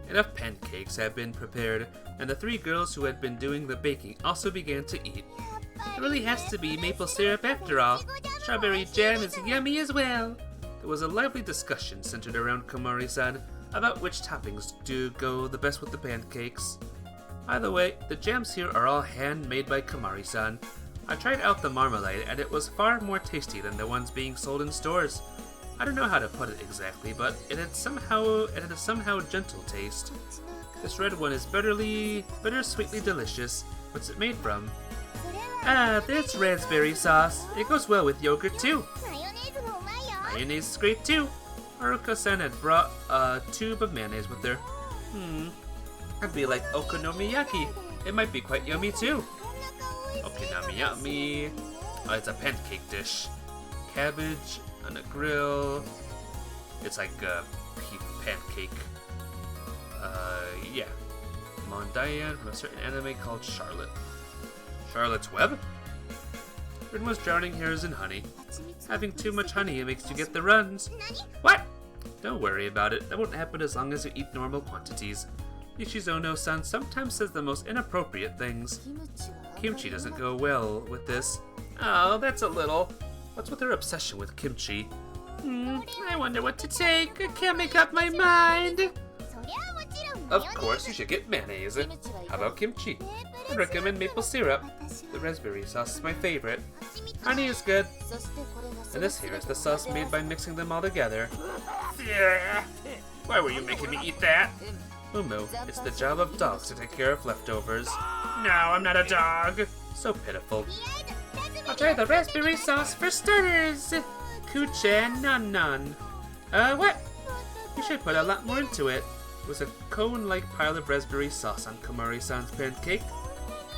Enough pancakes had been prepared, and the 3 girls who had been doing the baking also began to eat. It really has to be maple syrup after all. Strawberry jam is yummy as well. There was a lively discussion centered around Komari-san about which toppings do go the best with the pancakes. By the way, the jams here are all handmade by Komari-san. I tried out the marmalade and it was far more tasty than the ones being sold in stores. I don't know how to put it exactly, but it had a somehow gentle taste. This red one is bittersweetly delicious. What's it made from? それは Ah, that's raspberry sauce. It goes well with yogurt too. マヨネーズもうまいよ Mayonnaise is great too. Haruka-san had brought a tube of mayonnaise with her. That'd be like okonomiyaki. It might be quite yummy too. こんな顔美味しい Okonomiyaki. It's a pancake dish. Cabbage on a grill. It's like a pancake. Yeah. Mondayan from a certain anime called Charlotte. Charlotte's Web? Rin was drowning hairs in honey. Having too much honey, it makes you get the runs. 何 What? Don't worry about it. That won't happen as long as you eat normal quantities. Yoshizono-san sometimes says the most inappropriate things. キムチは Kimchi doesn't go well with this. Oh, that's a little. What's with her obsession with kimchi? I wonder what to take. I can't make up my mind. そりゃもちろん Of course, you should get mayonnaise. How about kimchi? I'd recommend maple syrup. The raspberry sauce is my favorite. Honey is good. そしてこれがそ And の this here is the sauce made by mixing them all together. Yeah. Why were you making me eat that? Umo, it's the job of dogs to take care of leftovers. No, I'm not a dog. So pitiful. I'll try the raspberry sauce for starters. Kuchen non. What? You should put a lot more into it. It was a cone-like pile of raspberry sauce on Komari-san's pancake.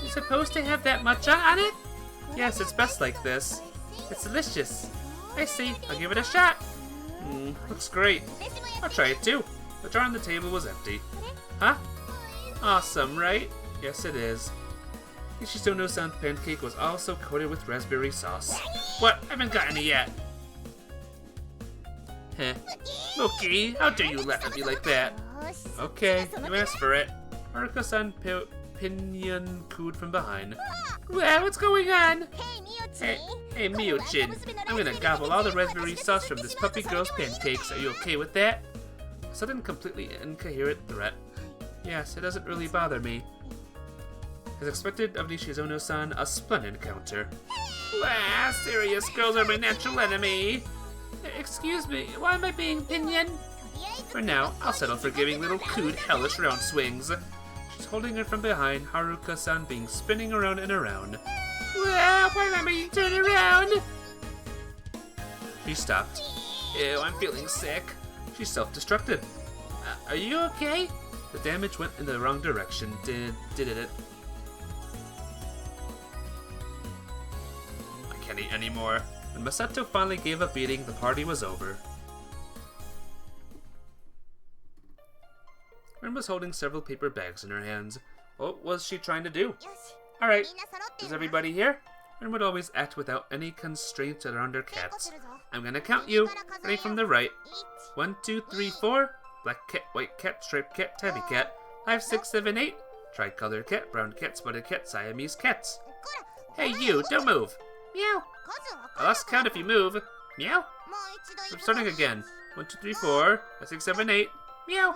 You're supposed to have that much on it? Yes, it's best like this. It's delicious. I see. I'll give it a shot. Looks great. I'll try it too. The jar on the table was empty. Huh? Awesome, right? Yes, it is. Yoshizono-san's pancake was also coated with raspberry sauce. What? I haven't got any yet. Heh. Mookie, how dare you laugh at me like that? よし Okay, you asked for it. Haruka-san pinion cooed from behind. Well, what's going on? ヘイミオチン Hey, Mio-chin, I'm gonna gobble all the raspberry sauce from this puppy girl's pancakes. Are you okay with that? A sudden, completely incoherent threat. Yes, it doesn't really bother me. As expected of Nishizono-san, a splendid counter. Wow, serious girls are my natural enemy. Excuse me, why am I being pinion? For now, I'll settle for giving little cooed hellish round swings. She's holding her from behind, Haruka-san being spinning around and around. Wow, why am I being turned around? She stopped. Ew, I'm feeling sick. She self-destructed. Are you okay? The damage went in the wrong direction. Did it? I can't eat anymore. When Masato finally gave up eating, the party was over. Rin was holding several paper bags in her hands. What was she trying to do? よし Alright, みんな揃って is るな everybody here? Rin would always act without any constraints around her 稽古 cats. するぞ I'm gonna count you. Ready from the right. 1, 2, 3, 4. Black cat, white cat, striped cat, tabby cat. 5, 6, 7, 8. Tricolored cat, brown cat, spotted cat, Siamese cats. Hey you, don't move. Meow. I lost count if you move. Meow. I'm starting again. 1, 2, 3, 4. 5, 6, 7, 8. Meow.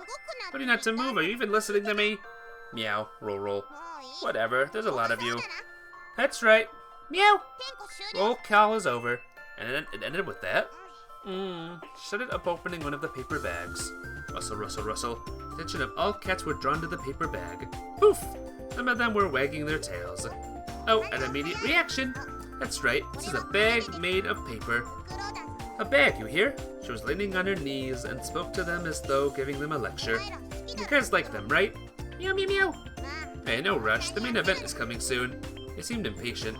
What are you not to move? Are you even listening to me? Meow. Roll, roll. Whatever. There's a lot of you. That's right. Meow. Roll call is over. And it ended with that. Shut it up opening one of the paper bags. Rustle, rustle, rustle. The attention of all cats were drawn to the paper bag. Poof! Some of them were wagging their tails. Oh, an immediate reaction. That's right. This is a bag made of paper. A bag, you hear? She was leaning on her knees and spoke to them as though giving them a lecture. You guys like them, right? Meow, meow, meow. Hey, no rush. The main event is coming soon. They seemed impatient.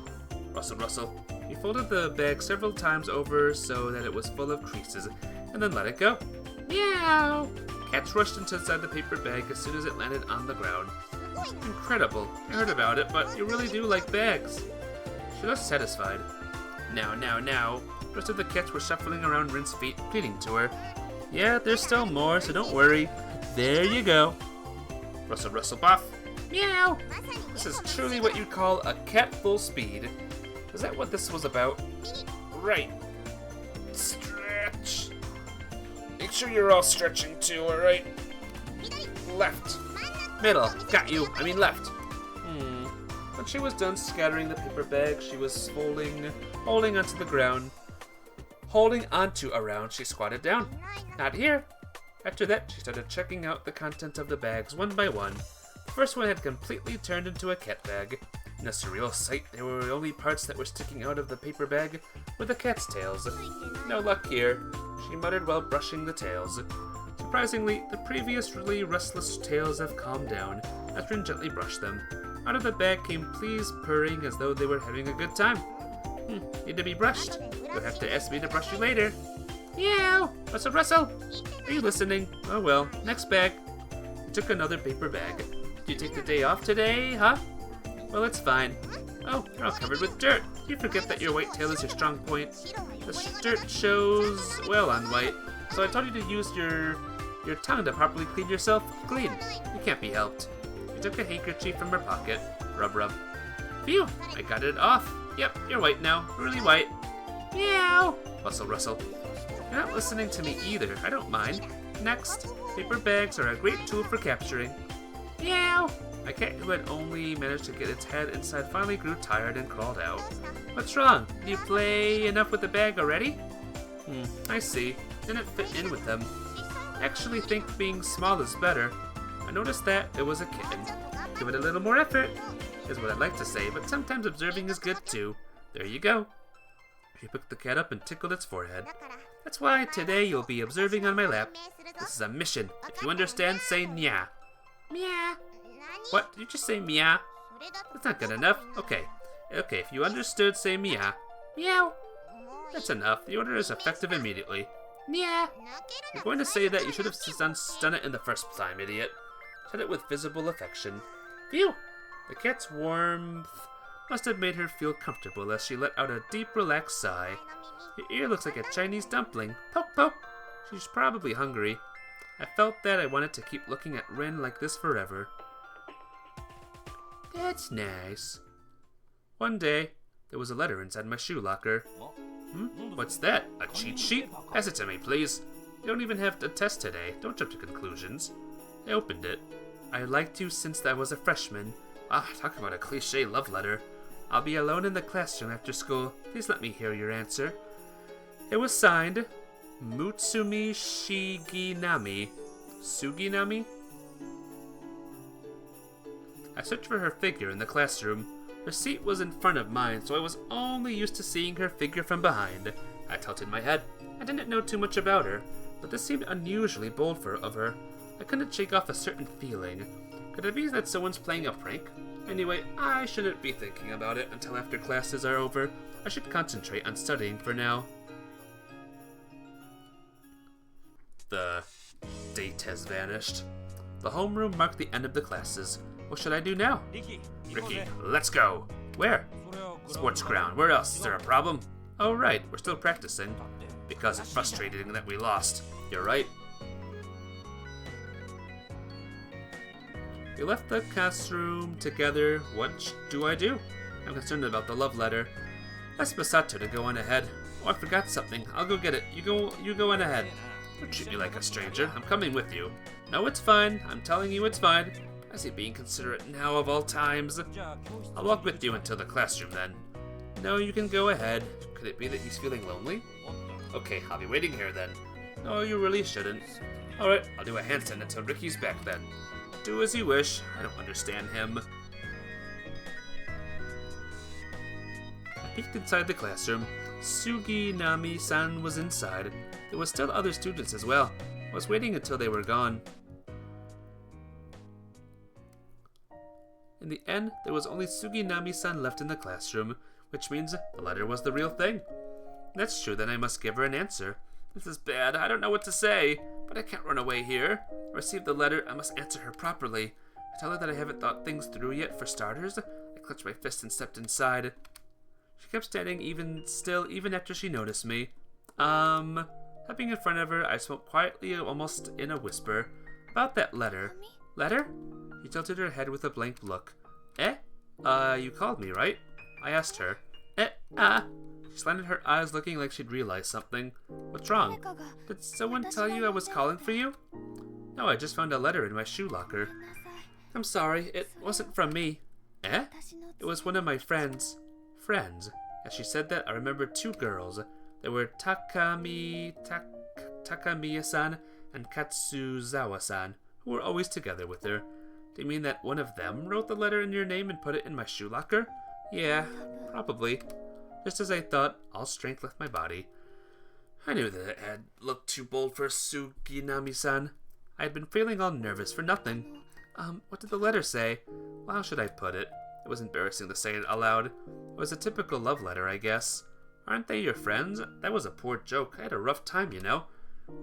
Rustle, rustle. He folded the bag several times over so that it was full of creases, and then let it go. Meow! Cats rushed inside the paper bag as soon as it landed on the ground. Incredible. I heard about it, but you really do like bags. She looked satisfied. Now, now, now. The rest of the cats were shuffling around Rin's feet, pleading to her. Yeah, there's still more, so don't worry. There you go. Rustle, rustle, buff. Meow! This is truly what you'd call a cat full speed. Is that what this was about? Right. Stretch. Make sure you're all stretching too, alright? Left. Middle. Got you. I mean left. When she was done scattering the paper bag, she was holding onto the ground. Holding onto around, she squatted down. Not here. After that, she started checking out the contents of the bags one by one. The first one had completely turned into a cat bag. In a surreal sight, there were only parts that were sticking out of the paper bag were the cat's tails. No luck here, she muttered while brushing the tails. Surprisingly, the previously restless tails have calmed down as Rin gently brushed them. Out of the bag came pleas purring as though they were having a good time. Need to be brushed. You'll have to ask me to brush you later. Meow! Rustle, rustle! Are you listening? Oh well, next bag. He took another paper bag. Did you take the day off today, huh? Well, it's fine. Oh, you're all covered with dirt. You forget that your white tail is your strong point. The dirt shows well on white, so I told you to use your tongue to properly clean yourself clean. You can't be helped. She took a handkerchief from her pocket. Rub, rub. Phew, I got it off. Yep, you're white now. Really white. Meow. Rustle, rustle. You're not listening to me either. I don't mind. Next, paper bags are a great tool for capturing. Meow. A cat who had only managed to get its head inside finally grew tired and crawled out. What's wrong? Did you play enough with the bag already? I see. Didn't fit in with them. I actually think being small is better. I noticed that it was a kitten. Give it a little more effort, is what I'd like to say, but sometimes observing is good too. There you go. She picked the cat up and tickled its forehead. That's why today you'll be observing on my lap. This is a mission. If you understand, say nya. Meow. What? Did you just say meow? That's not good enough. Okay, if you understood, say meow. Meow. That's enough. The order is effective immediately. Meow. I'm going to say that you should have done it in the first time, idiot. Said it with visible affection. Phew. The cat's warmth must have made her feel comfortable as she let out a deep, relaxed sigh. Your ear looks like a Chinese dumpling. Poke, poke. She's probably hungry. I felt that I wanted to keep looking at Rin like this forever. That's nice. One day, there was a letter inside my shoe locker. What's that? A cheat sheet? Pass it to me, please. You don't even have a test today. Don't jump to conclusions. I opened it. I liked you since I was a freshman. Talk about a cliche love letter. I'll be alone in the classroom after school. Please let me hear your answer. It was signed, Mutsumi Shiginami. Suginami? I searched for her figure in the classroom. Her seat was in front of mine, so I was only used to seeing her figure from behind. I tilted my head. I didn't know too much about her, but this seemed unusually bold of her. I couldn't shake off a certain feeling. Could it be that someone's playing a prank? Anyway, I shouldn't be thinking about it until after classes are over. I should concentrate on studying for now. The date has vanished. The homeroom marked the end of the classes. What should I do now? Ricky, let's go. Where? Sports ground. Where else? Is there a problem? Oh, right. We're still practicing. Because it's frustrating that we lost. You're right. We left the classroom together. What do I do? I'm concerned about the love letter. Ask Masato to go on ahead. Oh, I forgot something. I'll go get it. You go on ahead. Don't treat me like a stranger. I'm coming with you. No, it's fine. I'm telling you it's fine. I see being considerate now of all times. I'll walk with you until the classroom then. No, you can go ahead. Could it be that he's feeling lonely? Okay, I'll be waiting here then. No, you really shouldn't. Alright, I'll do a handstand until Ricky's back then. Do as you wish. I don't understand him. I peeked inside the classroom. Suginami-san was inside. There were still other students as well. I was waiting until they were gone. In the end, there was only Suginami-san left in the classroom, which means the letter was the real thing. That's true, then I must give her an answer. This is bad, I don't know what to say, but I can't run away here. I received the letter, I must answer her properly. I tell her that I haven't thought things through yet, for starters. I clenched my fist and stepped inside. She kept standing even after she noticed me. Stepping in front of her, I spoke quietly, almost in a whisper. About that letter. Letter? She tilted her head with a blank look. Eh? You called me, right? I asked her. She slanted her eyes, looking like she'd realized something. What's wrong? Did someone tell you I was calling for you? No, I just found a letter in my shoe locker. I'm sorry, it wasn't from me. Eh? It was one of my friends. Friends? As she said that, I remembered two girls. They were Takamiya-san and Katsuzawa-san, who were always together with her. Do you mean that one of them wrote the letter in your name and put it in my shoe locker? Yeah, probably. Just as I thought, all strength left my body. I knew that it had looked too bold for Suginami-san. I had been feeling all nervous for nothing. What did the letter say? Well, how should I put it? It was embarrassing to say it aloud. It was a typical love letter, I guess. Aren't they your friends? That was a poor joke. I had a rough time, you know.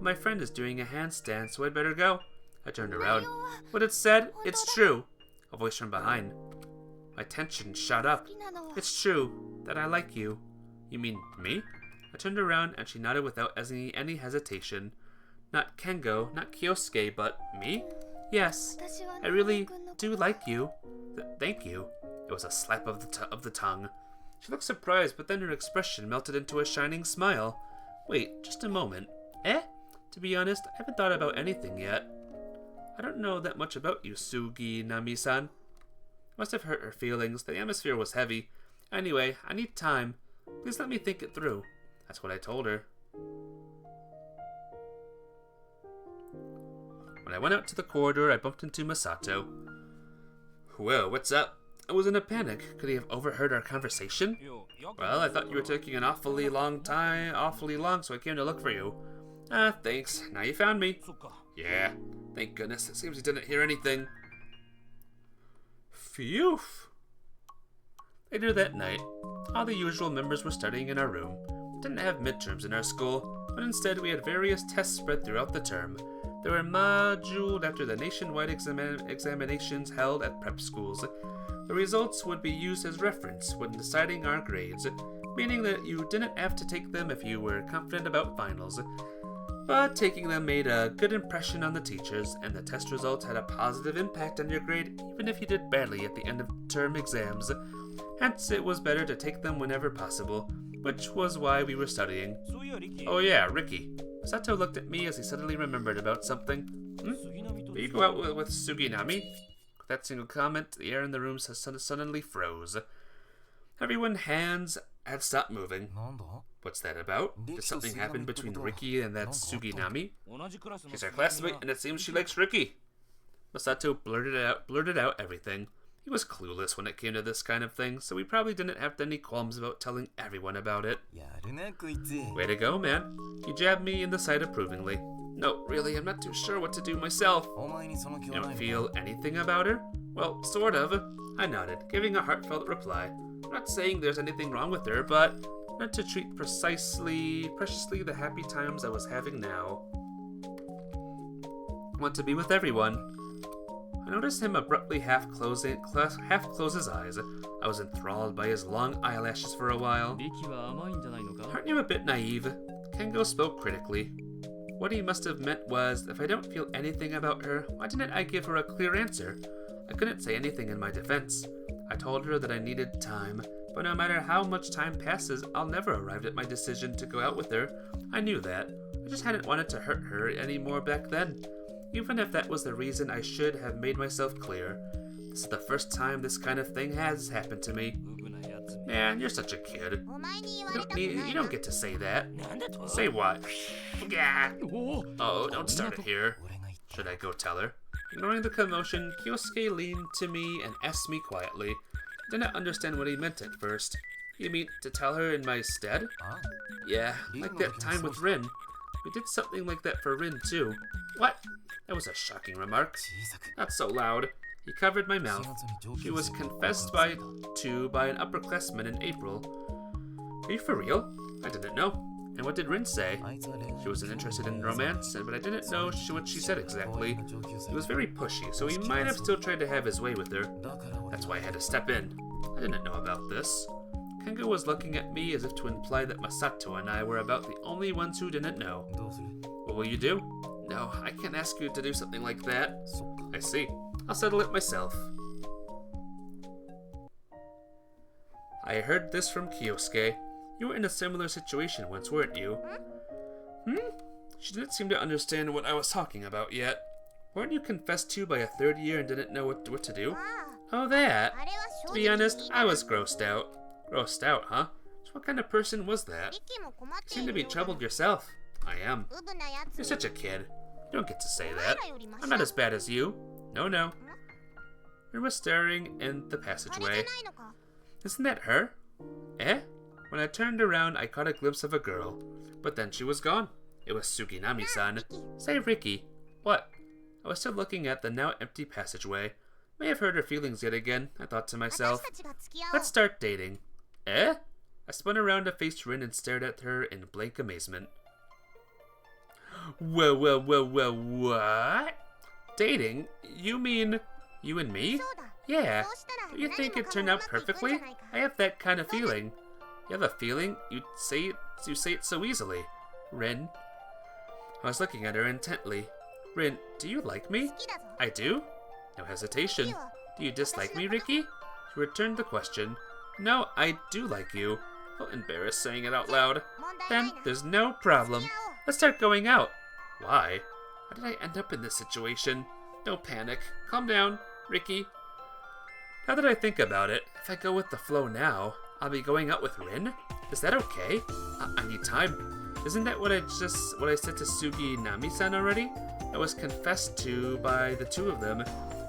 My friend is doing a handstand, so I'd better go. I turned around. What it said? It's true. A voice from behind. My tension shot up. It's true that I like you. You mean me? I turned around and she nodded without any hesitation. Not Kengo, not Kyosuke, but me? Yes, I really do like you. Thank you. It was a slap of the tongue. She looked surprised, but then her expression melted into a shining smile. Wait, just a moment. Eh? To be honest, I haven't thought about anything yet. I don't know that much about you, Suginami-san. Must have hurt her feelings. The atmosphere was heavy. Anyway, I need time. Please let me think it through. That's what I told her. When I went out to the corridor, I bumped into Masato. Whoa, what's up? I was in a panic. Could he have overheard our conversation? Well, I thought you were taking an awfully long, so I came to look for you. Thanks. Now you found me. Yeah, thank goodness. It seems he didn't hear anything. Phew. Later that night, all the usual members were studying in our room. We didn't have midterms in our school, but instead we had various tests spread throughout the term. They were moduled after the nationwide examinations held at prep schools. The results would be used as reference when deciding our grades, meaning that you didn't have to take them if you were confident about finals. But taking them made a good impression on the teachers, and the test results had a positive impact on your grade even if you did badly at the end of term exams. Hence, it was better to take them whenever possible, which was why we were studying. Oh yeah, Ricky. Sato looked at me as he suddenly remembered about something. Will you go out with Suginami? With that single comment, the air in the room suddenly froze. Everyone's hands had stopped moving. What's that about? Did something happen between Ricky and that Suginami? She's our classmate, and it seems she likes Ricky. Masato blurted out everything. He was clueless when it came to this kind of thing, so he probably didn't have any qualms about telling everyone about it. Way to go, man. He jabbed me in the side approvingly. No, really, I'm not too sure what to do myself. You don't feel anything about her? Well, sort of. I nodded, giving a heartfelt reply. I'm not saying there's anything wrong with her, but not to treat preciously the happy times I was having now. I want to be with everyone. I noticed him abruptly half close his eyes. I was enthralled by his long eyelashes for a while. リキは甘いんじゃないのか Aren't you a bit naive? Kengo spoke critically. What he must have meant was, if I don't feel anything about her, why didn't I give her a clear answer? I couldn't say anything in my defense. I told her that I needed time, but no matter how much time passes, I'll never arrive at my decision to go out with her. I knew that. I just hadn't wanted to hurt her any more back then. Even if that was the reason, I should have made myself clear. This is the first time this kind of thing has happened to me. ウブなやつ Man, you're such a kid. お前に言わ You れ don't たくない need, you な don't get to say that. なんだと Say what? Yeah. おお Oh, don't start it here. 俺が言っ Should I go tell her? Ignoring the commotion, Kyosuke leaned to me and asked me quietly. I did not understand what he meant at first. You mean to tell her in my stead? あ Yeah, like that time with Rin. We did something like that for Rin too. What? That was a shocking remark. 小さく Not so loud. He covered my 4 mouth. 月に上級 She was 生の confessed by an upperclassman in April. Are you for real? I didn't know. And what did Rin say? あいつは恋愛 She wasn't interested in romance, but I didn't know what she said exactly. He was very pushy, so he might have still tried to have his way with her. だから俺 That's why I had to step in. I didn't know about this. Kengo was looking at me as if to imply that Masato and I were about the only ones who didn't know. どうする What will you do? No, I can't ask you to do something like that. そっか I see. I'll settle it myself. I heard this from Kyosuke. You were in a similar situation once, weren't you? She didn't seem to understand what I was talking about yet. Weren't you confessed to by a third year and didn't know what to do? あ Oh, that. ああれは To 正 be 直 honest, に I was grossed out. Grossed out, huh? So what kind of person was that? リキも困って You seem to いる be ようだ troubled yourself. I am. ウブなや You're つ such a kid. You don't get to say お前 that. らよりマシ I'm だ not as bad as you. No, no. We were staring in the あれじゃ passageway. ないのか Isn't that her? Eh? When I turned around, I caught a glimpse of a girl. But then she was gone. It was Suginami-san. Say, Ricky. What? I was still looking at the now empty passageway. May have hurt her feelings yet again, I thought to 私 myself. たちが付き合おう Let's start dating. Eh? I spun around to face Rin and stared at her in blank amazement. Well, what? Dating? You mean you and me? そうだ Yeah. そうしたら Don't you 何 think も it かも turned う out まくいくんじゃ perfectly? ないか I have that kind of feeling. You have a feeling? You say it so easily. Rin? I was looking at her intently. Rin, do you like me? 好きだぞ I do? No hesitation. Do you dislike me, Ricky? She returned the question. No, I do like you. I felt embarrassed saying it out loud. 問題ない Then な there's no problem. Let's start going out. Why? How did I end up in this situation? No panic. Calm down, Ricky. Now that I think about it, if I go with the flow now, I'll be going out with Rin? Is that okay? I need time. Isn't that what I said to Suginami-san already? I was confessed to by the two of them.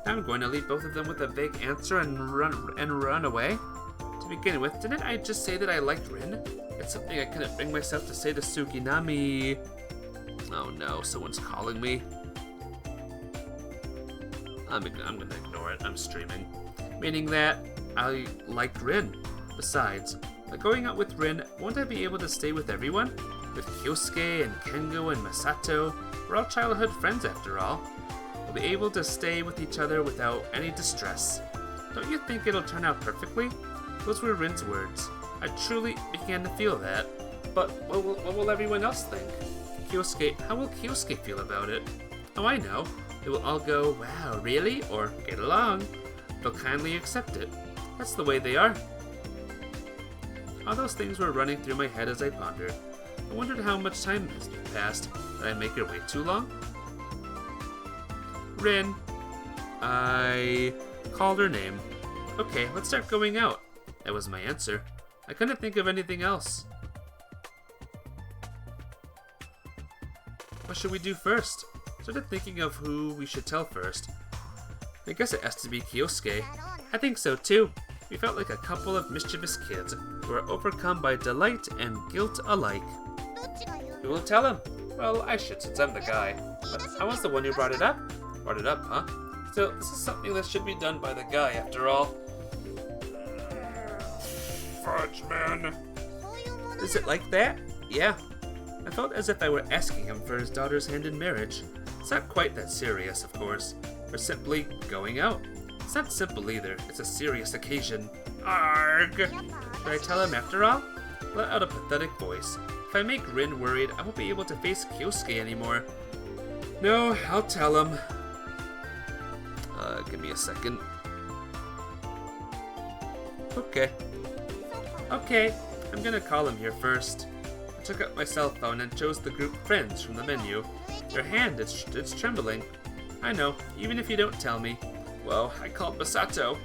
Now I'm going to leave both of them with a vague answer and run away? To begin with, didn't I just say that I liked Rin? It's something I couldn't bring myself to say to Suginami. Oh no, someone's calling me. I'm gonna ignore it. I'm streaming. Meaning that I liked Rin. Besides, by going out with Rin, won't I be able to stay with everyone? With Kyosuke and Kengo and Masato? We're all childhood friends after all. We'll be able to stay with each other without any distress. Don't you think it'll turn out perfectly? Those were Rin's words. I truly began to feel that. But what will everyone else think? Kyosuke, how will Kyosuke feel about it? Oh, I know. They will all go, wow, really? Or get along. They'll kindly accept it. That's the way they are. All those things were running through my head as I pondered. I wondered how much time has passed. Did I make her wait too long? Rin. I called her name. Okay, let's start going out. That was my answer. I couldn't think of anything else. What should we do first? Started thinking of who we should tell first. I guess it has to be Kyosuke. I think so too. We felt like a couple of mischievous kids who are overcome by delight and guilt alike. どっちが言う Who will tell him? Well, I should since I'm the guy. But I was the one who brought it up. Brought it up, huh? Still, this is something that should be done by the guy after all. Fudge, man. そういうもの Is it like that? Yeah. I felt as if I were asking him for his daughter's hand in marriage. It's not quite that serious, of course. or simply going out. It's not simple either, it's a serious occasion. Arg! Should I tell him after all? Let out a pathetic voice. If I make Rin worried, I won't be able to face Kyosuke anymore. No, I'll tell him. Give me a second. Okay, I'm gonna call him here first. I took out my cell phone and chose the group Friends from the menu. Your hand, it's trembling. I know, even if you don't tell me. Well, I called Masato.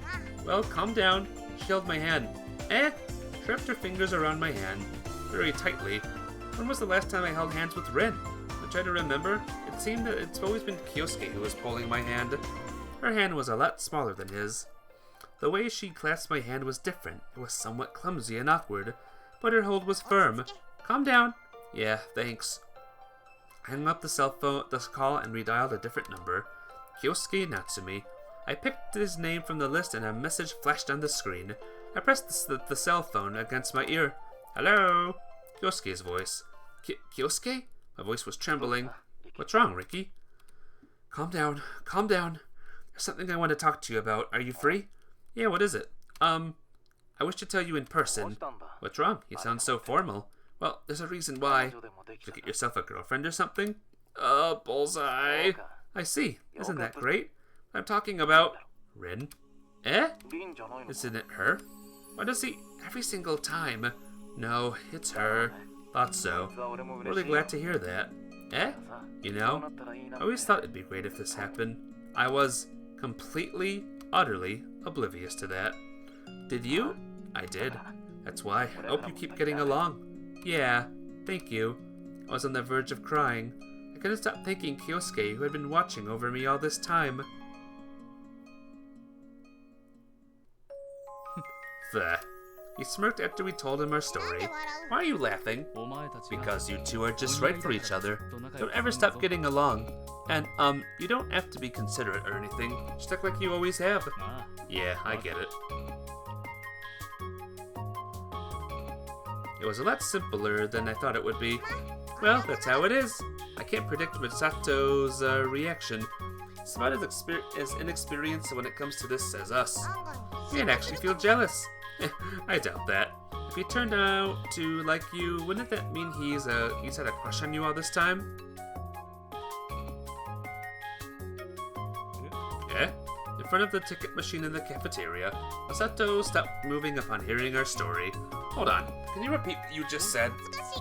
Well, calm down. She held my hand. She wrapped her fingers around my hand, very tightly. When was the last time I held hands with Rin? I tried to remember. It seemed that it's always been Kyosuke who was pulling my hand. Her hand was a lot smaller than his. The way she clasped my hand was different. It was somewhat clumsy and awkward, but her hold was firm. Calm down. Yeah, thanks. I hung up the call and redialed a different number. Kyosuke Natsumi. I picked his name from the list and a message flashed on the screen. I pressed the cell phone against my ear. Hello? Kyosuke's voice. Kyosuke? My voice was trembling. What's wrong, Ricky? Calm down. There's something I want to talk to you about. Are you free? Yeah, what is it? I wish to tell you in person. What's wrong? You sound so formal. Well, there's a reason why. Did you get yourself a girlfriend or something? Bullseye. I see. Isn't that great? I'm talking about... Rin? Isn't it her? Why does he... Every single time... No, it's her. Thought so. Really glad to hear that. You know, I always thought it'd be great if this happened. I was completely, utterly oblivious to that. Did you? I did. That's why. I hope you keep getting along. Yeah, thank you. I was on the verge of crying. I couldn't stop thinking Kyosuke, who had been watching over me all this time. There. He smirked after we told him our story. Why are you laughing? Because you two are just right for each other. Don't ever stop getting along. And, you don't have to be considerate or anything. Just act like you always have. Yeah, I get it. It was a lot simpler than I thought it would be. Well, that's how it is. I can't predict Misato's reaction. He's about as inexperienced when it comes to this as us. He might actually feel jealous. I doubt that. If he turned out to like you, wouldn't that mean he's had a crush on you all this time? In front of the ticket machine in the cafeteria, Masato stopped moving upon hearing our story. Hold on, can you repeat what you just said?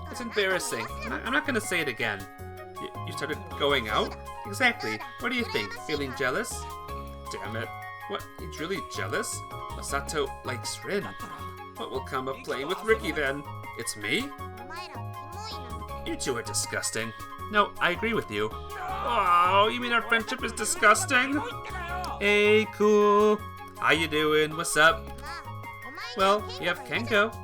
It's embarrassing. I'm not gonna say it again. You started going out? Exactly. What do you think? Feeling jealous? Damn it. What? He's really jealous? Masato likes Rin. What will come of playing with Ricky then? It's me? You two are disgusting. No, I agree with you. Oh, you mean our friendship is disgusting? Hey, cool. How you doing? What's up? Well, you have Kengo.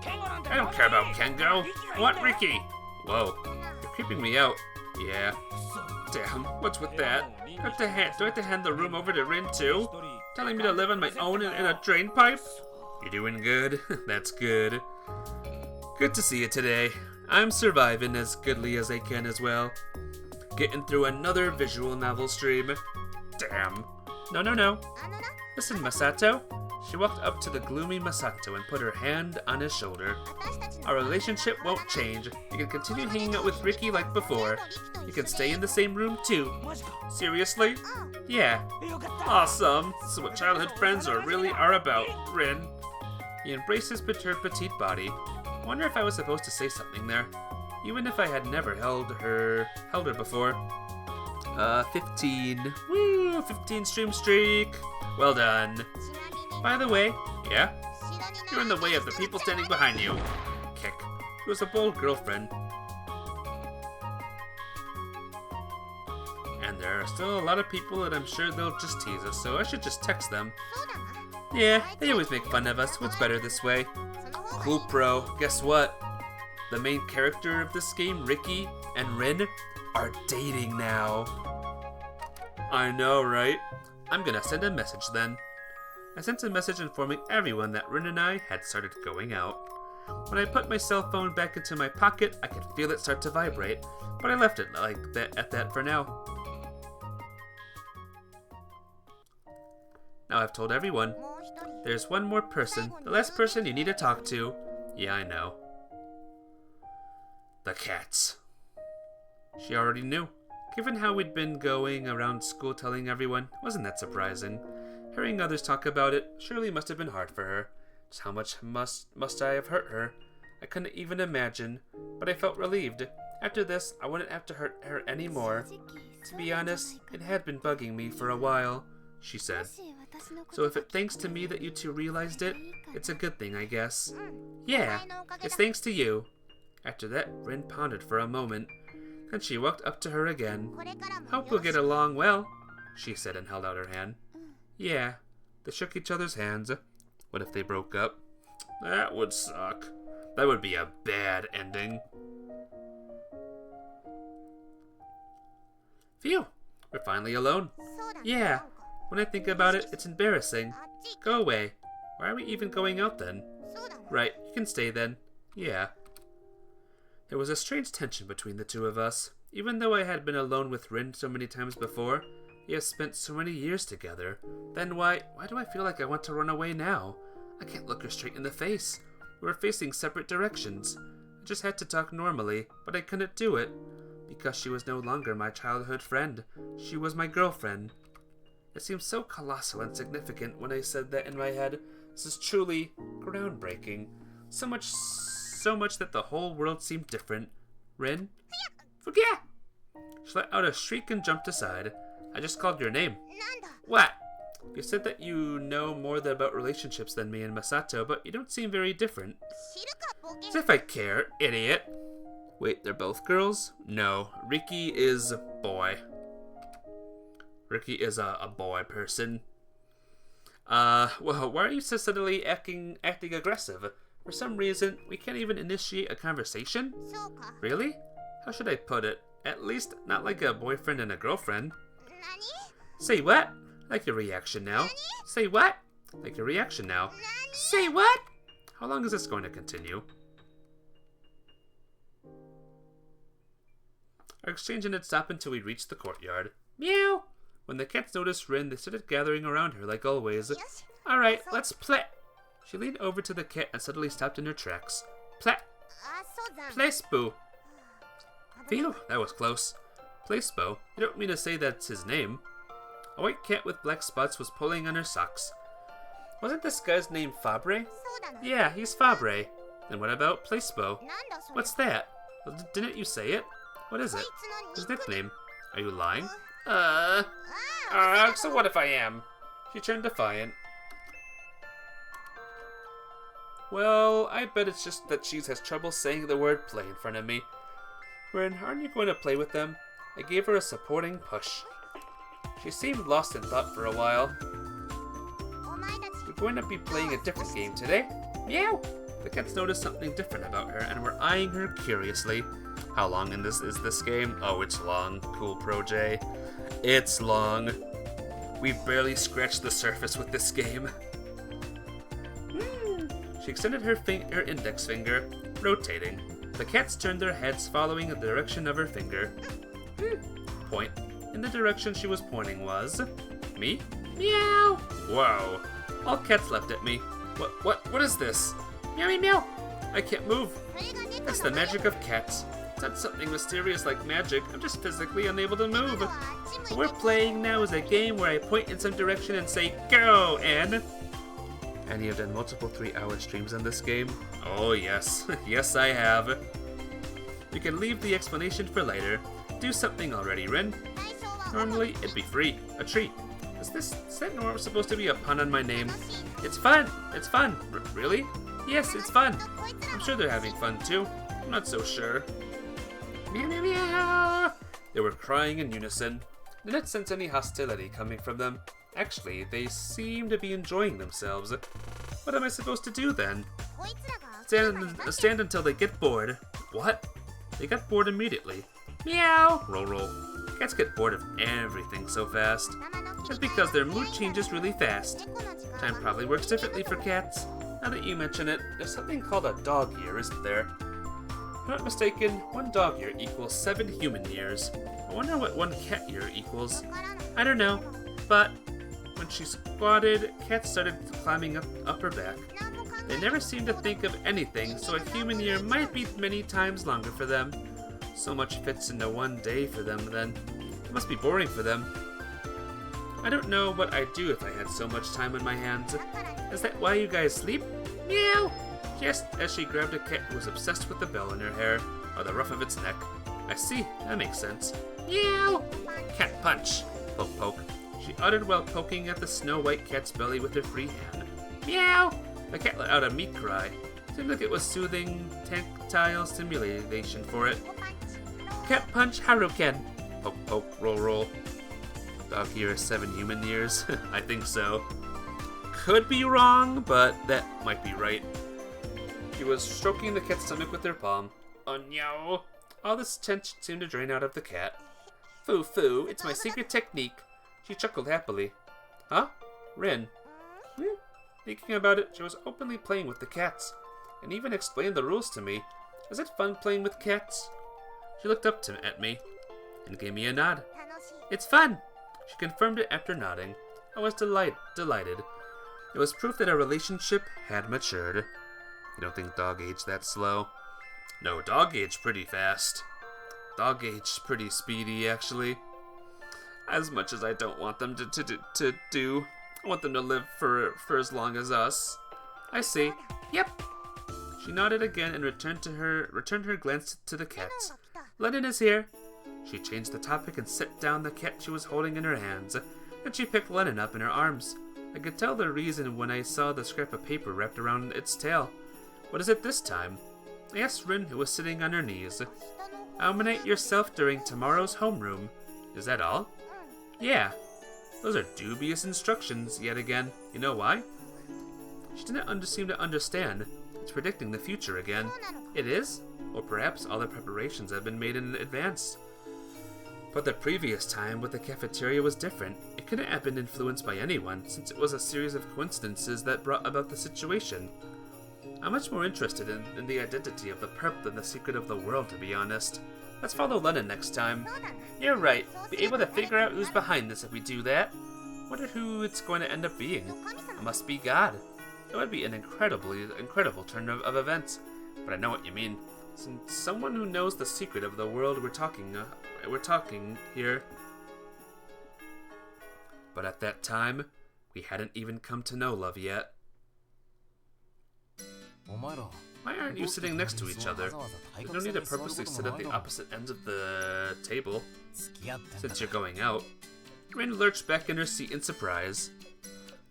I don't care about Kengo. I want Ricky. Whoa, you're creeping me out. Yeah. Damn, what's with that? Do I have to hand the room over to Rin too? Telling me to live on my own in a drain pipe? You're doing good. That's good. Good to see you today. I'm surviving as goodly as I can as well. Getting through another visual novel stream. Damn. No. Listen, Masato. She walked up to the gloomy Masato and put her hand on his shoulder. Our relationship won't change. You can continue hanging out with Ricky like before. You can stay in the same room too. Seriously? Yeah. Awesome. This is what childhood friends really are about, Rin. He embraced his perturbed petite body. I wonder if I was supposed to say something there. Even if I had never held her before. 15. Woo, 15 stream streak. Well done. By the way, yeah? You're in the way of the people standing behind you. Kick. She was a bold girlfriend. And there are still a lot of people that I'm sure they'll just tease us, so I should just text them. Yeah, they always make fun of us, so it's better this way. Cool, pro. Guess what? The main character of this game, Ricky and Rin, are dating now. I know, right? I'm gonna send a message then. I sent a message informing everyone that Rin and I had started going out. When I put my cell phone back into my pocket, I could feel it start to vibrate, but I left it like that at that for now. Now I've told everyone. もう一人 There's one more person. The last person you need to talk to. Yeah, I know. The cats. She already knew. Given how we'd been going around school telling everyone, wasn't that surprising? Hearing others talk about it surely must have been hard for her. Just how much must I have hurt her? I couldn't even imagine, but I felt relieved. After this, I wouldn't have to hurt her anymore. To be honest, it had been bugging me for a while, she said. So if it's thanks to me that you two realized it, it's a good thing, I guess. Yeah, it's thanks to you. After that, Rin pondered for a moment. Then she walked up to her again. これからも Hope we'll get along well, she said and held out her hand. Yeah, they shook each other's hands. What if they broke up? That would suck. That would be a bad ending. Phew, we're finally alone. そうだね Yeah, when I think about it, it's embarrassing. あっち Go away. Why are we even going out then? そうだね Right, you can stay then. Yeah. There was a strange tension between the two of us. Even though I had been alone with Rin so many times before, we have spent so many years together. Then why do I feel like I want to run away now? I can't look her straight in the face. We were facing separate directions. I just had to talk normally, but I couldn't do it. Because she was no longer my childhood friend. She was my girlfriend. It seemed so colossal and significant when I said that in my head. This is truly groundbreaking. So much that the whole world seemed different. Rin? Forget! She let out a shriek and jumped aside. I just called your name. なんだ What? You said that you know more about relationships than me and Masato, but you don't seem very different. 知るかボケ As if I care, idiot. Wait, they're both girls? No, Ricky is boy. Ricky is a boy person. Well, why are you so suddenly acting aggressive? For some reason, we can't even initiate a conversation? そうか Really? How should I put it? At least, not like a boyfriend and a girlfriend. 何 Say what? Like your reaction now. Say what? Like your reaction now. Say what? How long is this going to continue? Our exchange didn't stop until we reached the courtyard. Meow! When the cats noticed Rin, they started gathering around her like always. よし Alright, let's play. She leaned over to the cat and suddenly stopped in her tracks. Play. あそうだ Place Boo. Phew, that was close. Placebo? You don't mean to say that's his name? A white cat with black spots was pulling on her socks. Wasn't this guy's name Fabre? そうだな Yeah, he's Fabre. Then what about Placebo? なんだそれ What's that? Didn't you say it? What is こ it? いつの His 肉 nickname. Are you lying? ああ So what if I am? She turned defiant. Well, I bet it's just that she has trouble saying the word play in front of me. Rin, aren't you going to play with them? I gave her a supporting push. She seemed lost in thought for a while. お前たち We're going to be playing a different game today. Meow! The cats noticed something different about her and were eyeing her curiously. How long is this game? Oh, it's long. Cool, Pro J. It's long. We've barely scratched the surface with this game. She extended her index finger, rotating. The cats turned their heads following the direction of her finger. Point. In the direction she was pointing was... me? Meow! Whoa. All cats leapt at me. What is this? Meow, meow, meow! I can't move. それが猫 That's の the magic of cats. It's not something mysterious like magic. I'm just physically unable to move. はあっち What 向い we're て playing now is a game where I point in some direction and say, go, Anne! And you've done multiple 3-hour streams on this game? Oh, yes. Yes, I have. You can leave the explanation for later. Do something already, Rin. 対象は Normally, it'd be free. A treat. Is that norm supposed to be a pun on my name? 楽しい It's fun! It's fun! Really? Yes, it's fun! こいつら I'm sure they're having fun too. I'm not so sure. Meow, meow, meow! They were crying in unison. I didn't sense any hostility coming from them. Actually, they seemed to be enjoying themselves. What am I supposed to do then? こいつらが飽きるまで待って Stand until they get bored. What? They got bored immediately. Meow! Roll, roll. Cats get bored of everything so fast. 頭の切 That's り替え because their が mood 早い changes really fast. 猫の時間 Time は probably works differently for cats. Now that you mention it, there's something called a dog year, isn't there? If I'm not mistaken, 1 dog year equals 7 human years. I wonder what 1 cat year equals. わからない I don't know, but When she squatted, cats started climbing up her back. They never seemed to think of anything, so a human year might be many times longer for them. So much fits into one day for them then. It must be boring for them. I don't know what I'd do if I had so much time on my hands. Is that why you guys sleep? Meow! Just as she grabbed a cat who was obsessed with the bell in her hair, or the ruff of its neck. I see, that makes sense. Meow! Cat punch! Poke poke. She uttered while poking at the snow-white cat's belly with her free hand. Meow! The cat let out a meat cry. Seemed like it was soothing, tactile stimulation for it. Cat punch, Haruken! Poke poke, roll roll. Dog here is 7 human years? I think so. Could be wrong, but that might be right. She was stroking the cat's stomach with her palm. Oh no! All this tension seemed to drain out of the cat. Foo foo, it's my secret technique. She chuckled happily. Huh? Rin. Thinking about it, she was openly playing with the cats, and even explained the rules to me. Is it fun playing with cats? She looked up at me, and gave me a nod. It's fun! She confirmed it after nodding. I was delighted. It was proof that our relationship had matured. You don't think dog aged that slow? No, dog aged pretty fast. Dog aged pretty speedy, actually. As much as I don't want them to do. I want them to live for as long as us. I see. Yep. She nodded again and returned her glance to the cats. Lennon is here. She changed the topic and set down the cat she was holding in her hands. Then she picked Lennon up in her arms. I could tell the reason when I saw the scrap of paper wrapped around its tail. What is it this time? I asked Rin, who was sitting on her knees. Illuminate yourself during tomorrow's homeroom. Is that all? Yeah. Those are dubious instructions, yet again. You know why? She didn't seem to understand. It's predicting the future again. It is? Or perhaps all the preparations have been made in advance. But the previous time with the cafeteria was different. It couldn't have been influenced by anyone, since it was a series of coincidences that brought about the situation. I'm much more interested in the identity of the perp than the secret of the world, to be honest. Let's follow Lennon next time. You're right. Be able to figure out who's behind this if we do that. Wonder who it's going to end up being. It must be God. That would be an incredible turn of events. But I know what you mean. Since someone who knows the secret of the world we're talking here. But at that time, we hadn't even come to know love yet. Why aren't you sitting next to each other? There's no need to purposely sit at the opposite ends of the table, since you're going out. Rin lurched back in her seat in surprise.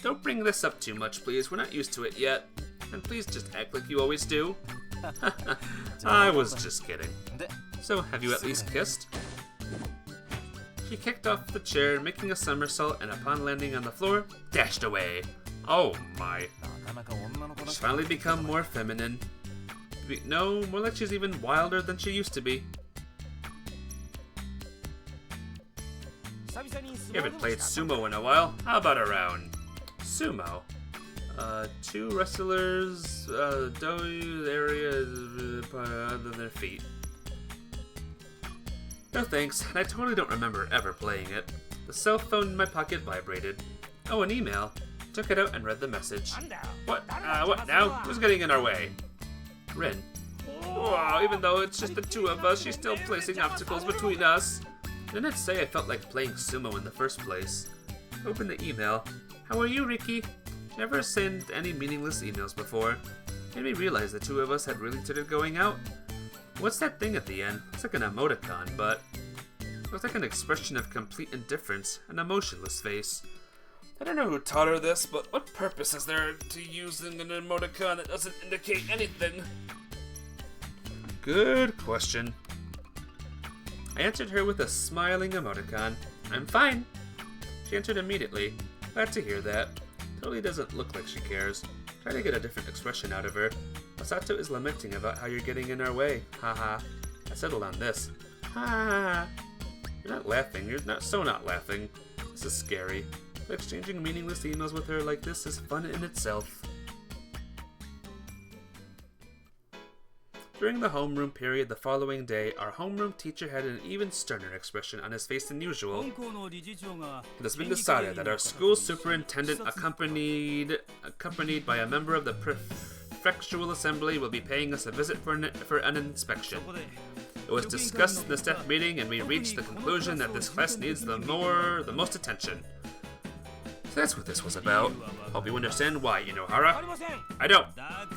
Don't bring this up too much, please. We're not used to it yet. And please just act like you always do. I was just kidding. So, have you at least kissed? She kicked off the chair, making a somersault, and upon landing on the floor, dashed away. Oh my. She's finally become more feminine. No, more like she's even wilder than she used to be. You haven't played sumo in a while. How about a round? Sumo. 2 wrestlers, do area under their feet. No thanks, I totally don't remember ever playing it. The cell phone in my pocket vibrated. Oh, an email. Took it out and read the message. What now? Who's getting in our way? Rin. Wow, even though it's just the 2 of us, she's still placing obstacles between us. Didn't say I felt like playing sumo in the first place. Open the email. How are you, Ricky? Never sent any meaningless emails before. Made me realize the 2 of us had really started going out. What's that thing at the end? It's like an emoticon, but it looks like an expression of complete indifference, an emotionless face. I don't know who taught her this, but what purpose is there to using an emoticon that doesn't indicate anything? Good question. I answered her with a smiling emoticon. I'm fine. She answered immediately. Glad to hear that. Totally doesn't look like she cares. Try to get a different expression out of her. Masato is lamenting about how you're getting in our way. Haha. I settled on this. Ha. You're not laughing. You're not laughing. This is scary. But exchanging meaningless emails with her like this is fun in itself. During the homeroom period the following day, our homeroom teacher had an even sterner expression on his face than usual. It has been decided that our school superintendent, accompanied by a member of the prefectural assembly, will be paying us a visit for an inspection. It was discussed in the staff meeting, and we reached the conclusion that this class needs the most attention. So that's what this was about. Hope you understand why, Inohara. I don't.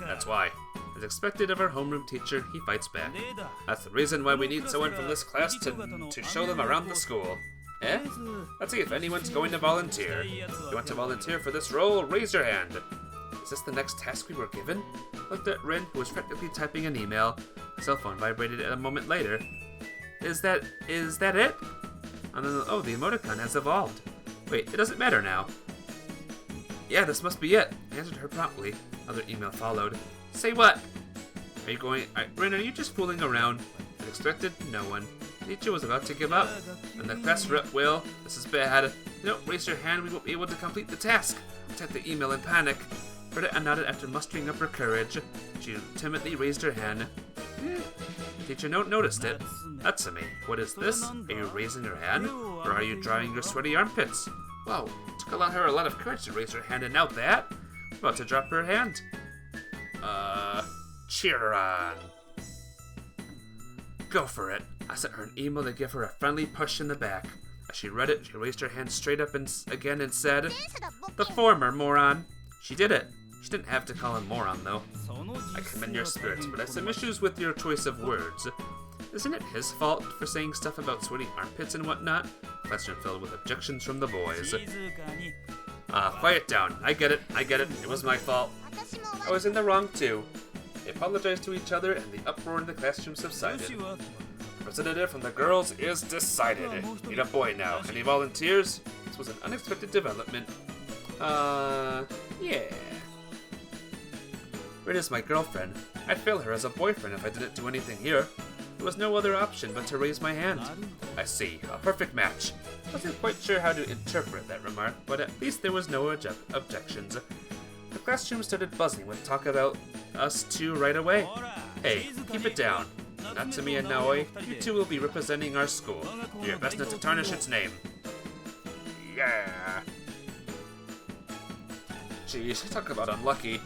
That's why. As expected of our homeroom teacher, he fights back. That's the reason why we need someone from this class to show them around the school. Eh? Let's see if anyone's going to volunteer. If you want to volunteer for this role, raise your hand. Is this the next task we were given? Looked at Rin, who was frantically typing an email. Her cell phone vibrated a moment later. Is that it? Oh, the emoticon has evolved. Wait, it doesn't matter now. Yeah, this must be it. I answered her promptly. Another email followed. Say what? Rin, are you just fooling around? I expected no one. Teacher was about to give up. And the class rep will. This is bad. Raise your hand, we won't be able to complete the task. I typed the email in panic. Rita nodded after mustering up her courage. She timidly raised her hand. Teacher noticed it. That's me. What is this? Are you raising your hand? Or are you drying your sweaty armpits? Whoa, it took her a lot of courage to raise her hand, and now that? I'm about to drop her hand. Cheer on. Go for it. I sent her an email to give her a friendly push in the back. As she read it, she raised her hand straight up again and said, "The former, moron." She did it. She didn't have to call him moron, though. I commend your spirits, but I have some issues with your choice of words. Isn't it his fault for saying stuff about sweaty armpits and whatnot? Question filled with objections from the boys. Quiet down. I get it. It was my fault. I was in the wrong, too. They apologized to each other, and the uproar in the classroom subsided. Representative from the girls is decided. Need a boy now. Any volunteers? This was an unexpected development. Yeah. Rin is my girlfriend. I'd fail her as a boyfriend if I didn't do anything here. There was no other option but to raise my hand. I see. A perfect match. Wasn't quite sure how to interpret that remark, but at least there was no objections. The classroom started buzzing with talk about us two right away. Hey, keep it down. Natsumi and Naoi, you two will be representing our school. Do your best not to tarnish its name. Yeah. Jeez, talk about unlucky.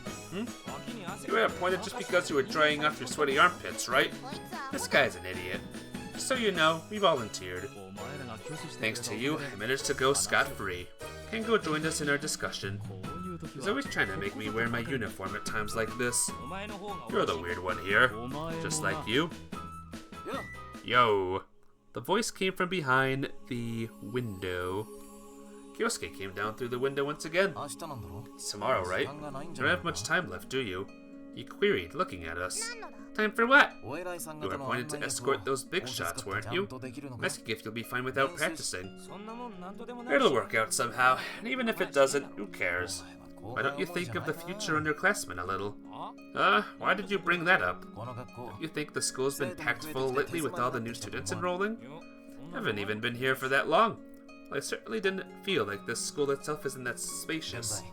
You were appointed just because you were drying off your sweaty armpits, right? This guy's an idiot. Just so you know, we volunteered. Thanks to you, I managed to go scot-free. Kengo joined us in our discussion. He's always trying to make me wear my uniform at times like this. You're the weird one here. Just like you. Yo. The voice came from behind the window. Kyosuke came down through the window once again. It's tomorrow, right? You don't have much time left, do you? He queried, looking at us. Time for what? You were appointed to escort those big shots, weren't you? I'm asking if you'll be fine without practicing. It'll work out somehow, and even if it doesn't, who cares? Why don't you think of the future underclassmen a little? Why did you bring that up? Don't you think the school's been packed full lately with all the new students enrolling? I haven't even been here for that long. Well, I certainly didn't feel like this school itself isn't that spacious.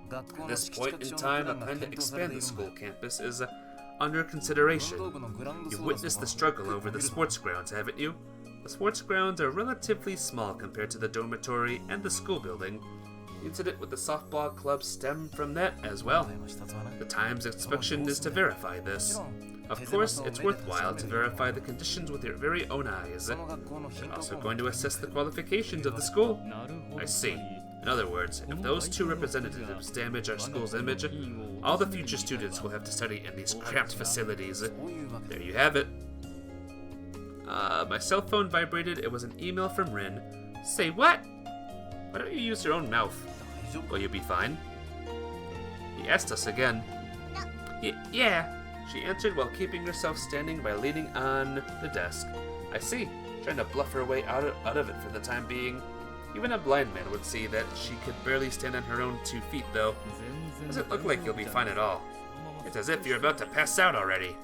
At this point in time, a plan to expand the school campus is under consideration. You've witnessed the struggle over the sports grounds, haven't you? The sports grounds are relatively small compared to the dormitory and the school building. The incident with the softball club stemmed from that as well. The Times inspection is to verify this. Of course, it's worthwhile to verify the conditions with your very own eyes. They're also going to assess the qualifications of the school. I see. In other words, if those two representatives damage our school's image, all the future students will have to study in these cramped facilities. There you have it. My cell phone vibrated. It was an email from Rin. Say what? Why don't you use your own mouth? Will you be fine? He asked us again. Yeah. She answered while keeping herself standing by leaning on the desk. I see. Trying to bluff her way out of it for the time being. Even a blind man would see that she could barely stand on her own 2 feet, though. Doesn't look like you'll be fine at all. It's as if you're about to pass out already.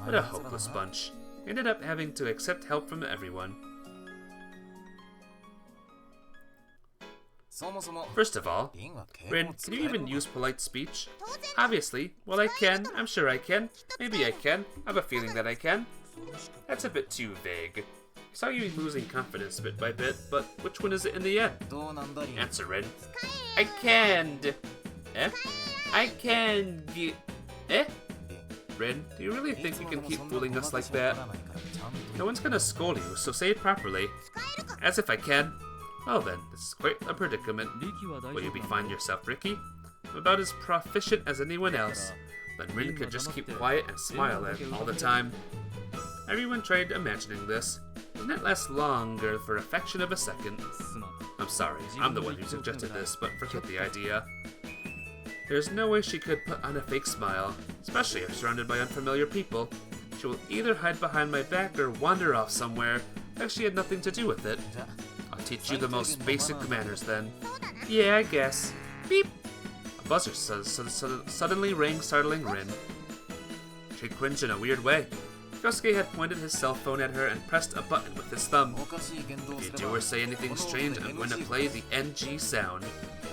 What a hopeless bunch. Ended up having to accept help from everyone. First of all, Rin, can you even use polite speech? Obviously. Well, I can. I'm sure I can. Maybe I can. I have a feeling that I can. That's a bit too vague. I saw you losing confidence bit by bit, but which one is it in the end? Answer, Rin. I canned. Eh? I can get. Eh? Rin, do you really think you can keep fooling us like that? No one's gonna scold you, so say it properly. As if I can. Well then, this is quite a predicament. Will you be fine yourself, Ricky? I'm about as proficient as anyone else. Then Rin could just keep quiet and smile at all the time. Everyone tried imagining this. Didn't it last longer for a fraction of a second? I'm sorry, I'm the one who suggested this, but forget the idea. There's no way she could put on a fake smile, especially if surrounded by unfamiliar people. She will either hide behind my back or wander off somewhere, like she had nothing to do with it. I'll teach you the most basic manners then. Yeah, I guess. Beep! A buzzer suddenly rang, startling Rin. She cringed in a weird way. Yosuke had pointed his cell phone at her and pressed a button with his thumb. If you do or say anything strange, I'm going to play the NG sound.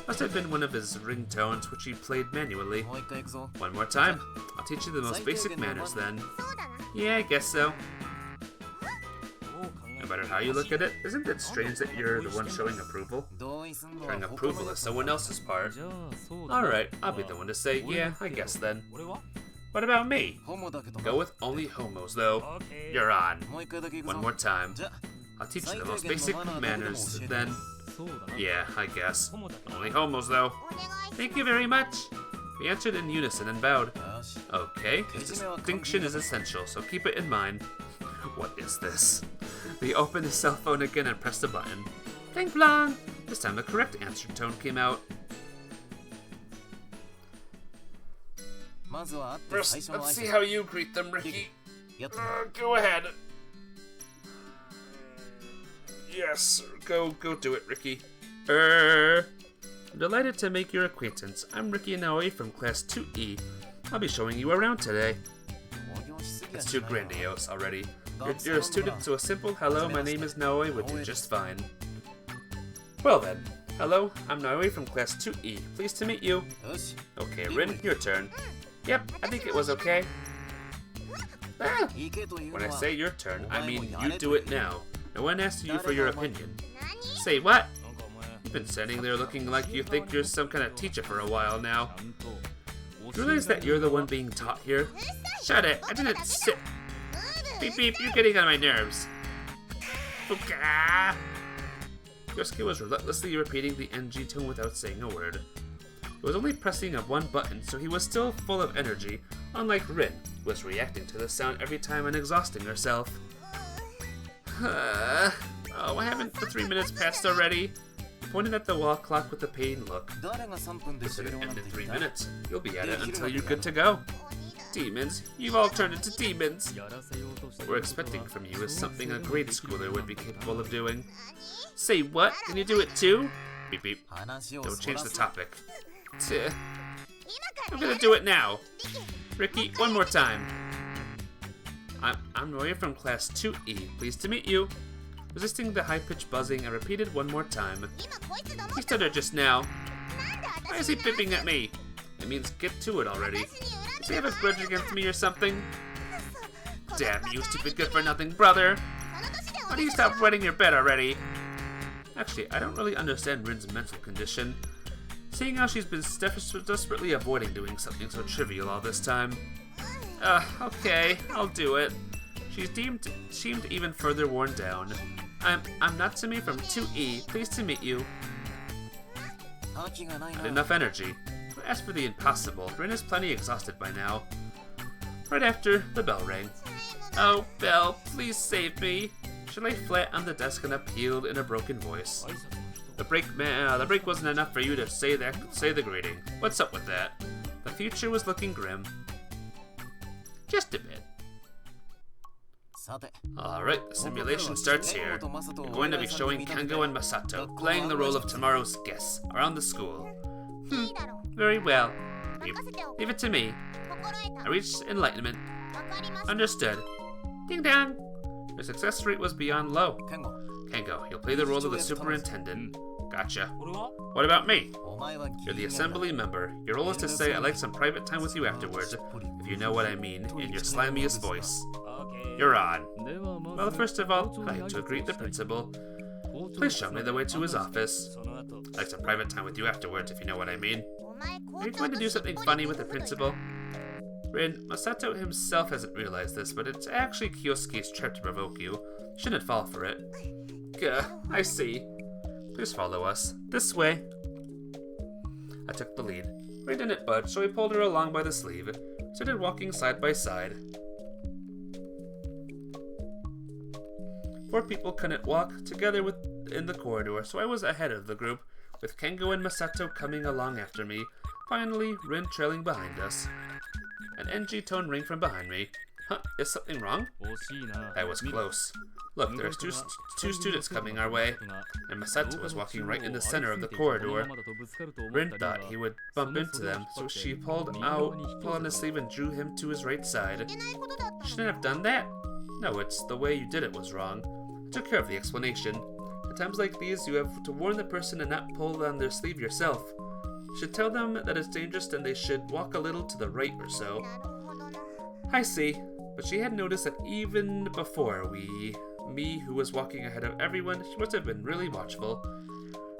Must have been one of his ringtones, which he played manually. One more time. I'll teach you the most basic manners then. Yeah, I guess so. No matter how you look at it, isn't it strange that you're the one showing approval? Showing approval is someone else's part. Alright, I'll be the one to say, yeah, I guess then. What about me? Go with only homos, though. You're on. One more time. I'll teach you the most basic manners, then. Yeah, I guess. Only homos, though. Thank you very much. We answered in unison and bowed. Okay, this distinction is essential, so keep it in mind. What is this? We opened his cell phone again and pressed a button. Ding blong! This time the correct answer tone came out. First, let's see how you greet them, Ricky. Go ahead. Yes, go do it, Ricky. I'm delighted to make your acquaintance. I'm Ricky Naoi from Class 2E. I'll be showing you around today. It's too grandiose already. You're a student, so a simple hello, my name is Naoi would do just fine. Well then, hello, I'm Naoi from Class 2E. Pleased to meet you. Okay, Rin, your turn. Yep, I think it was okay. Ah! When I say your turn, I mean you do it now. No one asked you for your opinion. Say what? You've been standing there looking like you think you're some kind of teacher for a while now. You realize that you're the one being taught here? Shut it, I didn't sit. Beep beep, you're getting on my nerves. Fuka! Yosuke was relentlessly repeating the NG tone without saying a word. He was only pressing of one button, so he was still full of energy, unlike Rin, who was reacting to the sound every time and exhausting herself. Oh, haven't the 3 minutes passed already? He pointed at the wall clock with a pained look. This should end in 3 minutes. You'll be at it until you're good to go. Demons? You've all turned into demons! What we're expecting from you is something a grade schooler would be capable of doing. Say what? Can you do it too? Beep beep. Don't change the topic. I'm gonna do it now. Ricky, one more time. I'm Roya from Class 2E. Pleased to meet you. Resisting the high-pitched buzzing, I repeated one more time. He stuttered just now. Why is he bipping at me? It means get to it already. Does he have a grudge against me or something? Damn you, stupid good-for-nothing brother. Why do you stop wetting your bed already? Actually, I don't really understand Rin's mental condition. Seeing how she's been desperately avoiding doing something so trivial all this time. Okay, I'll do it. She seemed even further worn down. I'm Natsumi from 2E. Pleased to meet you. Not enough energy. As for the impossible, Rin is plenty exhausted by now. Right after, the bell rang. Oh, bell, please save me. She lay flat on the desk and appealed in a broken voice. The break wasn't enough for you to say the greeting. What's up with that? The future was looking grim. Just a bit. Alright, the simulation starts here. We're going to be showing Kengo and Masato, playing the role of tomorrow's guests, around the school. Very well. Leave it to me. I reached enlightenment. Understood. Ding dong! Your success rate was beyond low. Kengo, you'll play the role of the superintendent. Gotcha. 俺は What about me? お前は You're the assembly member. Your role is to say, I'd like some private time with you afterwards, if you know what I mean, in your slimiest voice. You're on. Well, first of all, I need to greet the principal. Please show me the way to his office. その後 I'd like some private time with you afterwards, if you know what I mean. お前 Are you going to do something funny with the principal? Rin, Masato himself hasn't realized this, but it's actually Kyosuke's trip to provoke you. Shouldn't fall for it. Gah, I see. Please follow us. This way. I took the lead. Rin didn't budge, so we pulled her along by the sleeve. Started walking side by side. 4 people couldn't walk together in the corridor, so I was ahead of the group, with Kengo and Masato coming along after me. Finally, Rin trailing behind us. An NG tone rang from behind me. Huh, is something wrong? 惜しいな I was close. Look, there's two students coming our way, and Masato was walking right in the center of the corridor. Rin thought he would bump into them, so she pulled on his sleeve and drew him to his right side. いけないことだったの Shouldn't have done that. No, it's the way you did it was wrong. I took care of the explanation. At times like these, you have to warn the person and not pull on their sleeve yourself. You should tell them that it's dangerous and they should walk a little to the right or so. なるほどな I see. But she had noticed that even before me who was walking ahead of everyone, she must have been really watchful.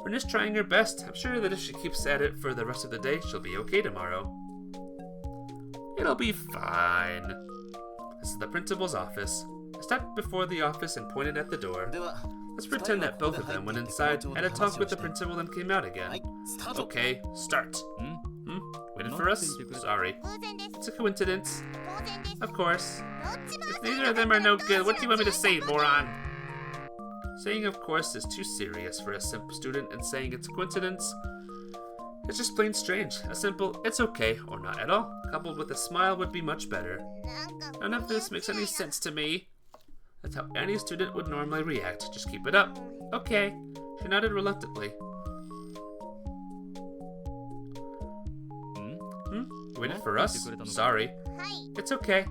Rin is trying her best. I'm sure that if she keeps at it for the rest of the day, she'll be okay tomorrow. It'll be fine. This is the principal's office. I stopped before the office and pointed at the door. では Let's pretend that both of them went inside, had a talk with the principal, and came out again. スタート Okay, start. ん Waited for us? Sorry. 偶然です It's a coincidence. 当然です Of course. どっちも If neither of them are no good, what do you want me to say, moron? Saying of course is too serious for a simp student, and saying it's a coincidence, it's just plain strange. A simple it's okay or not at all, coupled with a smile would be much better. なんか None of this makes any sense to me. That's how any student would normally react. Just keep it up. Okay. She nodded reluctantly. Waited for us? Sorry. はい It's okay.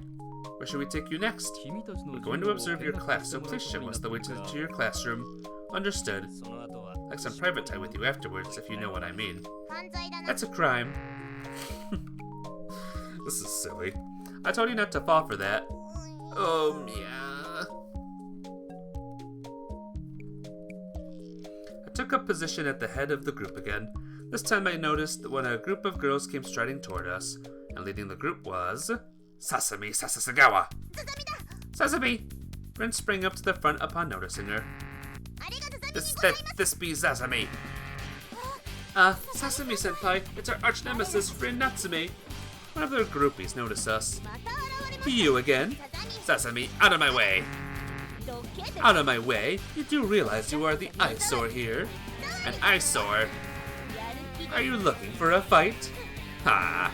Where should we take you next? 君たちの We're going to observe your class, so please show us the way to your classroom. Understood. その後は Like some private time with you afterwards, if you know what I mean. 犯罪だな That's a crime. This is silly. I told you not to fall for that. Oh, yeah. I took up position at the head of the group again. This time I noticed when a group of girls came striding toward us, and leading the group was Sasami Sasasagawa. ささみだ Sasami! Rin sprang up to the front upon noticing her. ありがとうさみにございます This be Sasami. Sasami senpai, it's our arch nemesis, Rin Natsume. One of their groupies noticed us. また現れまし You again? たさみ Sasami, out of my way! どけて Out of my way! You do realize you are the eyesore here? An eyesore? やる気 Are you looking for a fight? Ha!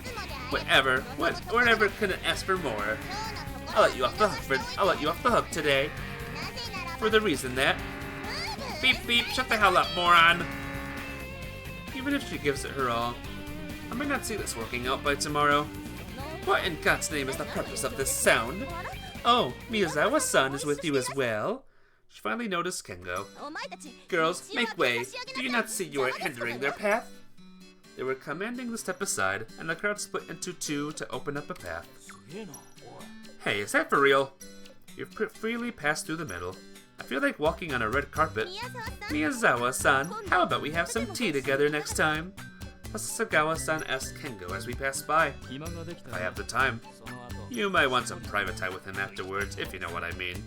いつまであれ Whatever. Whatever couldn't ask for more. 今日のとこ I'll ろ let you off the hook I'll let you off the hook today. なぜならば For the reason that beep beep, shut the hell up, moron! Even if she gives it her all, I might not see this working out by tomorrow. What in God's name is the purpose of this sound? Oh, Miyazawa-san is with you as well. She finally noticed Kengo. お前たち Girls, 道を make way. 開けて差し上げなさい Do you not see you are 邪魔です hindering their path? They were commanding to step aside, and the crowd split into two to open up a path. すげえなおい Hey, is that for real? You've freely passed through the middle. I feel like walking on a red carpet. 宮沢さん Miyazawa-san, how about we have some tea together next time? Sasagawa-san asked Kengo as we passed by. 暇ができた If I ら have the time. その後 You might want some private time with him afterwards, if you know what I mean.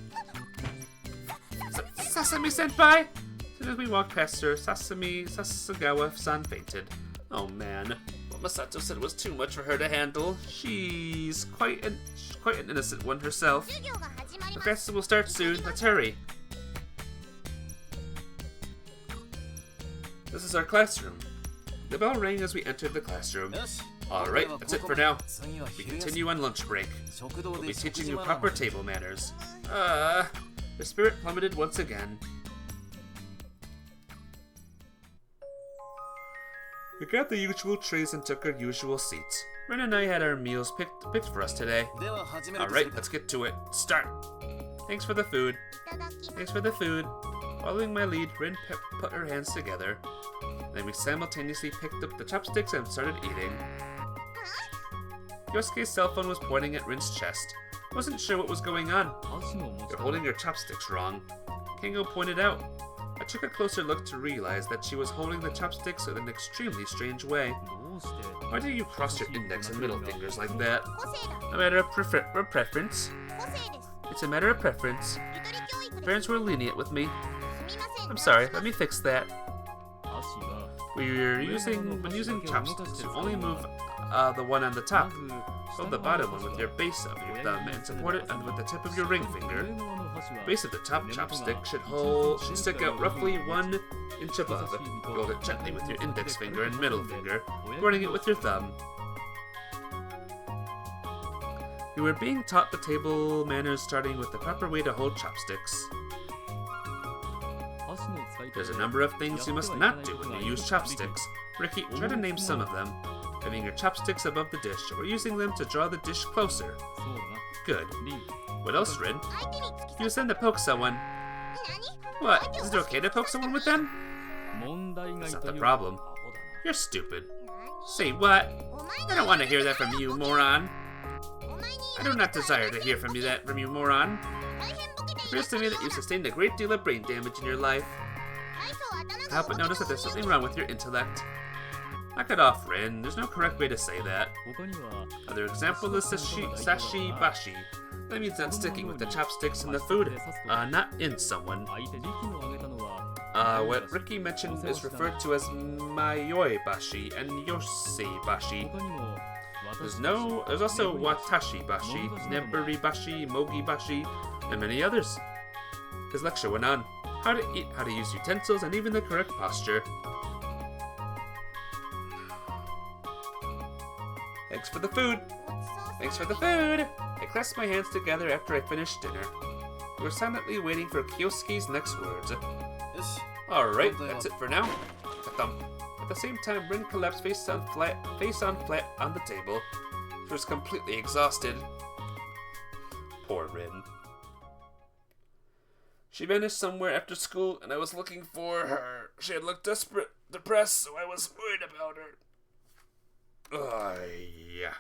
Sasami-senpai! As soon as we walked past her, Sasagawa-san fainted. Oh man, what Masato said was too much for her to handle. She's quite an innocent one herself. 授業が始まり The ます class will start soon. Let's hurry. This is our classroom. The bell rang as we entered the classroom. よし Alright, that's it for now. 次は We 昼休み continue on lunch break. 食堂 We'll で be 食 teaching 事 you マナー proper table manners. The spirit plummeted once again. We got the usual trays and took our usual seats. Ren and I had our meals picked for us today. では始めるとす Alright, るか let's get to it. Start! Thanks for the food. いただき Thanks for the food. Following my lead, Rin put her hands together. Then we simultaneously picked up the chopsticks and started eating. Yosuke's cell phone was pointing at Rin's chest. Wasn't sure what was going on. You're holding your chopsticks wrong, Kingo pointed out. I took a closer look to realize that she was holding the chopsticks in an extremely strange way. Why do you cross your index and middle fingers like that? A matter of preference. It's a matter of preference. Parents were lenient with me. I'm sorry, let me fix that. When using chopsticks, you only move the one on the top. Hold the bottom one with your base of your thumb and support it with the tip of your ring finger. Base of the top chopstick should stick out roughly 1 inch above. Hold it gently with your index finger and middle finger, supporting it with your thumb. We were being taught the table manners starting with the proper way to hold chopsticks. There's a number of things you must not do when you use chopsticks. Ricky, try to name some of them. Having your chopsticks above the dish, or using them to draw the dish closer. Good. What else, Rin? Use them to poke someone. What? Is it okay to poke someone with them? That's not the problem. You're stupid. Say what? I don't want to hear that from you, moron. I do not desire to hear from you, moron. It appears to me that you sustained a great deal of brain damage in your life. I hope it notice that there's something wrong with your intellect. Knock it off, Rin. There's no correct way to say that. Another example is sashi bashi. That means not sticking with the chopsticks in the food, not in someone. What Ricky mentioned is referred to as mayoi bashi and yosei bashi. There's also watashi bashi, neburi bashi, mogi bashi, and many others. His lecture went on. How to eat, how to use utensils, and even the correct posture. Thanks for the food! Thanks for the food! I clasped my hands together after I finished dinner. We were silently waiting for Kyosuke's next words. Alright, that's it for now. Thump. At the same time, Rin collapsed face on flat on the table. She was completely exhausted. Poor Rin. She vanished somewhere after school, and I was looking for her. She had looked desperate, depressed, so I was worried about her. Yeah.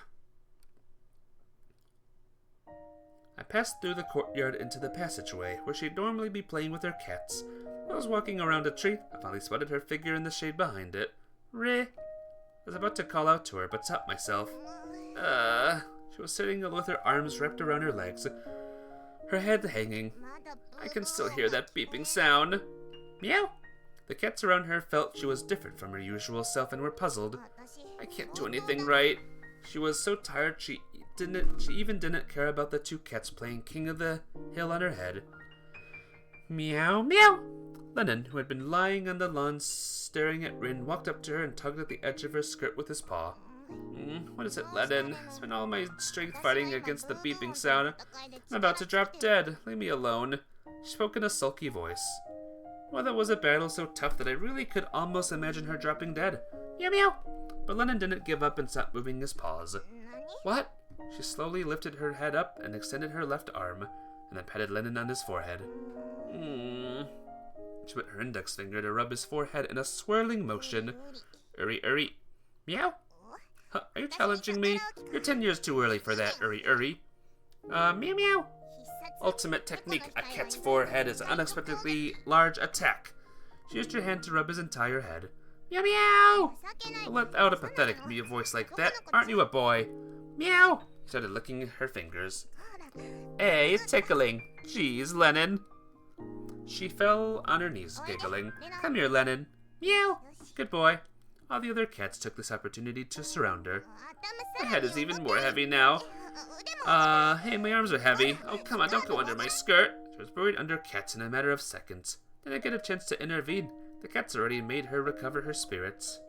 I passed through the courtyard into the passageway, where she'd normally be playing with her cats. I was walking around a tree. I finally spotted her figure in the shade behind it. Re. I was about to call out to her, but stopped myself. She was sitting with her arms wrapped around her legs, her head hanging. I can still hear that beeping sound. Meow! The cats around her felt she was different from her usual self and were puzzled. I can't do anything right. She was so tired she even didn't care about the 2 cats playing King of the Hill on her head. Meow, meow! Lennon, who had been lying on the lawn staring at Rin, walked up to her and tugged at the edge of her skirt with his paw. What is it, Lennon? I spent all my strength fighting against the beeping sound. I'm about to drop dead. Leave me alone. She spoke in a sulky voice. Well, that was a battle so tough that I really could almost imagine her dropping dead. Meow meow! But Lennon didn't give up and stopped moving his paws. What? She slowly lifted her head up and extended her left arm, and then patted Lennon on his forehead. She put her index finger to rub his forehead in a swirling motion. Uri. Meow? Huh, are you challenging me? You're 10 years too early for that, Uri. Meow meow. Ultimate technique, a cat's forehead is an unexpectedly large attack. She used her hand to rub his entire head. Meow meow! Don't let out a pathetic voice like that. Aren't you a boy? Meow! She started licking her fingers. Hey, it's tickling. Jeez, Lennon. She fell on her knees, giggling. Come here, Lennon. Meow! Good boy. All the other cats took this opportunity to surround her. My head is even more heavy now. Hey, my arms are heavy. Oh, come on, don't go under my skirt. She was buried under cats in a matter of seconds. Didn't get a chance to intervene. The cats already made her recover her spirits.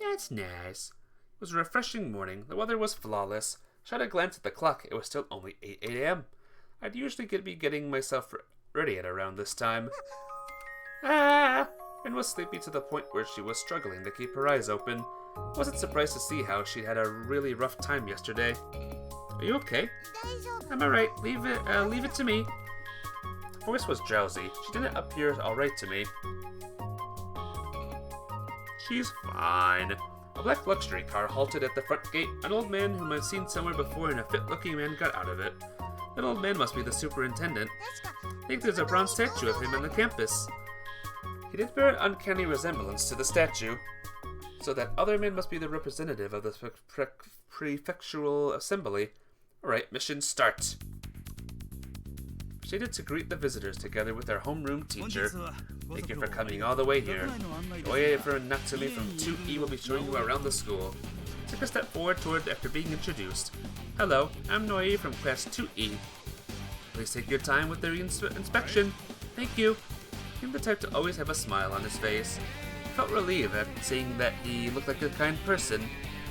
That's nice. It was a refreshing morning. The weather was flawless. Shot a glance at the clock. It was still only 8 a.m. I'd usually be getting myself ready at around this time. And was sleepy to the point where she was struggling to keep her eyes open. Wasn't surprised to see how she'd had a really rough time yesterday. Are you okay? I'm alright. Leave it to me. voice was drowsy. She didn't appear alright to me. She's fine. A black luxury car halted at the front gate. An old man whom I've seen somewhere before and a fit-looking man got out of it. That old man must be the superintendent. I think there's a bronze statue of him on the campus. He did bear an uncanny resemblance to the statue. So that other man must be the representative of the prefectural assembly. Alright, mission start. Proceeded to greet the visitors together with our homeroom teacher. Thank you for coming all the way here. Oya for Natsumi from 2E will be showing you around the school. Take a step forward toward after being introduced. Hello, I'm Noi from class 2E. Please take your time with the inspection. Thank you. He seemed the type to always have a smile on his face. I felt relieved at seeing that he looked like a kind person.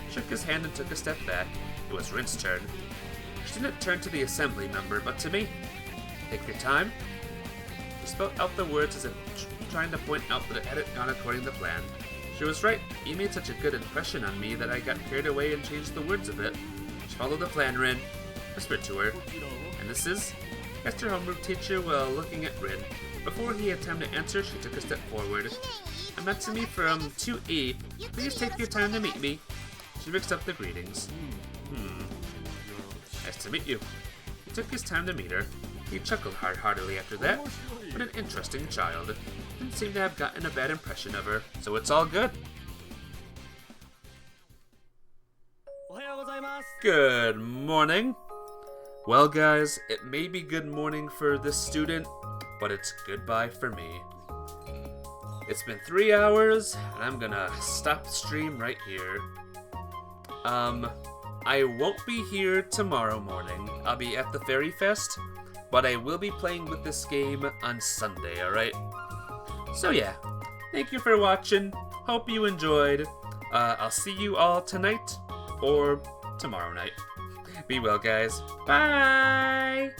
Shook his hand and took a step back. It was Rin's turn. She didn't turn to the assembly member, but to me. Take your time. She spelled out the words as if trying to point out that it hadn't gone according to plan. She was right. You made such a good impression on me that I got carried away and changed the words a bit. Just follow the plan, Rin. Whispered to her. And this is? Asked her homeroom teacher while looking at Rin. Before he had time to answer, she took a step forward. I'm Natsumi from 2E. Please take your time to meet me. She mixed up the greetings. Nice to meet you. He took his time to meet her. He chuckled heartily after that. What an interesting child. Didn't seem to have gotten a bad impression of her, so it's all good. Good morning. Well guys, it may be good morning for this student, but it's goodbye for me. It's been 3 hours, and I'm gonna stop the stream right here. I won't be here tomorrow morning. I'll be at the Fairy Fest, but I will be playing with this game on Sunday, alright? So yeah, thank you for watching. Hope you enjoyed. I'll see you all tonight or tomorrow night. Be well, guys. Bye!